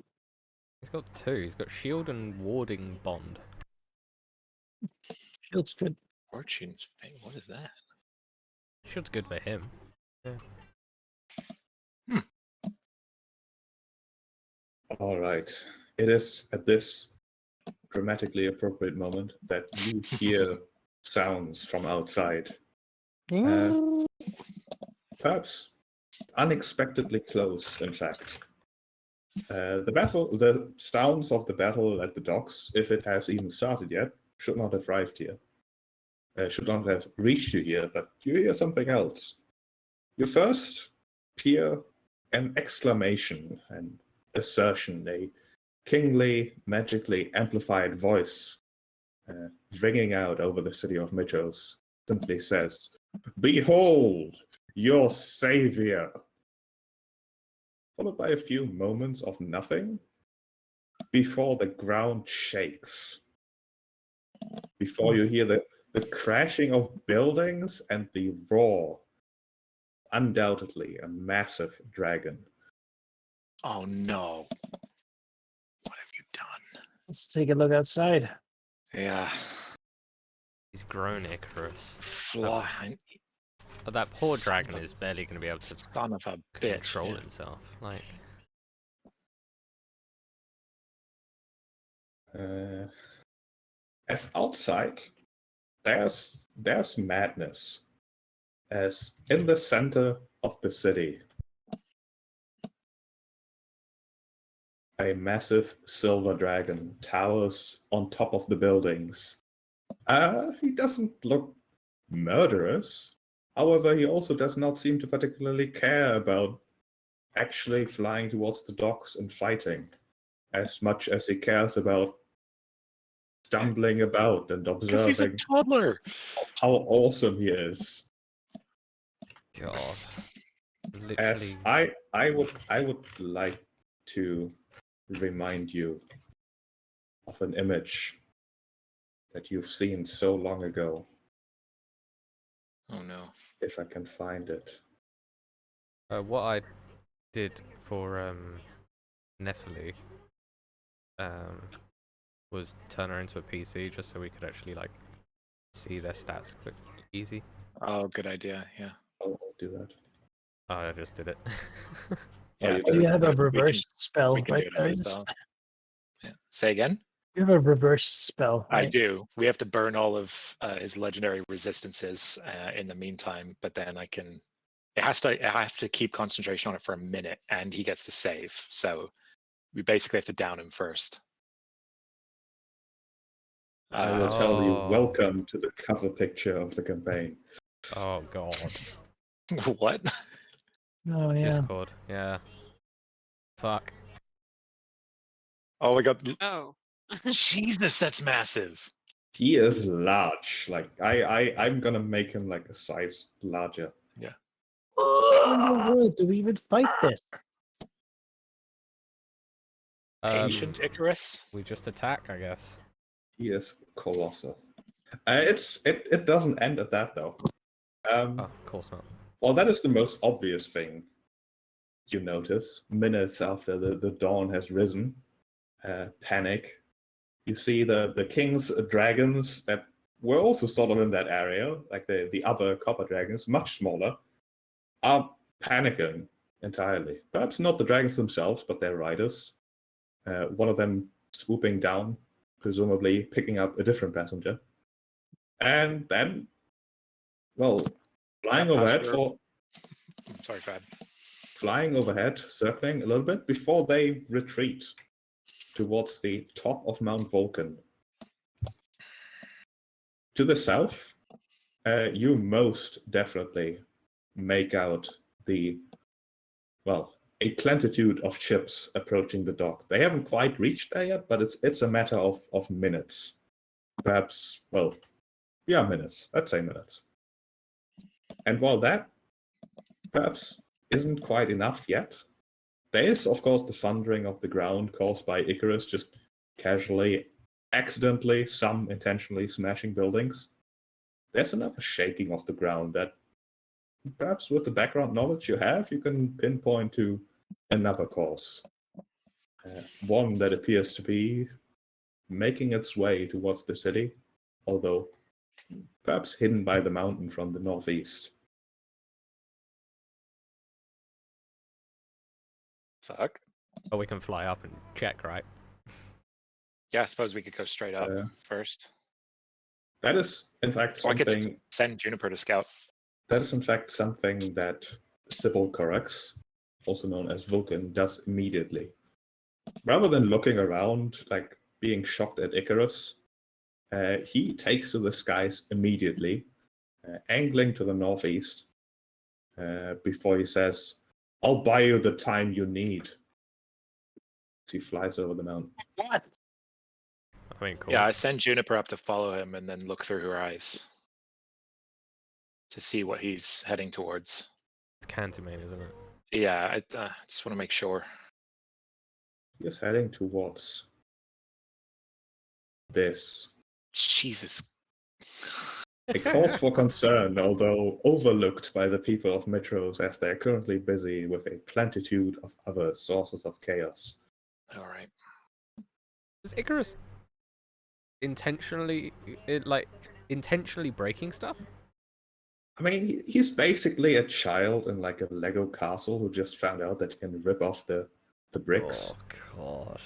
He's got 2. He's got shield and warding bond. Shield's good. Fortune's Fate. What is that? Shield's good for him. Yeah. All right. It is at this grammatically appropriate moment that you hear sounds from outside. Perhaps unexpectedly close, in fact. The sounds of the battle at the docks, if it has even started yet, should not have arrived here. Should not have reached you here, but you hear something else. You first hear an exclamation, an assertion, a kingly, magically amplified voice ringing out over the city of Mitros, simply says, "Behold, your savior!" Followed by a few moments of nothing, before the ground shakes. Before you hear the crashing of buildings and the roar. Undoubtedly a massive dragon. Oh no. What have you done? Let's take a look outside. Yeah. He's grown Icarus. Fly. That poor Son dragon of a- is barely going to be able to Son of a bitch. control Yeah. himself. Like, As outside, there's madness. As in the center of the city, a massive silver dragon towers on top of the buildings. He doesn't look murderous. However, he also does not seem to particularly care about actually flying towards the docks and fighting, as much as he cares about stumbling about and Because he's a observing toddler. how awesome he is. God. Literally. As I would like to remind you of an image that you've seen so long ago. Oh no. If I can find it. What I did for Nephili was turn her into a PC just so we could actually like see their stats quick, easy. Oh, good idea. Yeah. I'll do that. Oh, I just did it. Yeah. you Oh, you have a we can- reverse spell, We can right? do it Darius? ourselves. Yeah. Say again? You have a reverse spell. I Right? do. We have to burn all of his legendary resistances in the meantime, but then I have to keep concentration on it for a minute, and he gets to save. So we basically have to down him first. I will tell you, Oh. welcome to the cover picture of the campaign. Oh God. What? Oh yeah. Discord. Yeah. Fuck. Oh my god. Oh. Jesus, that's massive. He is large. Like I'm gonna make him like a size larger. How in the world do we even fight this? Patient Icarus. We just attack, I guess. He is colossal. It doesn't end at that though. Oh, of course not. Well, that is the most obvious thing you notice minutes after the dawn has risen. Panic. You see the king's dragons that were also sort of in that area, like the other copper dragons, much smaller, are panicking entirely. Perhaps not the dragons themselves, but their riders. One of them swooping down, presumably picking up a different passenger. And then, well, flying overhead passenger- Sorry, Fab. flying overhead, circling a little bit before they retreat towards the top of Mount Vulcan. To the south, you most definitely make out a plentitude of ships approaching the dock. They haven't quite reached there yet, but it's a matter of minutes. Perhaps, minutes. Let's say minutes. And while that perhaps isn't quite enough yet, there is, of course, the thundering of the ground caused by Icarus just casually, accidentally, some intentionally smashing buildings. There's another shaking of the ground that perhaps with the background knowledge you have, you can pinpoint to another cause. One that appears to be making its way towards the city, although perhaps hidden by the mountain from the northeast. Fuck. Oh, we can fly up and check, right? Yeah, I suppose we could go straight up first. That is, in fact, Or I something. could send Juniper to scout. That is, in fact, something that Sybil Corax, also known as Vulcan, does immediately. Rather than looking around, like being shocked at Icarus, he takes to the skies immediately, angling to the northeast, before he says, "I'll buy you the time you need." As he flies over the mountain. What? I mean, cool. Yeah, I send Juniper up to follow him and then look through her eyes to see what he's heading towards. It's Cantimane, isn't it? Yeah, I just want to make sure. He is heading towards this. Jesus. A cause for concern, although overlooked by the people of Mitros as they're currently busy with a plentitude of other sources of chaos. All right. Was Icarus intentionally breaking stuff? I mean, he's basically a child in like a Lego castle who just found out that he can rip off the bricks. Oh gosh.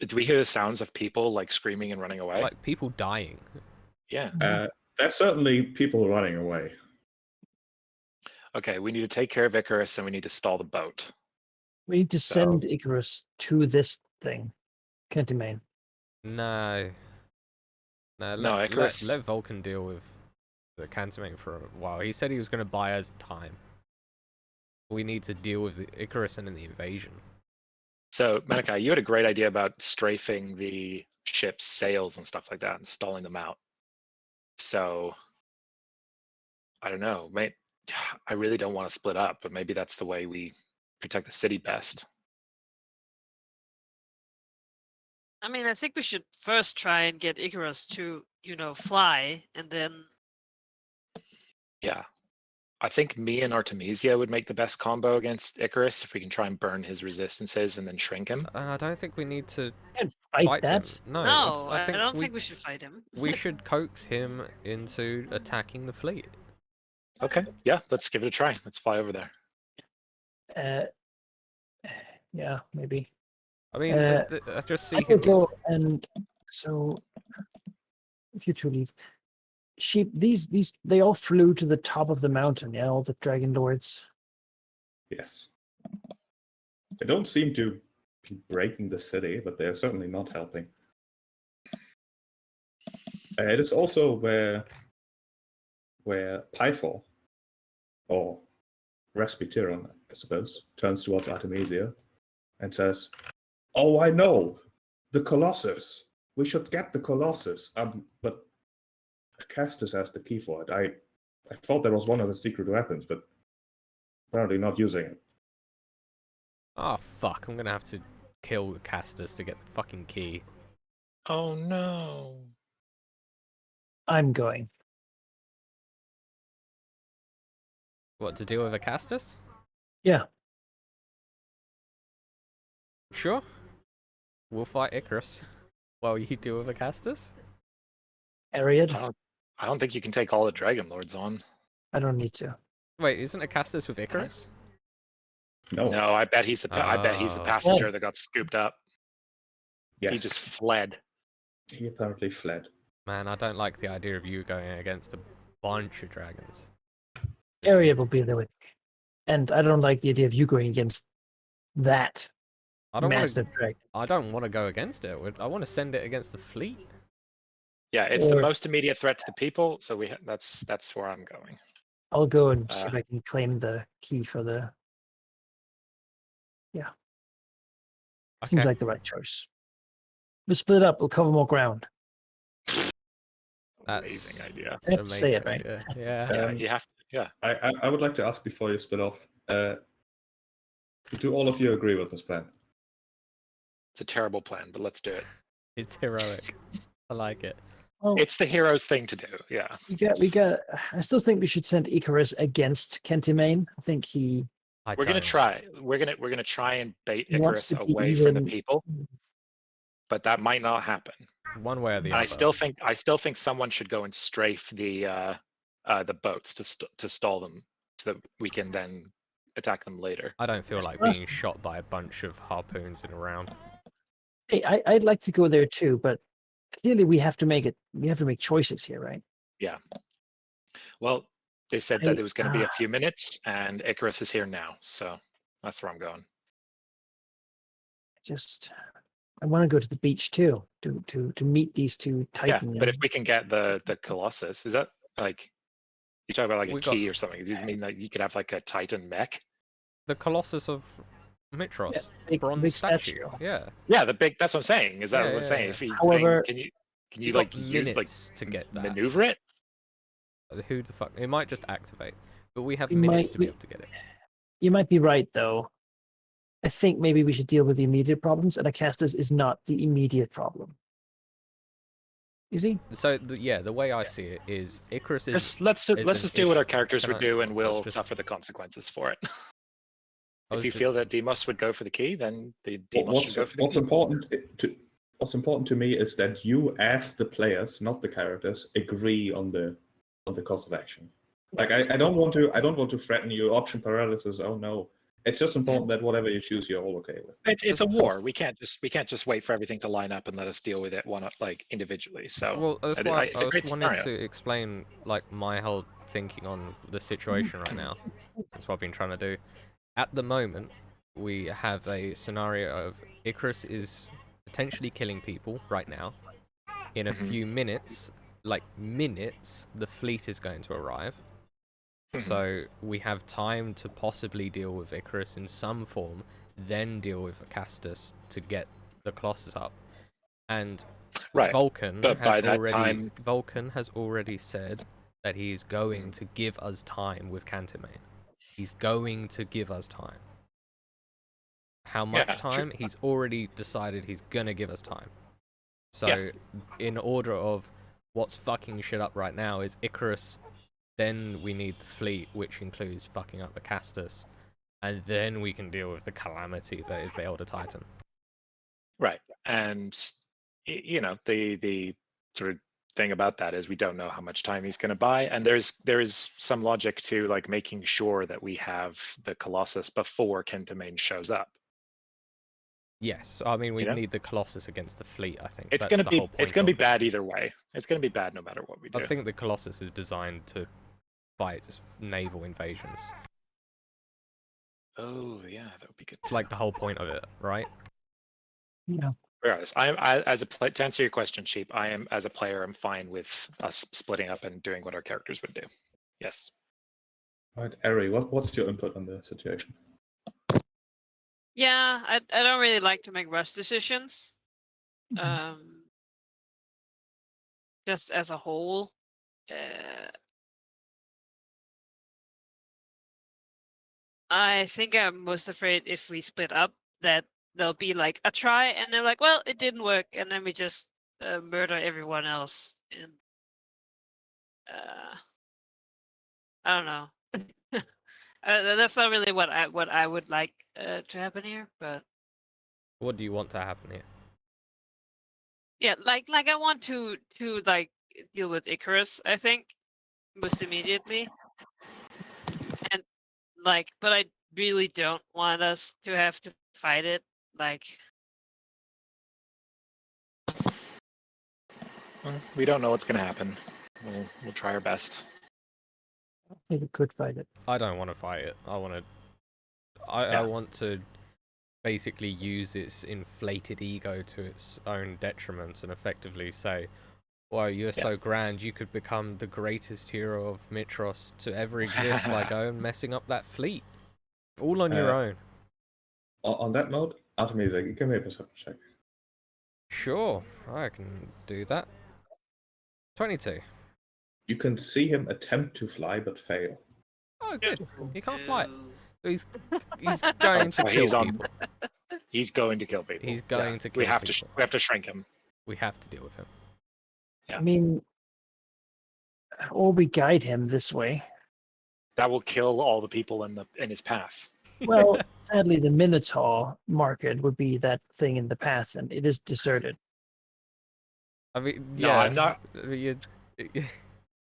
Do we hear the sounds of people like screaming and running away? Like people dying. Yeah. There's certainly people running away. Okay, we need to take care of Icarus and we need to stall the boat. We need to send Icarus to this thing, Cantimane. No. No, Icarus. Let Vulcan deal with the Cantimane for a while. He said he was going to buy us time. We need to deal with the Icarus and the invasion. So, Manikai, you had a great idea about strafing the ship's sails and stuff like that and stalling them out. So, I don't know. I really don't want to split up, but maybe that's the way we protect the city best. I mean, I think we should first try and get Icarus to, fly, and then. Yeah. I think me and Artemisia would make the best combo against Icarus if we can try and burn his resistances and then shrink him. I don't think we need to Can't fight that. him. No, No, I don't think we should fight him. we should coax him into attacking the fleet. Okay, yeah, let's give it a try. Let's fly over there. Yeah, maybe. I mean, I just see I him. could go, and so if you two leave, they all flew to the top of the mountain. Yeah, all the Dragonlords. Yes. They don't seem to be breaking the city, but they're certainly not helping. It is also where Pythor, or Respityron, I suppose, turns towards Artemisia and says, "Oh, I know! The Colossus! We should get the Colossus! But Castus has the key for it. I thought there was one of the secret weapons, but apparently not using it." Oh fuck! I'm gonna have to kill Castus to get the fucking key. Oh no! I'm going. What, to deal with a Castus? Yeah. Sure. We'll fight Icarus while you deal with a Castus. Ariad. I don't think you can take all the Dragonlords on. I don't need to. Wait, isn't a Castus with Icarus? No. No, I bet he's the passenger that got scooped up. Yes. He just fled. He apparently fled. Man, I don't like the idea of you going against a bunch of dragons. Ariad will be there with me. And I don't like the idea of you going against that I don't want massive to. dragon. I don't want to go against it. I want to send it against the fleet. Yeah, it's the Or- most immediate threat to the people, so that's where I'm going. I'll go and see if I can claim the key for the. Yeah. Seems Okay. like the right choice. We'll split up. We'll cover more ground. Amazing That's idea. I have to say it, amazing right? idea. Yeah. Yeah, Um, you have to. Yeah. I would like to ask before you split off. Do all of you agree with this plan? It's a terrible plan, but let's do it. It's heroic. I like it. Well, It's the hero's thing to do. Yeah. we got. I still think we should send Icarus against Kentimane. I think he We're gonna don't. try. We're gonna try and bait He wants Icarus to be away from the even- people, but that might not happen. One way or the And other. I still think someone should go and strafe the boats to stall them, so that we can then attack them later. I don't feel like Yes. being shot by a bunch of harpoons in a round. Hey, I'd like to go there too, but clearly we have to make it. We have to make choices here, right? Yeah. Well, they said that it was going to be a few minutes, and Icarus is here now, so that's where I'm going. I want to go to the beach too to meet these two titans. Yeah, but if we can get the Colossus, is that like you talk about like We a got- key or something? Does it mean that you could have like a Titan mech? The Colossus of Mitros, bronze big statue. Yeah. Yeah, the big. That's what I'm saying. Is that Yeah, what I'm yeah, saying? yeah. If you However, can you You like got use like minutes to get that. maneuver it? Who the fuck? It might just activate, but we have We minutes might- to be able to get it. you might be right though. I think maybe we should deal with the immediate problems, and Acastus is not the immediate problem. Is he? So the way I see it is Icarus is. Let's is just an do what our issue. characters Can would I- do, and I was we'll just- suffer the consequences for it. I If was you ju- feel that Demos would go for the key, then the Demos should go for the What's key. important to me is that you, as the players, not the characters, agree on the course of action. Like I don't want to threaten you option paralysis. Oh no, it's just important that whatever you choose, you're all okay with. It's a That's war. We can't just wait for everything to line up and let us deal with it individually. So Well, that's I- why it's I a great just wanted scenario. to explain like my whole thinking on the situation right now. That's what I've been trying to do. At the moment, we have a scenario of Icarus is potentially killing people right now. In a Mhm. few minutes, the fleet is going to arrive. Mhm. So we have time to possibly deal with Icarus in some form, then deal with Acastus to get the Colossus up. And Right. Vulcan But by that time- Vulcan has already said that he's going to give us time with Cantimane. He's going to give us time. How much Yeah, true. time? He's already decided he's gonna give us time. So, Yeah. in order of what's fucking shit up right now is Icarus, then we need the fleet, which includes fucking up the Acastus, and then we can deal with the calamity that is the Elder Titan. Right. And you know, the sort of thing about that is we don't know how much time he's going to buy, and there is some logic to like making sure that we have the Colossus before Kentimane shows up. Yes, I mean we You know? need the Colossus against the fleet. I think It's that's going to the be whole point. it's going to of be it. bad either way. It's going to be bad no matter what we do. I think the Colossus is designed to fight naval invasions. Oh yeah, that would be good. It's like the whole point of it, right? Yeah. Regardless, to answer your question, Sheep, I am as a player, I'm fine with us splitting up and doing what our characters would do. Yes. All right, Ari, what's your input on the situation? Yeah, I don't really like to make rush decisions. Just as a whole. I think I'm most afraid if we split up that there'll be like a try and they're like, well, it didn't work, and then we just murder everyone else. And I don't know. That's not really what I would like to happen here, but What do you want to happen here? yeah, like I want to like deal with Icarus, I think, most immediately. And like, but I really don't want us to have to fight it. Like, Well, we don't know what's going to happen. We'll try our best. I think we could fight it. I don't want to fight it. I want to basically use its inflated ego to its own detriment and effectively say, "Wow, you're so grand, you could become the greatest hero of Mitros to ever exist by going messing up that fleet, all on your own." On that note, Artemisia, give me a perception check. Sure, I can do that. 22. You can see him attempt to fly but fail. Oh, good. He can't fly. He's going to kill people. He's going to kill people. He's going to kill we have people. We have to shrink him. We have to deal with him. Yeah. I mean, or we guide him this way. That will kill all the people in his path. Well, sadly, the Minotaur market would be that thing in the path, and it is deserted. I mean, No, yeah, I'm not.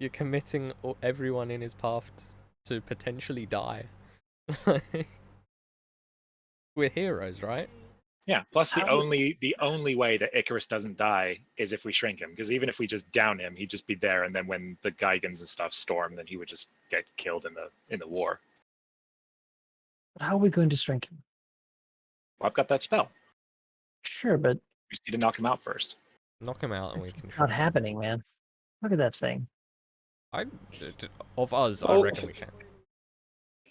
You're committing everyone in his path to potentially die. We're heroes, right? Yeah. Plus, the only way that Icarus doesn't die is if we shrink him. Because even if we just down him, he'd just be there, and then when the Gigans and stuff storm, then he would just get killed in the war. But how are we going to shrink him? Well, I've got that spell. Sure, but We just need to knock him out first. Knock him out, and we it's can. not happening, man. Look at that thing. Of us, I Oh. reckon we can.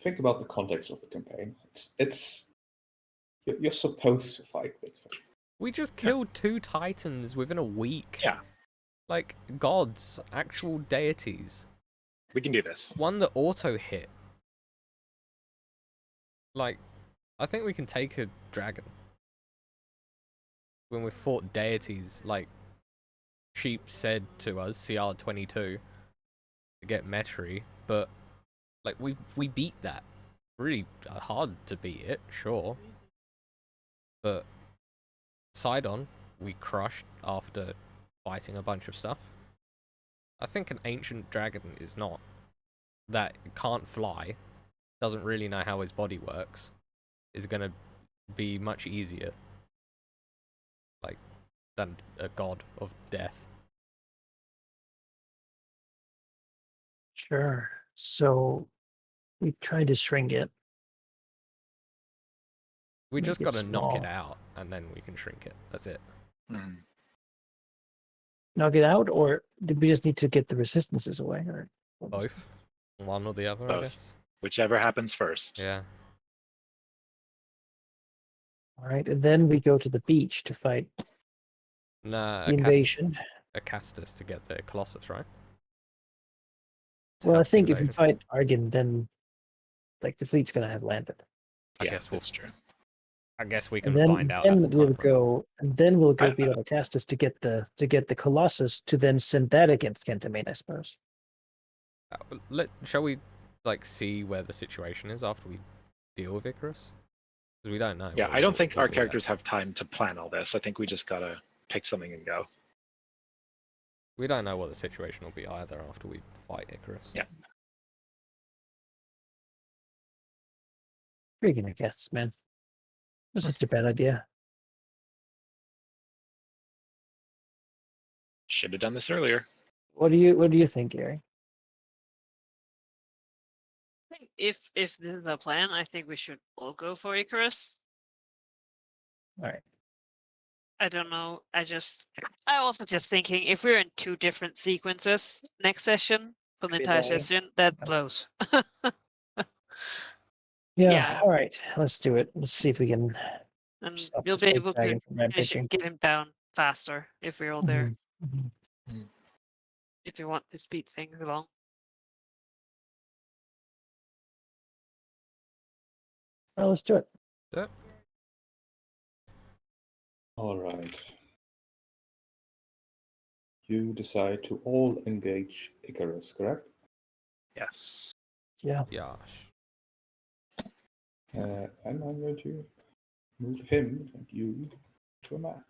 Think about the context of the campaign. You're supposed to fight big things. We just killed 2 titans within a week. Yeah. Like gods, actual deities. We can do this. One that auto hit. Like, I think we can take a dragon. When we fought deities, like Sheep said to us, CR22, to get Metri, but like we beat that. Really hard to beat it, sure. But Sidon, we crushed after fighting a bunch of stuff. I think an ancient dragon is not that can't fly, doesn't really know how his body works, is gonna be much easier, like, than a god of death. Sure. So we tried to shrink it. We Make just it gotta knock it small. out, and then we can shrink it. That's it. Mhm. Knock it out, or did we just need to get the resistances away? Or Both. One or the other, I Both. guess. Whichever happens first. Yeah. All right, and then we go to the beach to fight Nah, the invasion. a Castus to get the Colossus, right? To Well, I help the think if we invasion. fight Argon, then like the fleet's gonna have landed. I Yeah, guess we'll that's true. I guess we And can find out at the time. we'll right? go, and then we'll go beat up Castus to get the Colossus to then send that against Kentamane, I suppose. Shall we like see where the situation is after we deal with Icarus? Because we don't know. Yeah, We'll- I don't think we'll our do that. characters have time to plan all this. I think we just gotta pick something and go. We don't know what the situation will be either after we fight Icarus. Yeah. Freaking I guess, man. That's such a bad idea. Should have done this earlier. What do you think, Gary? I think if this is the plan, I think we should all go for Icarus. All right. I don't know. I also just thinking if we're in 2 different sequences next session for the entire Today. session, that blows. Yeah, Yeah. all right. Let's do it. Let's see if we can And stop you'll this be big able to dragon from rampaging. get him down faster if we're all there. Mhm, mhm. If you want to speed things along. Well, let's do it. Yeah. All right. You decide to all engage Icarus, correct? Yes. Yeah. Yash. And I'm going to move him and you to a map.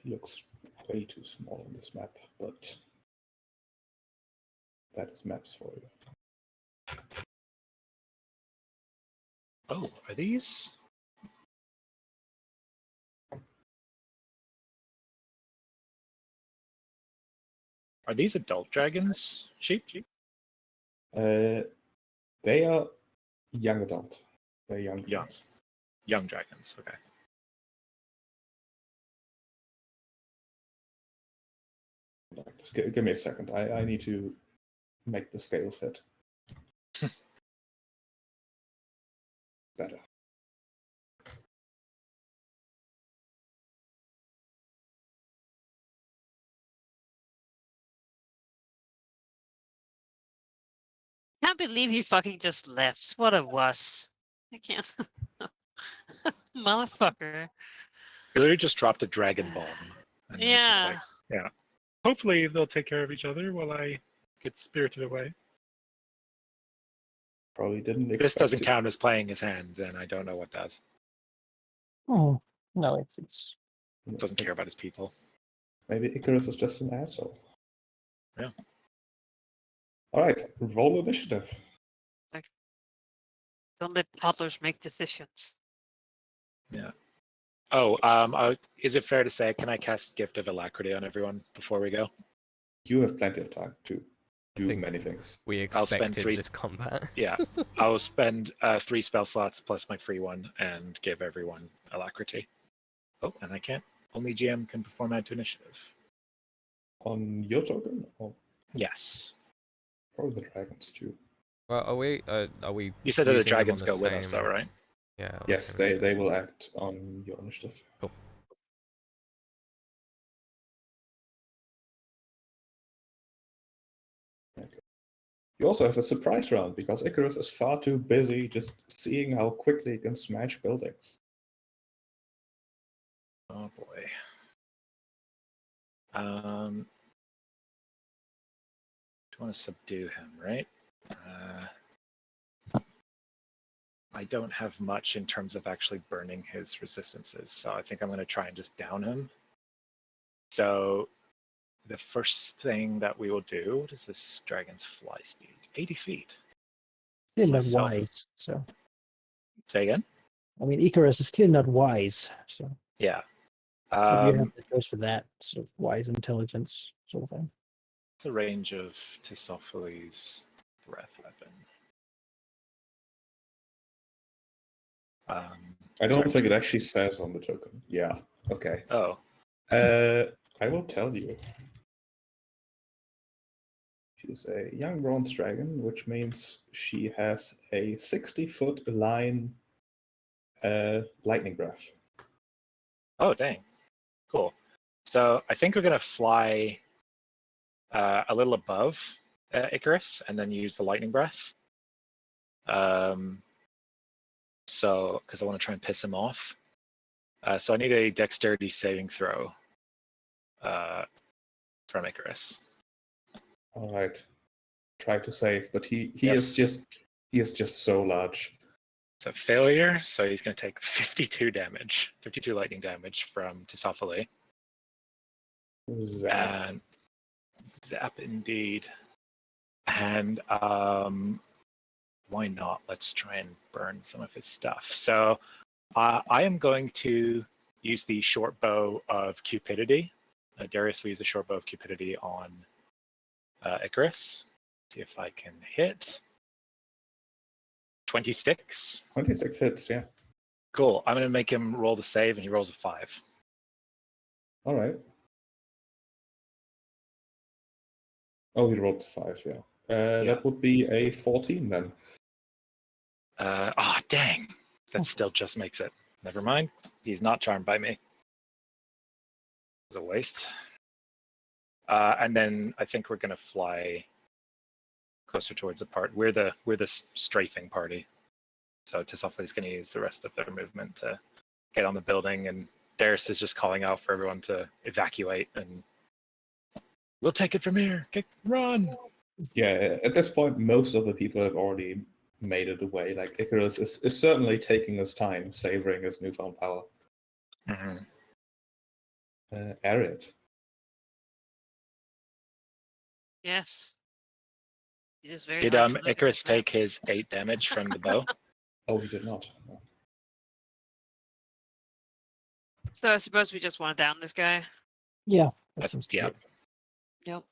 He looks way too small on this map, but that is maps for you. Oh, are these? Are these adult dragons? Sheep? They are young adult. They're young. Young. ones. Young dragons. Okay. Just give me a second. I need to make the scale fit. Better. Can't believe he fucking just left. What a wuss. I can't. Motherfucker. He literally just dropped a dragon bomb. And it's just like, Yeah. yeah. Hopefully they'll take care of each other while I get spirited away. Probably didn't If expect this doesn't it. count as playing his hand, then I don't know what does. Oh no, it's Doesn't care about his people. Maybe Icarus is just an asshole. Yeah. All right, roll initiative. Don't let toddlers make decisions. Yeah. Oh, is it fair to say, can I cast Gift of Alacrity on everyone before we go? You have plenty of time to do think- many things. We I'll spend expected 3 this combat. Yeah, I'll spend 3 spell slots plus my free one and give everyone Alacrity. Oh, and I can't. Only GM can perform add to initiative. On your token? Or Yes. probably the dragons too. Well, are we? You said that the using them on dragons the go with us, same- though, right? Yeah. on the Yes, same they will act on your initiative. Cool. Okay. You also have a surprise round because Icarus is far too busy just seeing how quickly he can smash buildings. Oh boy. Do want to subdue him, right? I don't have much in terms of actually burning his resistances, so I think I'm going to try and just down him. So the first thing that we will do, what is this dragon's fly speed? 80 feet. clearly not Myself. wise. So Say again? I mean, Icarus is clearly not wise. So Yeah. maybe you have the choice for that sort of wise intelligence sort of thing. The range of Tisophiles' breath weapon. I don't sorry. think it actually says on the token. Yeah, okay. Oh, I will tell you. She's a young bronze dragon, which means she has a 60-foot line lightning breath. oh, dang. Cool. So I think we're going to fly a little above Icarus and then use the lightning breath. So, because I want to try and piss him off. So I need a dexterity saving throw from Icarus. All right. Try to save, but he Yes. is just so large. So failure. So he's going to take 52 damage, 52 lightning damage from Tisophile. Zap. And zap indeed. And why not? Let's try and burn some of his stuff. So I am going to use the short bow of Cupidity. Darius will use the short bow of Cupidity on Icarus. See if I can hit. 26. 26 hits, yeah. Cool. I'm going to make him roll the save, and he rolls a 5. All right. Oh, he rolled 5, yeah. Yeah. That would be a 14 then. Dang. That still just makes it. Never mind. He's not charmed by me. It was a waste. And then I think we're going to fly closer towards the part. We're the strafing party. So Tisophile's going to use the rest of their movement to get on the building, and Darius is just calling out for everyone to evacuate, and we'll take it from here. Run! Yeah, at this point, most of the people have already made it away. Like, Icarus is certainly taking his time, savoring his newfound power. Mm-hmm. Ariad. Yes. It is very Did hard to look at Icarus that map. take his 8 damage from the bow? Oh, he did not. No. So I suppose we just want to down this guy. Yeah, that seems Yeah. good. Yep.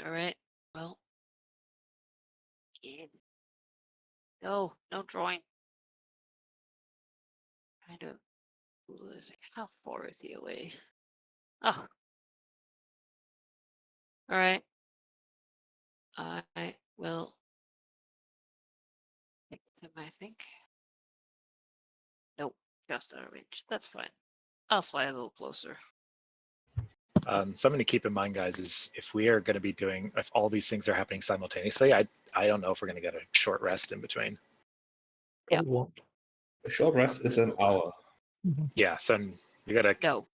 All right. Well. Yeah. No drawing. Kind of. How far is he away? Oh. All right. I will take him, I think. Nope, just out of range. That's fine. I'll fly a little closer. Something to keep in mind, guys, is if we are going to be doing, if all these things are happening simultaneously, I don't know if we're going to get a short rest in between. Yeah. A short rest is an hour. Yeah, so we got to No.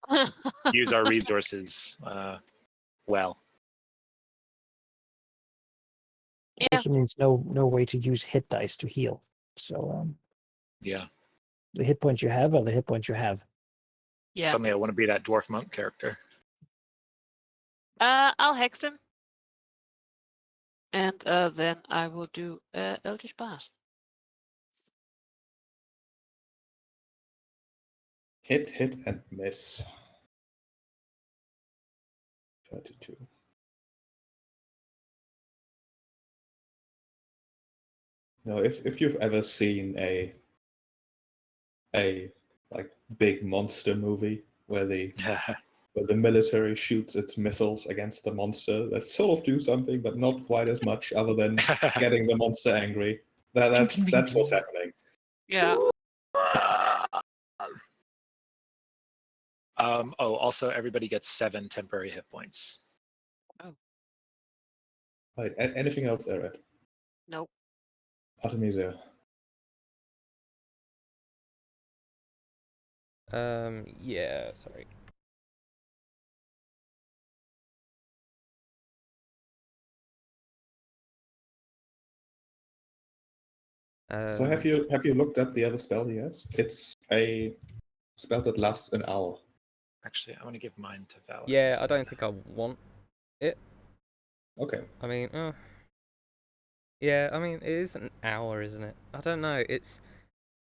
use our resources well. It Yeah. also means no way to use hit dice to heal. So Yeah. the hit points you have are the hit points you have. Yeah. Suddenly I want to be that dwarf monk character. I'll hex him. And then I will do Eldritch Blast. Hit and miss. 32. Now, if you've ever seen a like big monster movie where the military shoots its missiles against the monster that sort of do something, but not quite as much, other than getting the monster angry. That's what's happening. Yeah. Also, everybody gets 7 temporary hit points. Right. Anything else, Eric? Nope. Artemisia. Yeah, sorry. So have you looked up the other spell he has? It's a spell that lasts an hour. Actually, I want to give mine to Valis. Yeah, I instead. don't think I want it. Okay. I mean, yeah, I mean, it is an hour, isn't it? I don't know. It's.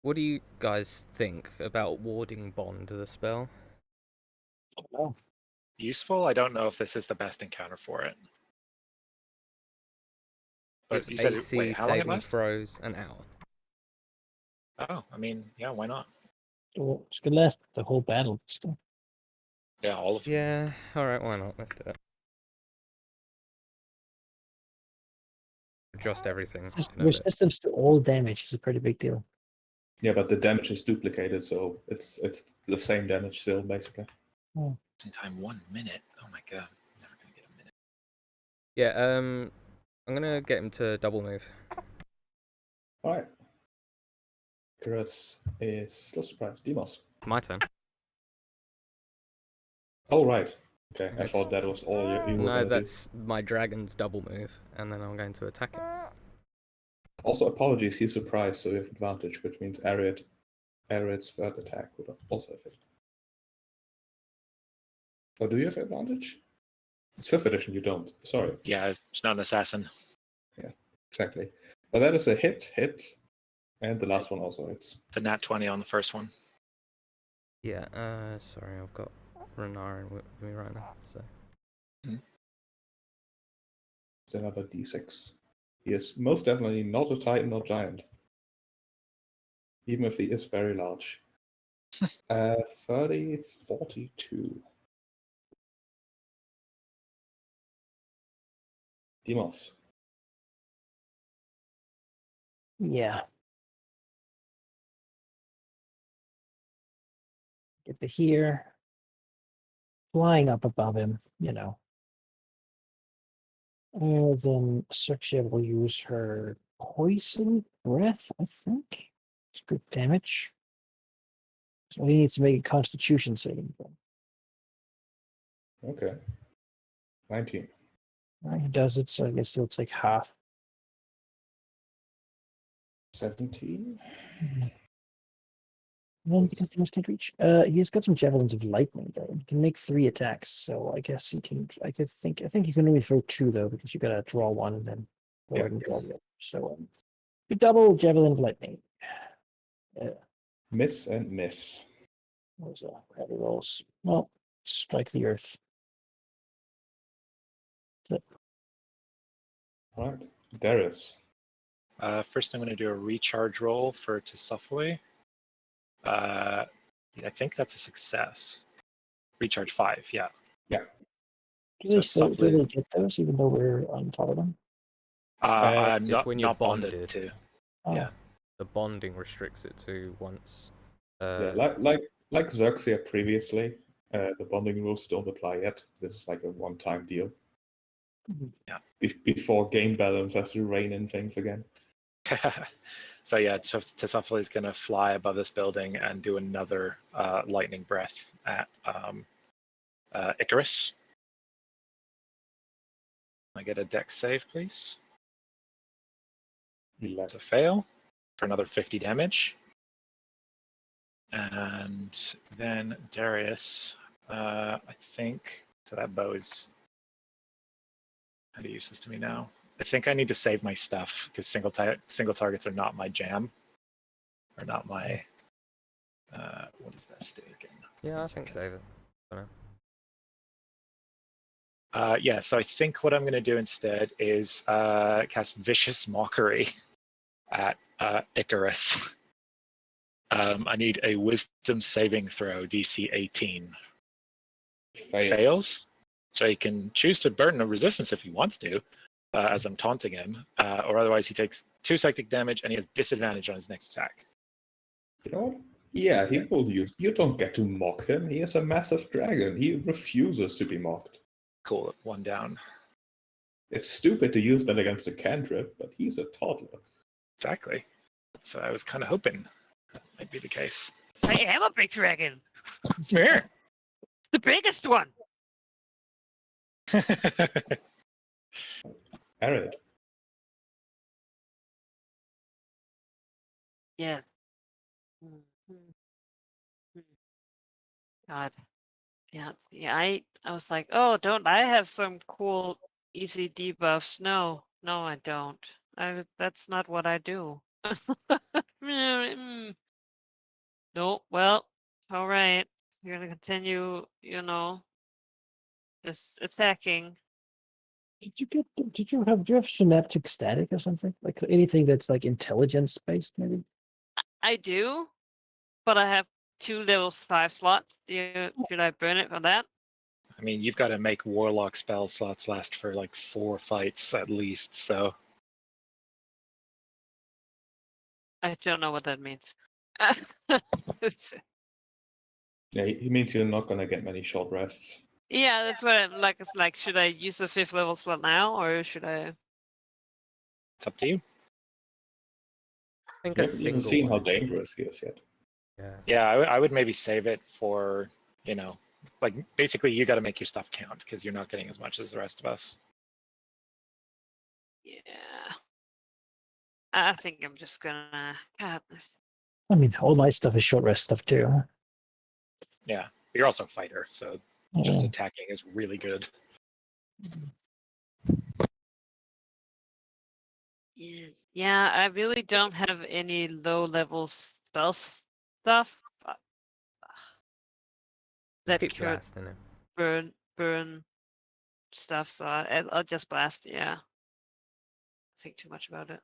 What do you guys think about warding bond the spell? Oh, Useful. I don't know if this is the best encounter for it. But It's you said, AC wait, how long it saving lasts? throws an hour. Oh, I mean, yeah, why not? well, it's gonna last the whole battle. So. Yeah, all of them. Yeah, alright, why not? Let's do it. Adjust everything. Just in a bit. resistance to all damage is a pretty big deal. Yeah, but the damage is duplicated, so it's the same damage still, basically. In time 1 minute. Oh my god, I'm never gonna get a minute. Yeah, I'm gonna get him to double move. Alright. Chris is still surprised. Demos. My turn. Oh, right. Okay, I It's- thought that was all you were No, gonna do. that's my dragon's double move, and then I'm going to attack it. Also, apologies, he's surprised, so you have advantage, which means Arid's third attack would also have it. Oh, do you have advantage? It's 5th edition, you don't. Sorry. Yeah, it's not an assassin. Yeah, exactly. But that is a hit, and the last one also hits. It's a nat 20 on the first one. Yeah, sorry, I've got Renarin with me right now, so. It's another d6. He is most definitely not a titan or giant. Even if he is very large. 30, 42. Demos. Yeah. Get to here. Flying up above him, you know. And then Searchia will use her poison breath, I think. It's good damage. So he needs to make a constitution saving throw. Okay. 19. He does it, so I guess he'll take half. 17. Then because damage can't reach. He's got some javelins of lightning though. He can make 3 attacks, so I guess he can. I think you can only throw 2 though, because you gotta draw 1 and then forward and draw the other. So you double javelin of lightning. Miss and miss. Those heavy rolls. Well, strike the earth. Right. Darius. First, I'm going to do a recharge roll for Teucephali. I think that's a success. Recharge 5, yeah. Yeah. Do they So do they get those even though we're on top of them? I'm It's not, when you're not bonded bonded. to. Oh. Yeah. The bonding restricts it to once. Yeah, like Xerxia previously, the bonding rules don't apply yet. This is like a one-time deal. Yeah. Before game balance has to rein in things again. So yeah, Teucephali is going to fly above this building and do another lightning breath at Icarus. I get a dex save, please. 11. It's a fail for another 50 damage. And then Darius, I think, so that bow is, how do you use this to me now? I think I need to save my stuff because single targets are not my jam, or not my, what does that do again? Yeah, I think save it. Yeah, so I think what I'm going to do instead is cast Vicious Mockery at Icarus. I need a Wisdom saving throw, DC 18. Fails. So he can choose to burn a resistance if he wants to, as I'm taunting him, or otherwise he takes 2 psychic damage and he has disadvantage on his next attack. You know what? Yeah, he will use. You don't get to mock him. He is a massive dragon. He refuses to be mocked. Cool, 1 down. It's stupid to use that against a cantrip, but he's a toddler. Exactly. So I was kind of hoping that might be the case. I am a big dragon. Here. The biggest one. Arid. Yes. God. Yeah. Yeah. I was like, oh, don't I have some cool easy debuffs? No, I don't. That's not what I do. No, well, all right. You're gonna continue, just attacking. Do you have synaptic static or something? Like anything that's like intelligence based, maybe? I do, but I have 2 level 5 slots. Should I burn it for that? I mean, you've got to make Warlock spell slots last for like 4 fights at least, so. I don't know what that means. Yeah, he means you're not gonna get many short rests. Yeah, that's what I'm like. It's like, should I use the 5th level slot now, or should I? It's up to you. I think You a haven't even single seen how one is- dangerous he is yet. Yeah. Yeah, I would maybe save it for, like basically you got to make your stuff count because you're not getting as much as the rest of us. Yeah. I think I'm just gonna. God. I mean, all my stuff is short rest stuff too. Yeah, but you're also a fighter, so just Yeah. attacking is really good. Yeah, I really don't have any low level spell stuff that keep could blasting him. burn stuff. So I'll just blast. Yeah. Think too much about it.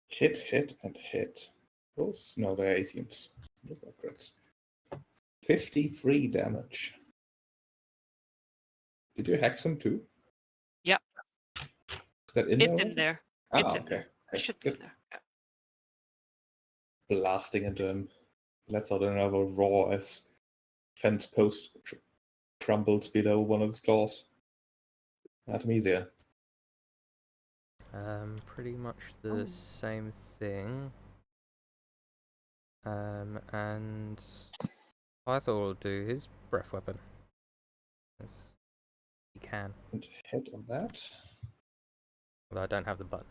Hit, and hit. Those, no, they're Asians. Look at crits. 53 damage. Did you hex him too? Yep. Is that in It's there? in there. Ah, It's in okay. there. It Okay, should be in good. there. Yeah. Blasting into him. Lets out another roar as fence post crumbles below one of his claws. Artemisia. Pretty much the same thing. And I thought we'll do his breath weapon. As he can. And hit on that. Although I don't have the button.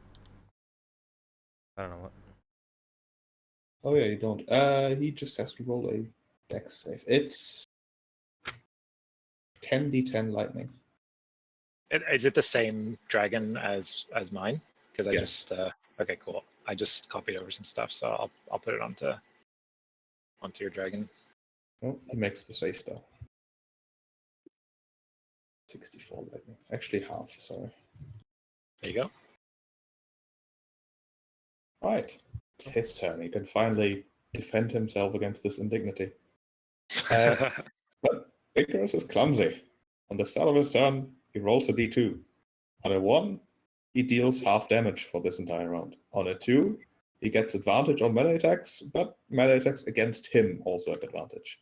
I don't know what. Oh yeah, you don't. He just has to roll a dex save. It's 10d10 lightning. Is it the same dragon as mine? Because I Yes. just okay, cool. I just copied over some stuff, so I'll put it onto your dragon. Oh, he makes the save though. 64 lightning. Actually half, sorry. There you go. Right. It's his turn. He can finally defend himself against this indignity. But Icarus is clumsy. On the start of his turn, he rolls a d2. On a 1, he deals half damage for this entire round. On a 2, he gets advantage on melee attacks, but melee attacks against him also have advantage.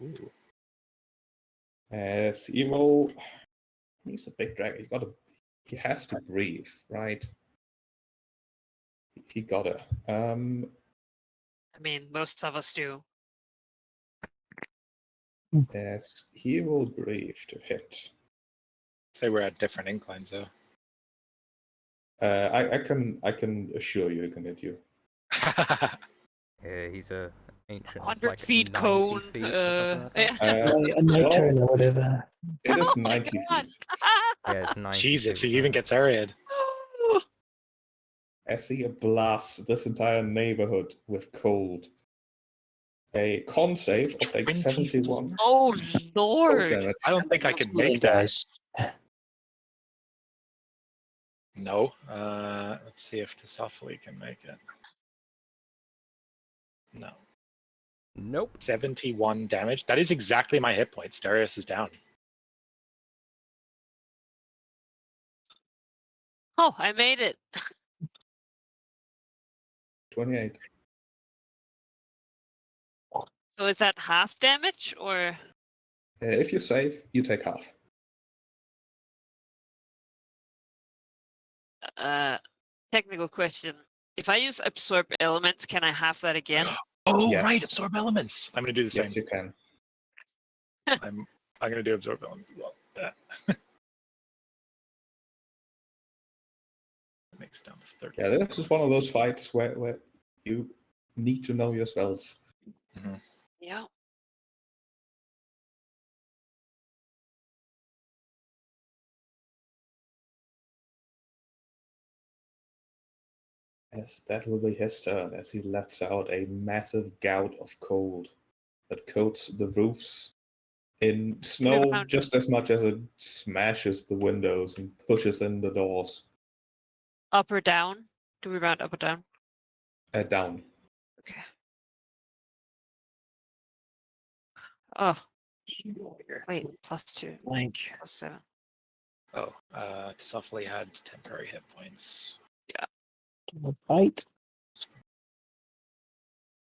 Ooh. As he will... He's a big dragon. He has to breathe, right? He gotta. I mean, most of us do. Yes, he will breathe to hit. Say we're at different inclines though. I can assure you he can hit you. Yeah, he's a ancient. It's 100 like feet 90 cone. feet or something like that. On my well, turn or whatever. It is Oh my 90 God. feet. Yeah, it's 90 Jesus, feet. he even gets areaed. As he blasts this entire neighborhood with cold. A con save of like 71. Oh Cold Lord. damage. I don't think I can Healing make that. dice. No. Let's see if Tesophyli can make it. No. Nope. 71 damage. That is exactly my hit points. Darius is down. Oh, I made it. 28. So is that half damage or? If you save, you take half. Technical question. If I use absorb elements, can I have that again? Oh, Yes. right. Absorb elements. I'm going to do the Yes, same. you can. I'm going to do absorb elements as well. Yeah. That makes it down to 30. Yeah, this is one of those fights where you need to know your spells. Mm-hmm. Yeah. Yes, that will be his turn as he lets out a massive gout of cold that coats the roofs in snow Around. just as much as it smashes the windows and pushes in the doors. Up or down? Do we round up or down? Down. Okay. Oh, wait, +2, Blank. +7. Oh, Tesophyli had temporary hit points. Bite.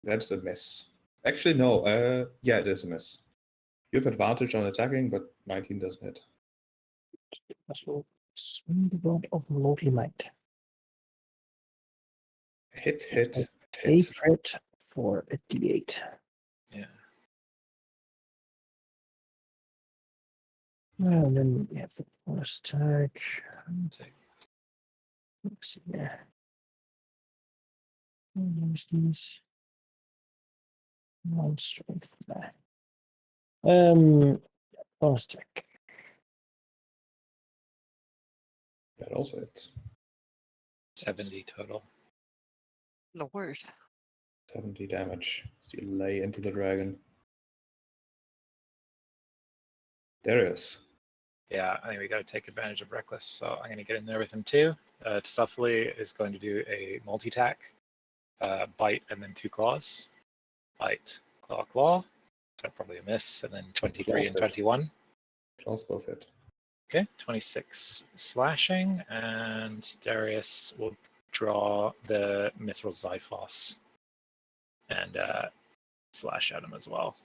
That's a miss. Actually, no. Yeah, it is a miss. You have advantage on attacking, but 19 doesn't hit. Swing the rod of mortal might. Hit. A crit for a d8. Yeah. And then we have the bonus attack. Six. Let's see here. There's these. One strength for that. Bonus attack. That also hits. 70 total. Lord. 70 damage. So you lay into the dragon. Darius. Yeah, I think we got to take advantage of Reckless, so I'm going to get in there with him too. Tesophyli is going to do a multi-tack, bite, and then 2 claws. Bite, claw. So probably a miss, and then 23 Claws and hit. 21. Claws both hit. Okay, 26 slashing, and Darius will draw the Mithril Xiphos and slash at him as well.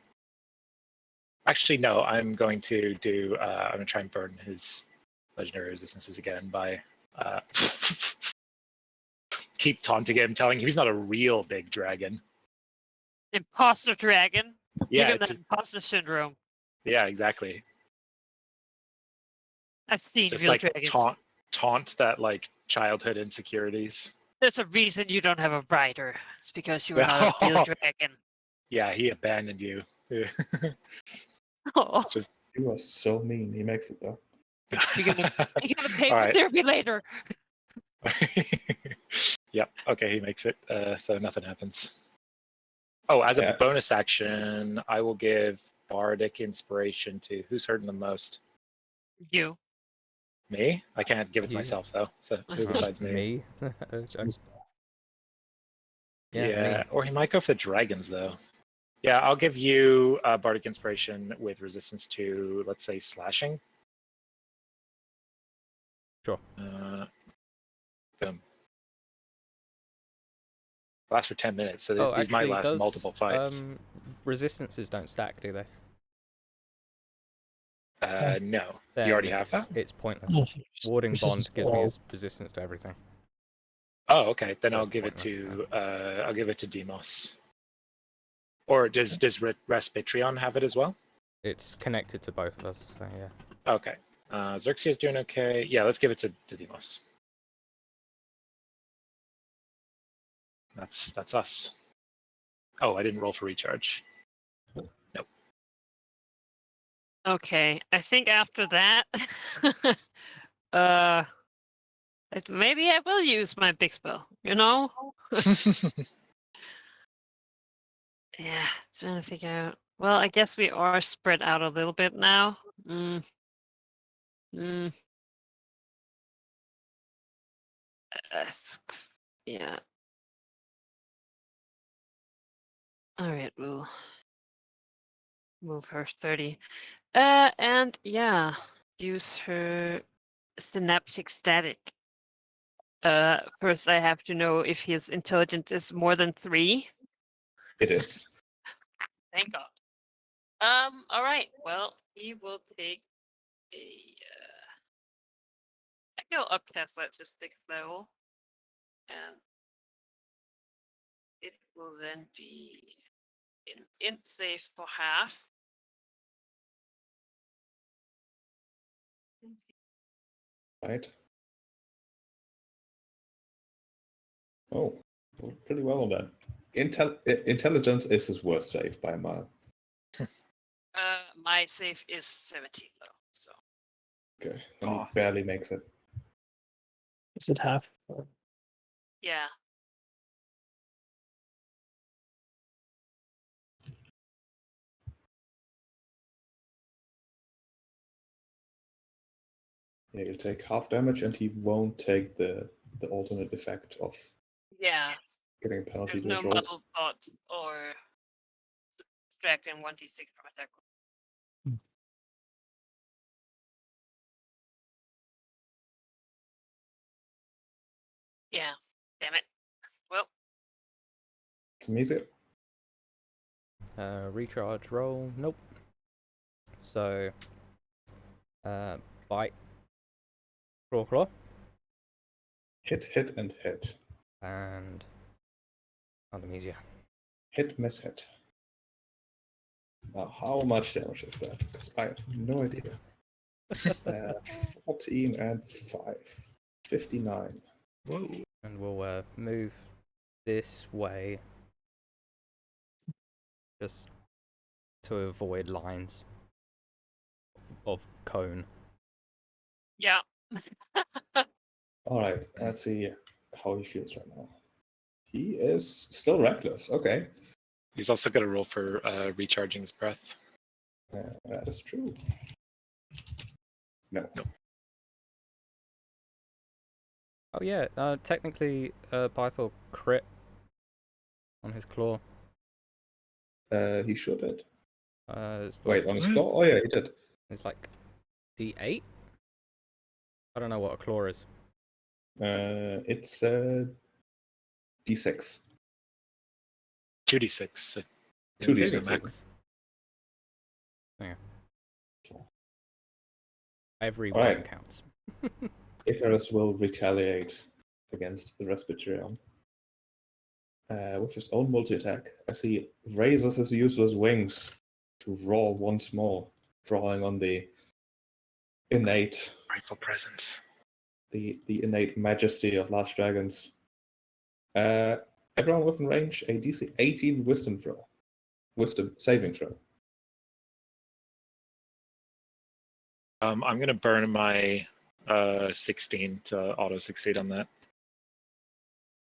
Actually, no, I'm going to do. I'm going to try and burn his legendary resistances again by keep taunting him, telling him he's not a real big dragon. Imposter dragon. Yeah, Give him that imposter syndrome. yeah, exactly. I've seen Just real like dragons. taunt that like childhood insecurities. There's a reason you don't have a rider. It's because you are not a real dragon. Yeah, he abandoned you. Oh, Just You are so mean. He makes it though. you're gonna pay All for right. therapy later. Yep. Okay, he makes it. So nothing happens. Oh, as a Yeah. bonus action, I will give Bardic Inspiration to who's hurting the most. You. Me? I can't give it to You. myself though. So who besides me? Me? Yeah, Yeah, me. or he might go for the dragons though. Yeah, I'll give you Bardic Inspiration with resistance to, let's say, slashing. Sure. Boom. Lasts for 10 minutes, so Oh, these might actually, last multiple fights. Resistances don't stack, do they? No. Do Then you already have that? it's pointless. Yeah, Warding resistance Bond to gives me all. resistance to everything. Oh, okay. Then I'll That's give it pointless, to I'll give it to Demos. Or does Respitrion have it as well? It's connected to both of us, so yeah. Okay. Xerxes doing okay. Yeah, let's give it to Demos. That's us. Oh, I didn't roll for recharge. Nope. Okay, I think after that, maybe I will use my big spell. You know? Yeah, trying to figure out. Well, I guess we are spread out a little bit now. Yeah. All right, we'll move her 30. And yeah, use her synaptic static. First I have to know if his intelligence is more than 3. It is. Thank God. All right. Well, he will take a. I will upcast that to 6th level, and it will then be in int safe for half. Right. Oh, pretty well on that. Intelligence is his worst save by a mile. My safe is 17 though, so. Okay, and he barely makes it. Is it half? Yeah. Yeah, he'll take half damage, and he won't take the alternate effect of Yeah. getting a penalty There's to no his rolls. muddle thought or subtracting 1d6 from attack. Yeah. Damn it. Well. It's amazing. Recharge roll, nope. So, bite, claw, Hit, and hit. and Halldamir. Hit, miss, hit. Now, how much damage is that? Because I have no idea. 14 and 5. 59. Whoa. And we'll move this way, just to avoid lines of cone. Yeah. Alright, let's see how he feels right now. He is still reckless. Okay. He's also got to roll for recharging his breath. That is true. No. Nope. Oh yeah, technically, Pythor crit on his claw. He should have. Wait, on his claw? Oh yeah, he did. It's like D8? I don't know what a claw is. It's D6. 2d6. 2d6. Yeah. Every All one right. counts. Icarus will retaliate against the Respitrion with his own multi-attack as he raises his useless wings to roar once more, drawing on the innate Rightful presence. the innate majesty of large dragons. Everyone within range, a DC 18 wisdom saving throw. I'm going to burn my 16 to auto succeed on that.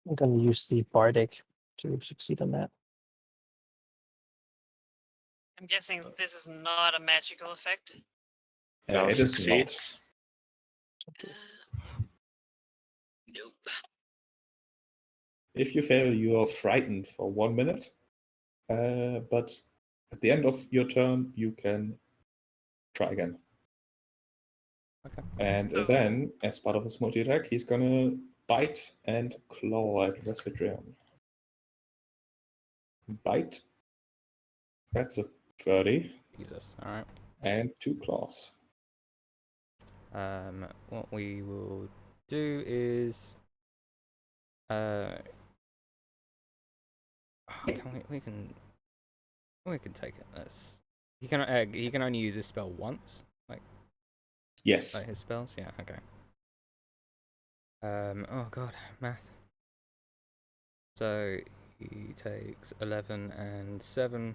I'm going to use the Bardic to succeed on that. I'm guessing this is not a magical effect. No, It is not. succeeds. Nope. If you fail, you are frightened for 1 minute. But at the end of your turn, you can try again. Okay. And then, as part of his multi-attack, he's gonna bite and claw at Respitrion. Bite. That's a 30. Jesus. All right. And 2 claws. What we will do is, we can take it. He can only use his spell once. Yes. Like his spells. Yeah. Okay. Oh god, math. So he takes 11 and 7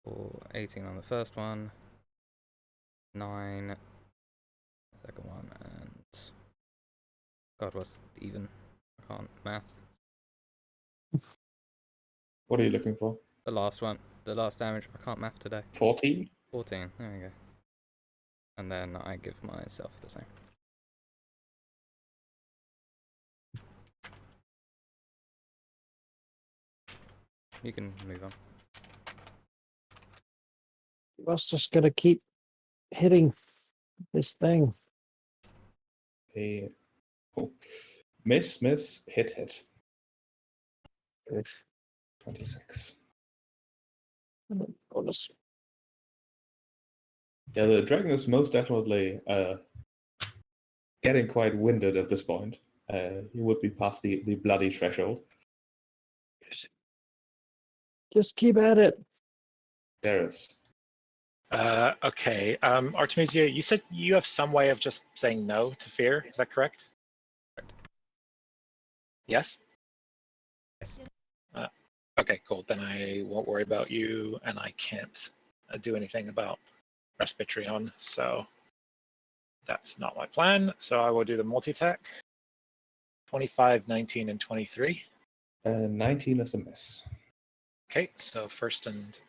for 18 on the first one, 9 the second one, and god, what's even? I can't math. What are you looking for? The last one, the last damage. I can't math today. 14? 14. There we go. And then I give myself the same. You can move on. Us just gonna keep hitting this thing. Miss, hit. Good. 26. Bonus. Yeah, the dragon is most definitely getting quite winded at this point. He would be past the bloody threshold. Just keep at it. There is. Okay. Artemisia, you said you have some way of just saying no to fear. Is that correct? Yes? Yes. Okay, cool. Then I won't worry about you, and I can't do anything about Respitrion, so that's not my plan. So I will do the multi-attack. 25, 19, and 23. 19 is a miss. Okay, so first and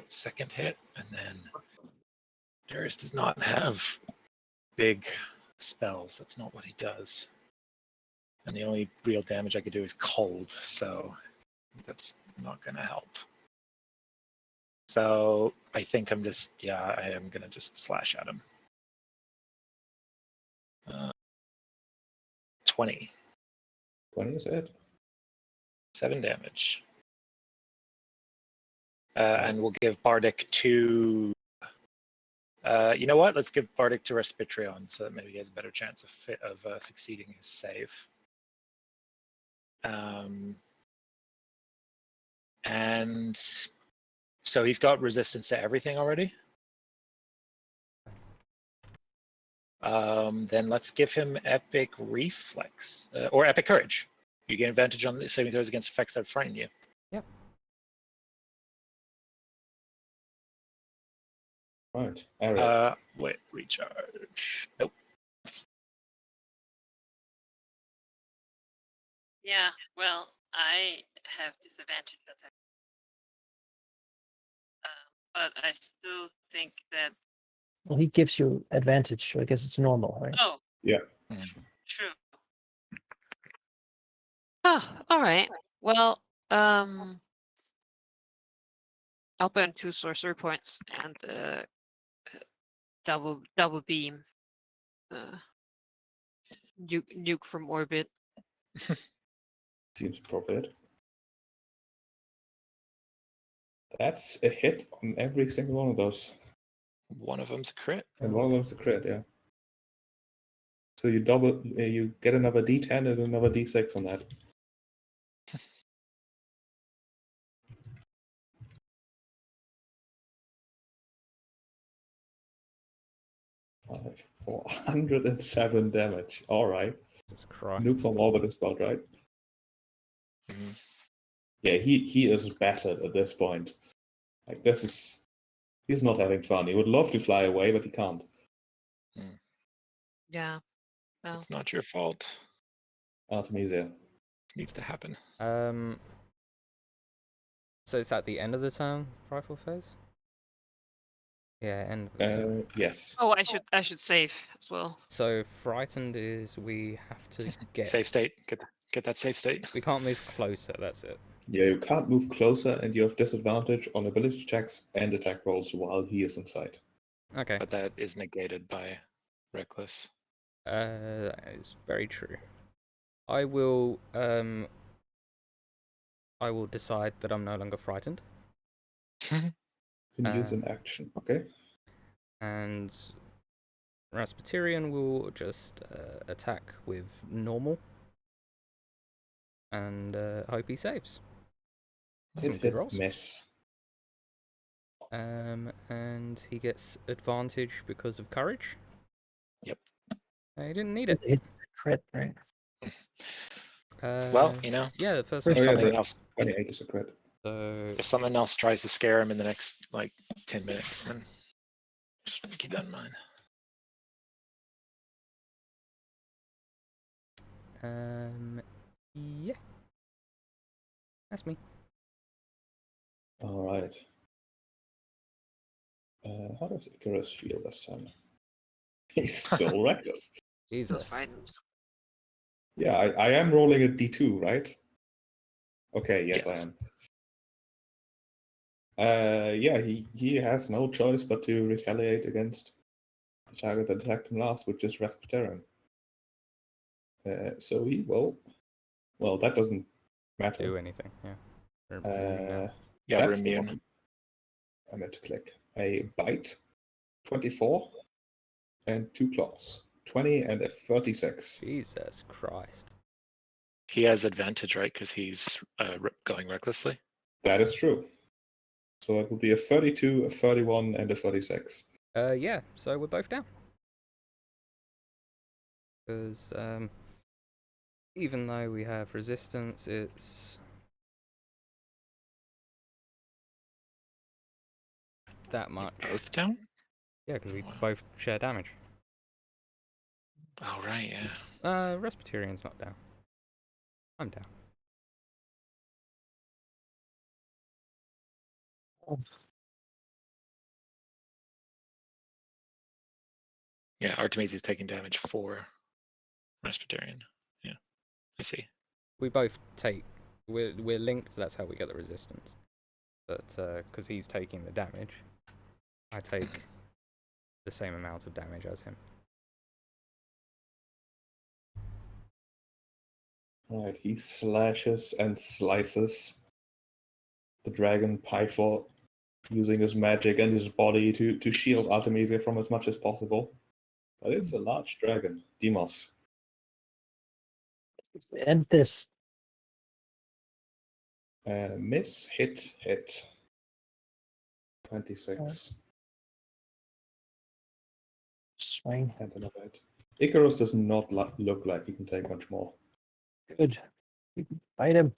second hit, and then Darius does not have big spells. That's not what he does. And the only real damage I could do is cold, so that's not going to help. So I think I am going to just slash at him. 20. 20 is it. 7 damage. And we'll give Bardic to... you know what? Let's give Bardic to Respitrion so that maybe he has a better chance of succeeding his save. And so he's got resistance to everything already. Then let's give him Epic Reflex or Epic Courage. You get advantage on the saving throws against effects that frighten you. Yep. Right. Eric. Wait, recharge. Nope. Yeah, well, I have disadvantage attack. But I still think that. Well, he gives you advantage, so I guess it's normal, right? Oh. Yeah. True. Oh, all right. Well, I'll burn 2 sorcery points and double beam. Nuke from orbit. Seems appropriate. That's a hit on every single one of those. One of them's a crit. And one of them's a crit, yeah. So you get another D10 and another D6 on that. For 107 damage. All right. Jesus Christ. Nuke from orbit is about right. Mm-hmm. Yeah, he is battered at this point. Like he's not having fun. He would love to fly away, but he can't. Yeah. Well. It's not your fault. Artemisia. This needs to happen. So it's at the end of the turn, rifle phase? Yeah, end of the turn. Yes. Oh, I should save as well. So frightened is we have to get. Save state. Get that save state. We can't move closer. That's it. Yeah, you can't move closer, and you have disadvantage on ability checks and attack rolls while he is inside. Okay. But that is negated by reckless. That is very true. I will decide that I'm no longer frightened. Can use an action, okay? And Rasputerian will just attack with normal. And hope he saves. Some good rolls. Miss. And he gets advantage because of courage. Yep. He didn't need it. It's crit, right? Well, you know. Yeah, the first Oh, one. yeah, something the else. 28 is a crit. So If something else tries to scare him in the next like 10 minutes, then just keep that in mind. Yeah. That's me. All right. How does Icarus feel this time? He's still reckless. Still Jesus. frightened. Yeah, I am rolling a d2, right? Okay, yes, I Yes. am. Yeah, he has no choice but to retaliate against the target that attacked him last, which is Rasputerian. So he will. Well, that doesn't matter. Do anything, yeah. We're moving now. Yeah, we're That's the immune. one I meant to click. A bite, 24, and 2 claws, 20 and a 36. Jesus Christ. He has advantage, right? Because he's going recklessly. That is true. So it would be a 32, a 31, and a 36. Yeah, so we're both down. Because, even though we have resistance, it's that much. Both down? Yeah, because we Wow. both share damage. Oh, right, yeah. Rasputerian's not down. I'm down. Yeah, Artemisia's taking damage for Rasputerian. Yeah, I see. We both take. We're linked. That's how we get the resistance. But because he's taking the damage, I take the same amount of damage as him. Right, he slashes and slices the dragon Pythor, using his magic and his body to shield Artemisia from as much as possible. But it's a large dragon, Demos. End this. Miss, hit. 26. Swing. And another hit. Icarus does not look like he can take much more. Good. You can fight him.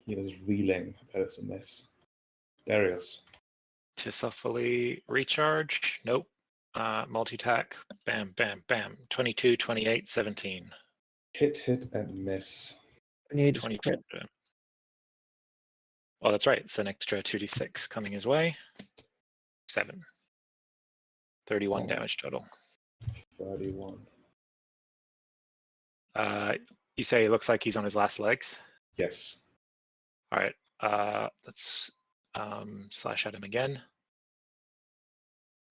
He is reeling. That is a miss. Darius. Tisafully recharge. Nope. Multi-tack. Bam, bam, bam. 22, 28, 17. Hit, and miss. 28 is 22. crit. Oh, that's right. So an extra 2d6 coming his way. 7. 31 damage total. 31. You say it looks like he's on his last legs? Yes. All right. Let's slash at him again.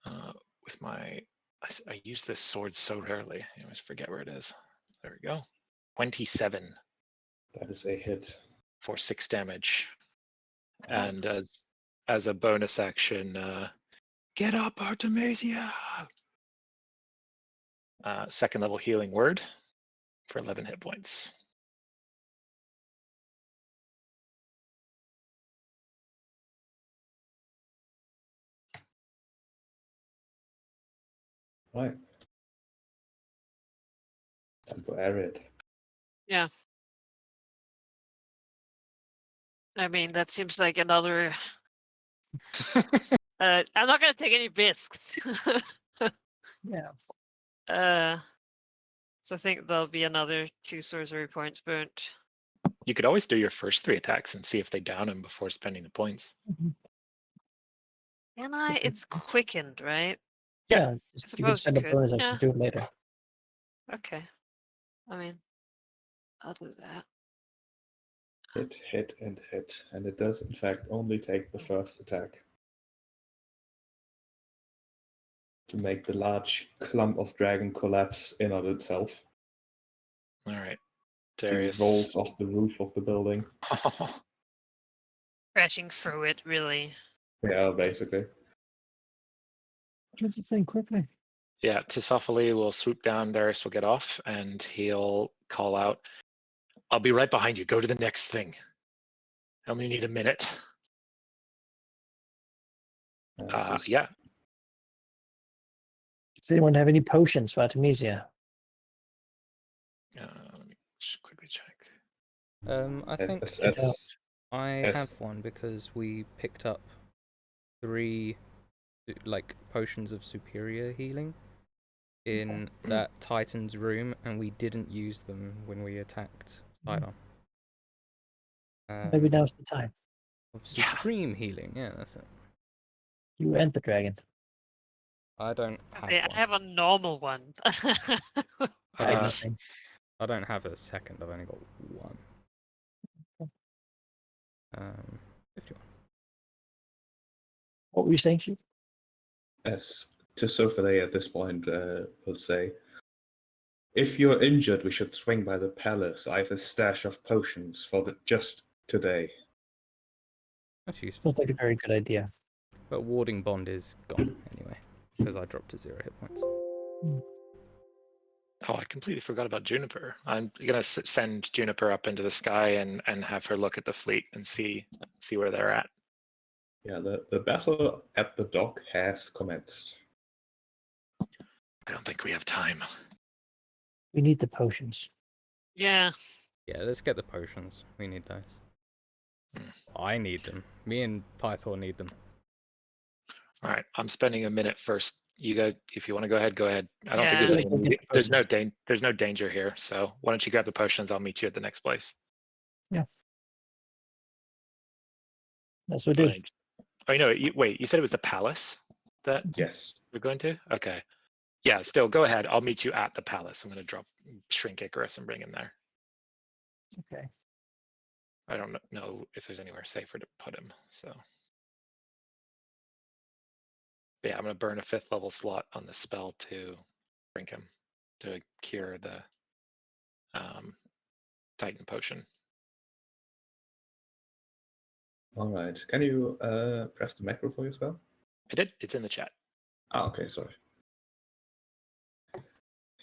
With my, I use this sword so rarely. I always forget where it is. There we go. 27 That is a hit. for 6 damage. And as a bonus action, get up, Artemisia! Second level healing word for 11 hit points. Right. Time for Arid. Yeah. I mean, that seems like another. I'm not gonna take any risks. Yeah. So I think there'll be another 2 sorcery points burnt. You could always do your first 3 attacks and see if they down him before spending the points. Can I? It's quickened, right? Yeah, I just, you can suppose you spend a could. bonus action Yeah. to do it later. Okay. I mean, I'll do that. Hit, and hit. And it does, in fact, only take the first attack to make the large clump of dragon collapse in on itself. All right. She Darius. rolls off the roof of the building. Crashing through it, really. Yeah, basically. What's the thing quickly? Yeah, Tisophaly will swoop down, Darius will get off, and he'll call out, I'll be right behind you. Go to the next thing. I only need a minute. Yeah. Does anyone have any potions for Artemisia? Let me just quickly check. I think I have one because we picked up 3 potions of superior healing in that Titan's room, and we didn't use them when we attacked Sidon. Maybe now's the time. Of supreme healing, yeah, that's it. You and the dragon. I don't have Okay, one. I have a normal one. I don't have a second. I've only got one. 51. What were you saying, Sheep? As Tisophaly at this point would say, if you're injured, we should swing by the palace. I have a stash of potions for just today. That's useful. Sounds like a very good idea. But warding bond is gone anyway, because I dropped to 0 hit points. Oh, I completely forgot about Juniper. I'm gonna send Juniper up into the sky and have her look at the fleet and see where they're at. Yeah, the battle at the dock has commenced. I don't think we have time. We need the potions. Yeah. Yeah, let's get the potions. We need those. I need them. Me and Pythor need them. All right, I'm spending a minute first. You guys, if you want to go ahead, go ahead. I don't Yeah. think there's no danger here. So why don't you grab the potions? I'll meet you at the next place. Yeah. That's what we do. Oh, you know, wait. You said it was the palace that Yes. we're going to? Okay. Yeah. Still, go ahead. I'll meet you at the palace. I'm going to drop Shrink Icarus and bring him there. Okay. I don't know if there's anywhere safer to put him. So. But yeah, I'm going to burn a 5th level slot on the spell to bring him to cure the Titan potion. All right. Can you press the macro for your spell? I did. It's in the chat. Ah, okay, sorry.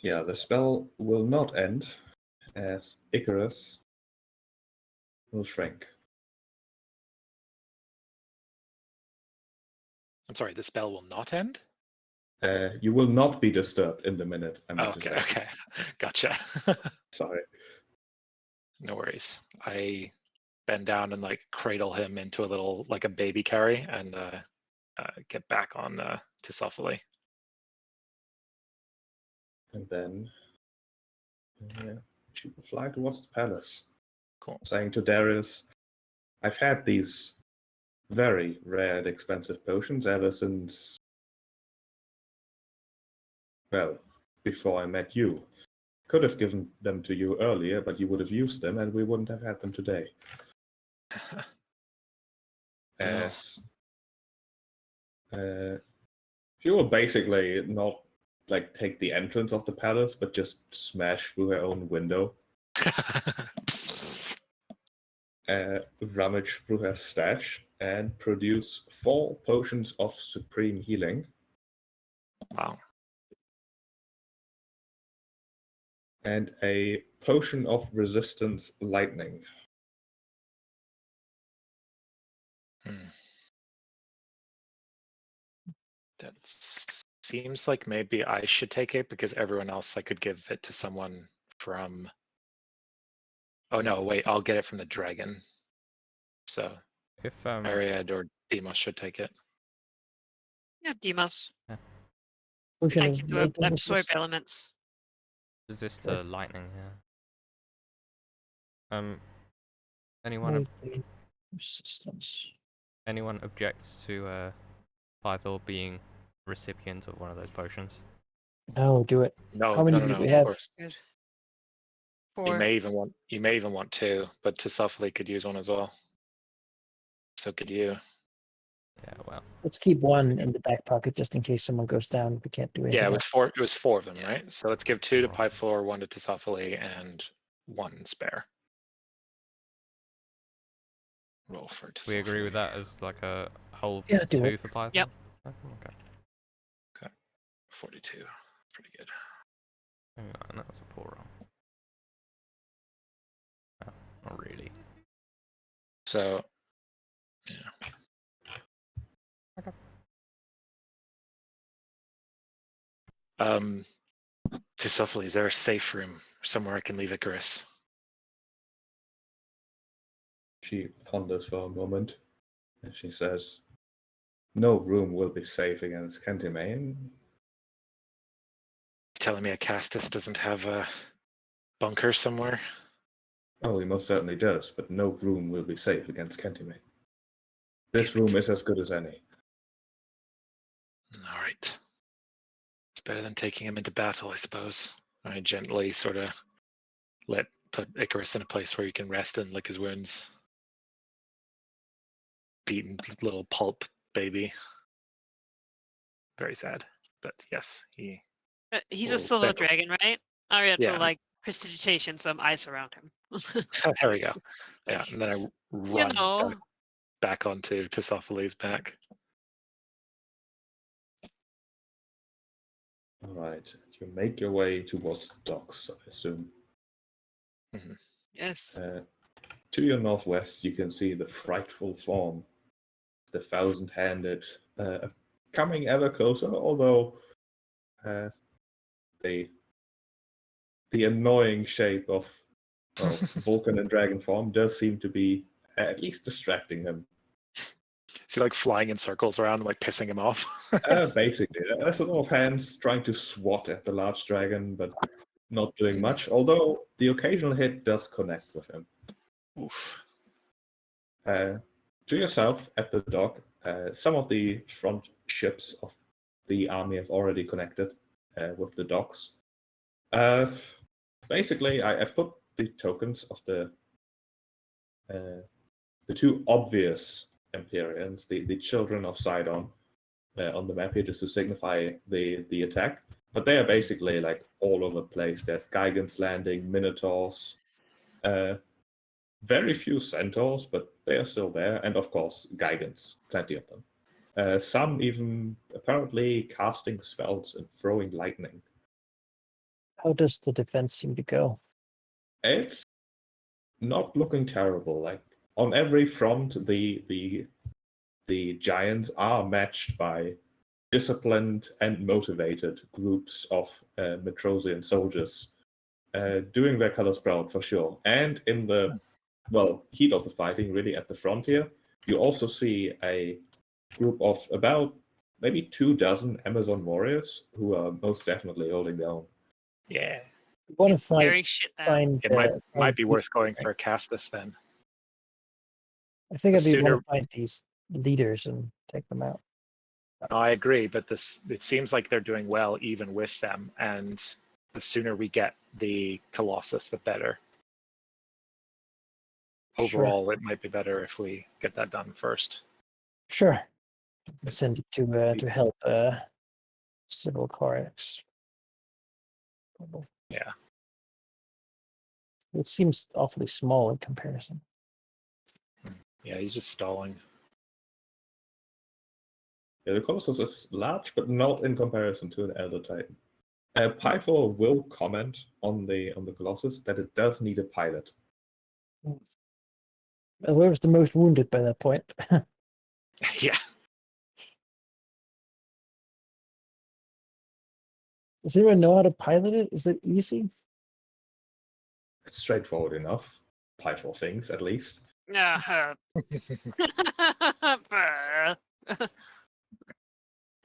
Yeah, the spell will not end as Icarus will shrink. I'm sorry, the spell will not end? You will not be disturbed in the minute. Okay. Gotcha. Sorry. No worries. I bend down and cradle him into a little, a baby carry, and get back on Tisophaly. And then she will fly towards the palace. Cool. Saying to Darius, I've had these very rare and expensive potions ever since, well, before I met you. Could have given them to you earlier, but you would have used them and we wouldn't have had them today. As she will basically not take the entrance of the palace, but just smash through her own window. Rummage through her stash and produce 4 potions of supreme healing. Wow. And a potion of resistance lightning. That seems like maybe I should take it because everyone else I could give it to someone from. Oh no, wait, I'll get it from the dragon. So If Ariad or Demos should take it. Yeah, Demos. Yeah. Potion I of can do lightning absorb resist. elements. resist lightning, yeah. Anyone Lightning resistance. anyone objects to Pythor being recipient of one of those potions? No, do it. No, How many do no, we of have? course. Good. You 4. may even want 2, but Tisophilie could use one as well. So could you. Yeah, well. Let's keep one in the back pocket just in case someone goes down. We can't do anything. Yeah, it was else. 4. It was 4 of them, Yeah. right? So let's give 2 to Pythor, 1 to Tisophilie, and 1 spare. Roll for Tisophilie. We agree with that as like a whole Yeah, do 2 it. for Pythor? Yep. Oh, okay. 42. Pretty good. Hang on, that was a poor roll. Oh, not really. So, yeah. Okay. Tisophilie, is there a safe room somewhere I can leave Icarus? She ponders for a moment, and she says, "No room will be safe against Kentimane." Telling me Acastus doesn't have a bunker somewhere? Oh, he most certainly does, but no room will be safe against Kentimane. This room is as good as any. All right. It's better than taking him into battle, I suppose. I gently sort of put Icarus in a place where he can rest and lick his wounds. Beaten little pulp baby. Very sad, but yes, he. He's Well, a silver that- dragon, right? I have Yeah. to like prestidigitation some ice around him. There we go. Yeah, and then I run back onto Tisophilie's back. All right, you make your way towards the docks, I assume. Yes. To your northwest, you can see the frightful form, the thousand-handed, coming ever closer, although the annoying shape of Vulcan and dragon form does seem to be at least distracting him. Is he like flying in circles around and like pissing him off? Basically, there's a lot of hands trying to swat at the large dragon, but not doing much, although the occasional hit does connect with him. Oof. To yourself at the dock, some of the front ships of the army have already connected with the docks. Basically, I've put the tokens of the 2 obvious Empyreans, the children of Sidon, on the map here just to signify the attack. But they are basically like all over the place. There's Gigant's Landing, Minotaurs, very few Centaurs, but they are still there. And of course, Gigants, plenty of them. Some even apparently casting spells and throwing lightning. How does the defense seem to go? It's not looking terrible. Like on every front, the giants are matched by disciplined and motivated groups of Metrosian soldiers doing their colors proud for sure. And in the heat of the fighting, really at the frontier, you also see a group of about maybe 24 Amazon warriors who are most definitely holding their own. Yeah. We want to Carrying shit down. It might be worth going for Acastus then. I think the I'd want sooner- to find these leaders and take them out. No, I agree, but it seems like they're doing well even with them, and the sooner we get the Colossus, the better. Overall, it might be better if we get that done first. Sure. Send it to help Civil Corex. Yeah. It seems awfully small in comparison. Yeah, he's just stalling. Yeah, the Colossus is large, but not in comparison to an Elder Titan. Pythor will comment on the Colossus that it does need a pilot. Where was the most wounded by that point? Yeah. Does anyone know how to pilot it? Is it easy? It's straightforward enough. Pythor things, at least. Yeah.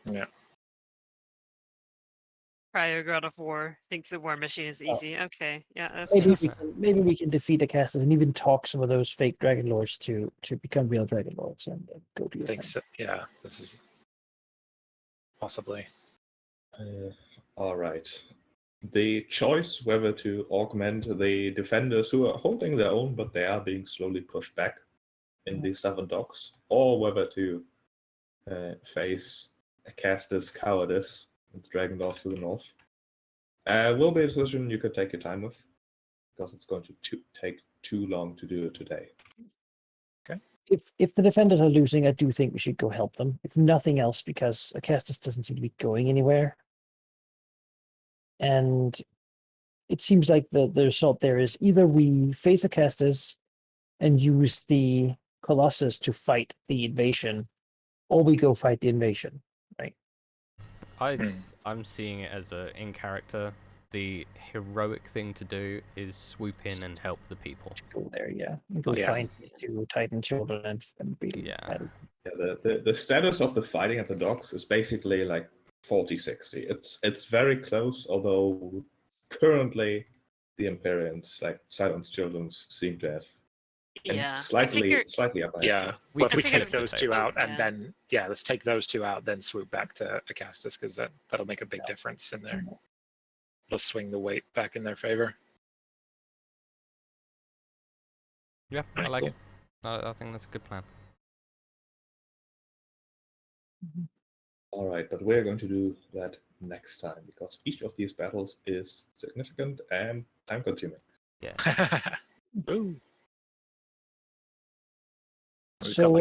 Yeah. Prior God of War thinks the War Machine is easy. Okay, yeah, that's Maybe we can defeat Acastus and even talk some of those fake Dragonlords to become real Dragonlords and go do your I think thing. so. Yeah, this is possibly. All right. The choice whether to augment the defenders who are holding their own, but they are being slowly pushed back in the southern docks, or whether to face Acastus cowardice and the Dragonlords to the north, will be a decision you could take your time with, because it's going to take too long to do it today. If the defenders are losing, I do think we should go help them. If nothing else, because Acastus doesn't seem to be going anywhere. And it seems like the result there is either we face Acastus and use the Colossus to fight the invasion, or we go fight the invasion, right? I'm seeing it as in character. The heroic thing to do is swoop in and help the people. Go there, yeah. Go find these two Titan children and beat them. Yeah. The status of the fighting at the docks is basically like 40-60. It's very close, although currently the Imperians, like Sidon's children, seem to have slightly up ahead. Yeah, well, if we take those two out and then let's take those two out, then swoop back to Acastus, because that'll make a big difference in there. It'll swing the weight back in their favor. Yeah, I like it. I think that's a good plan. All right, but we're going to do that next time, because each of these battles is significant and time-consuming. Yeah. Ooh. So,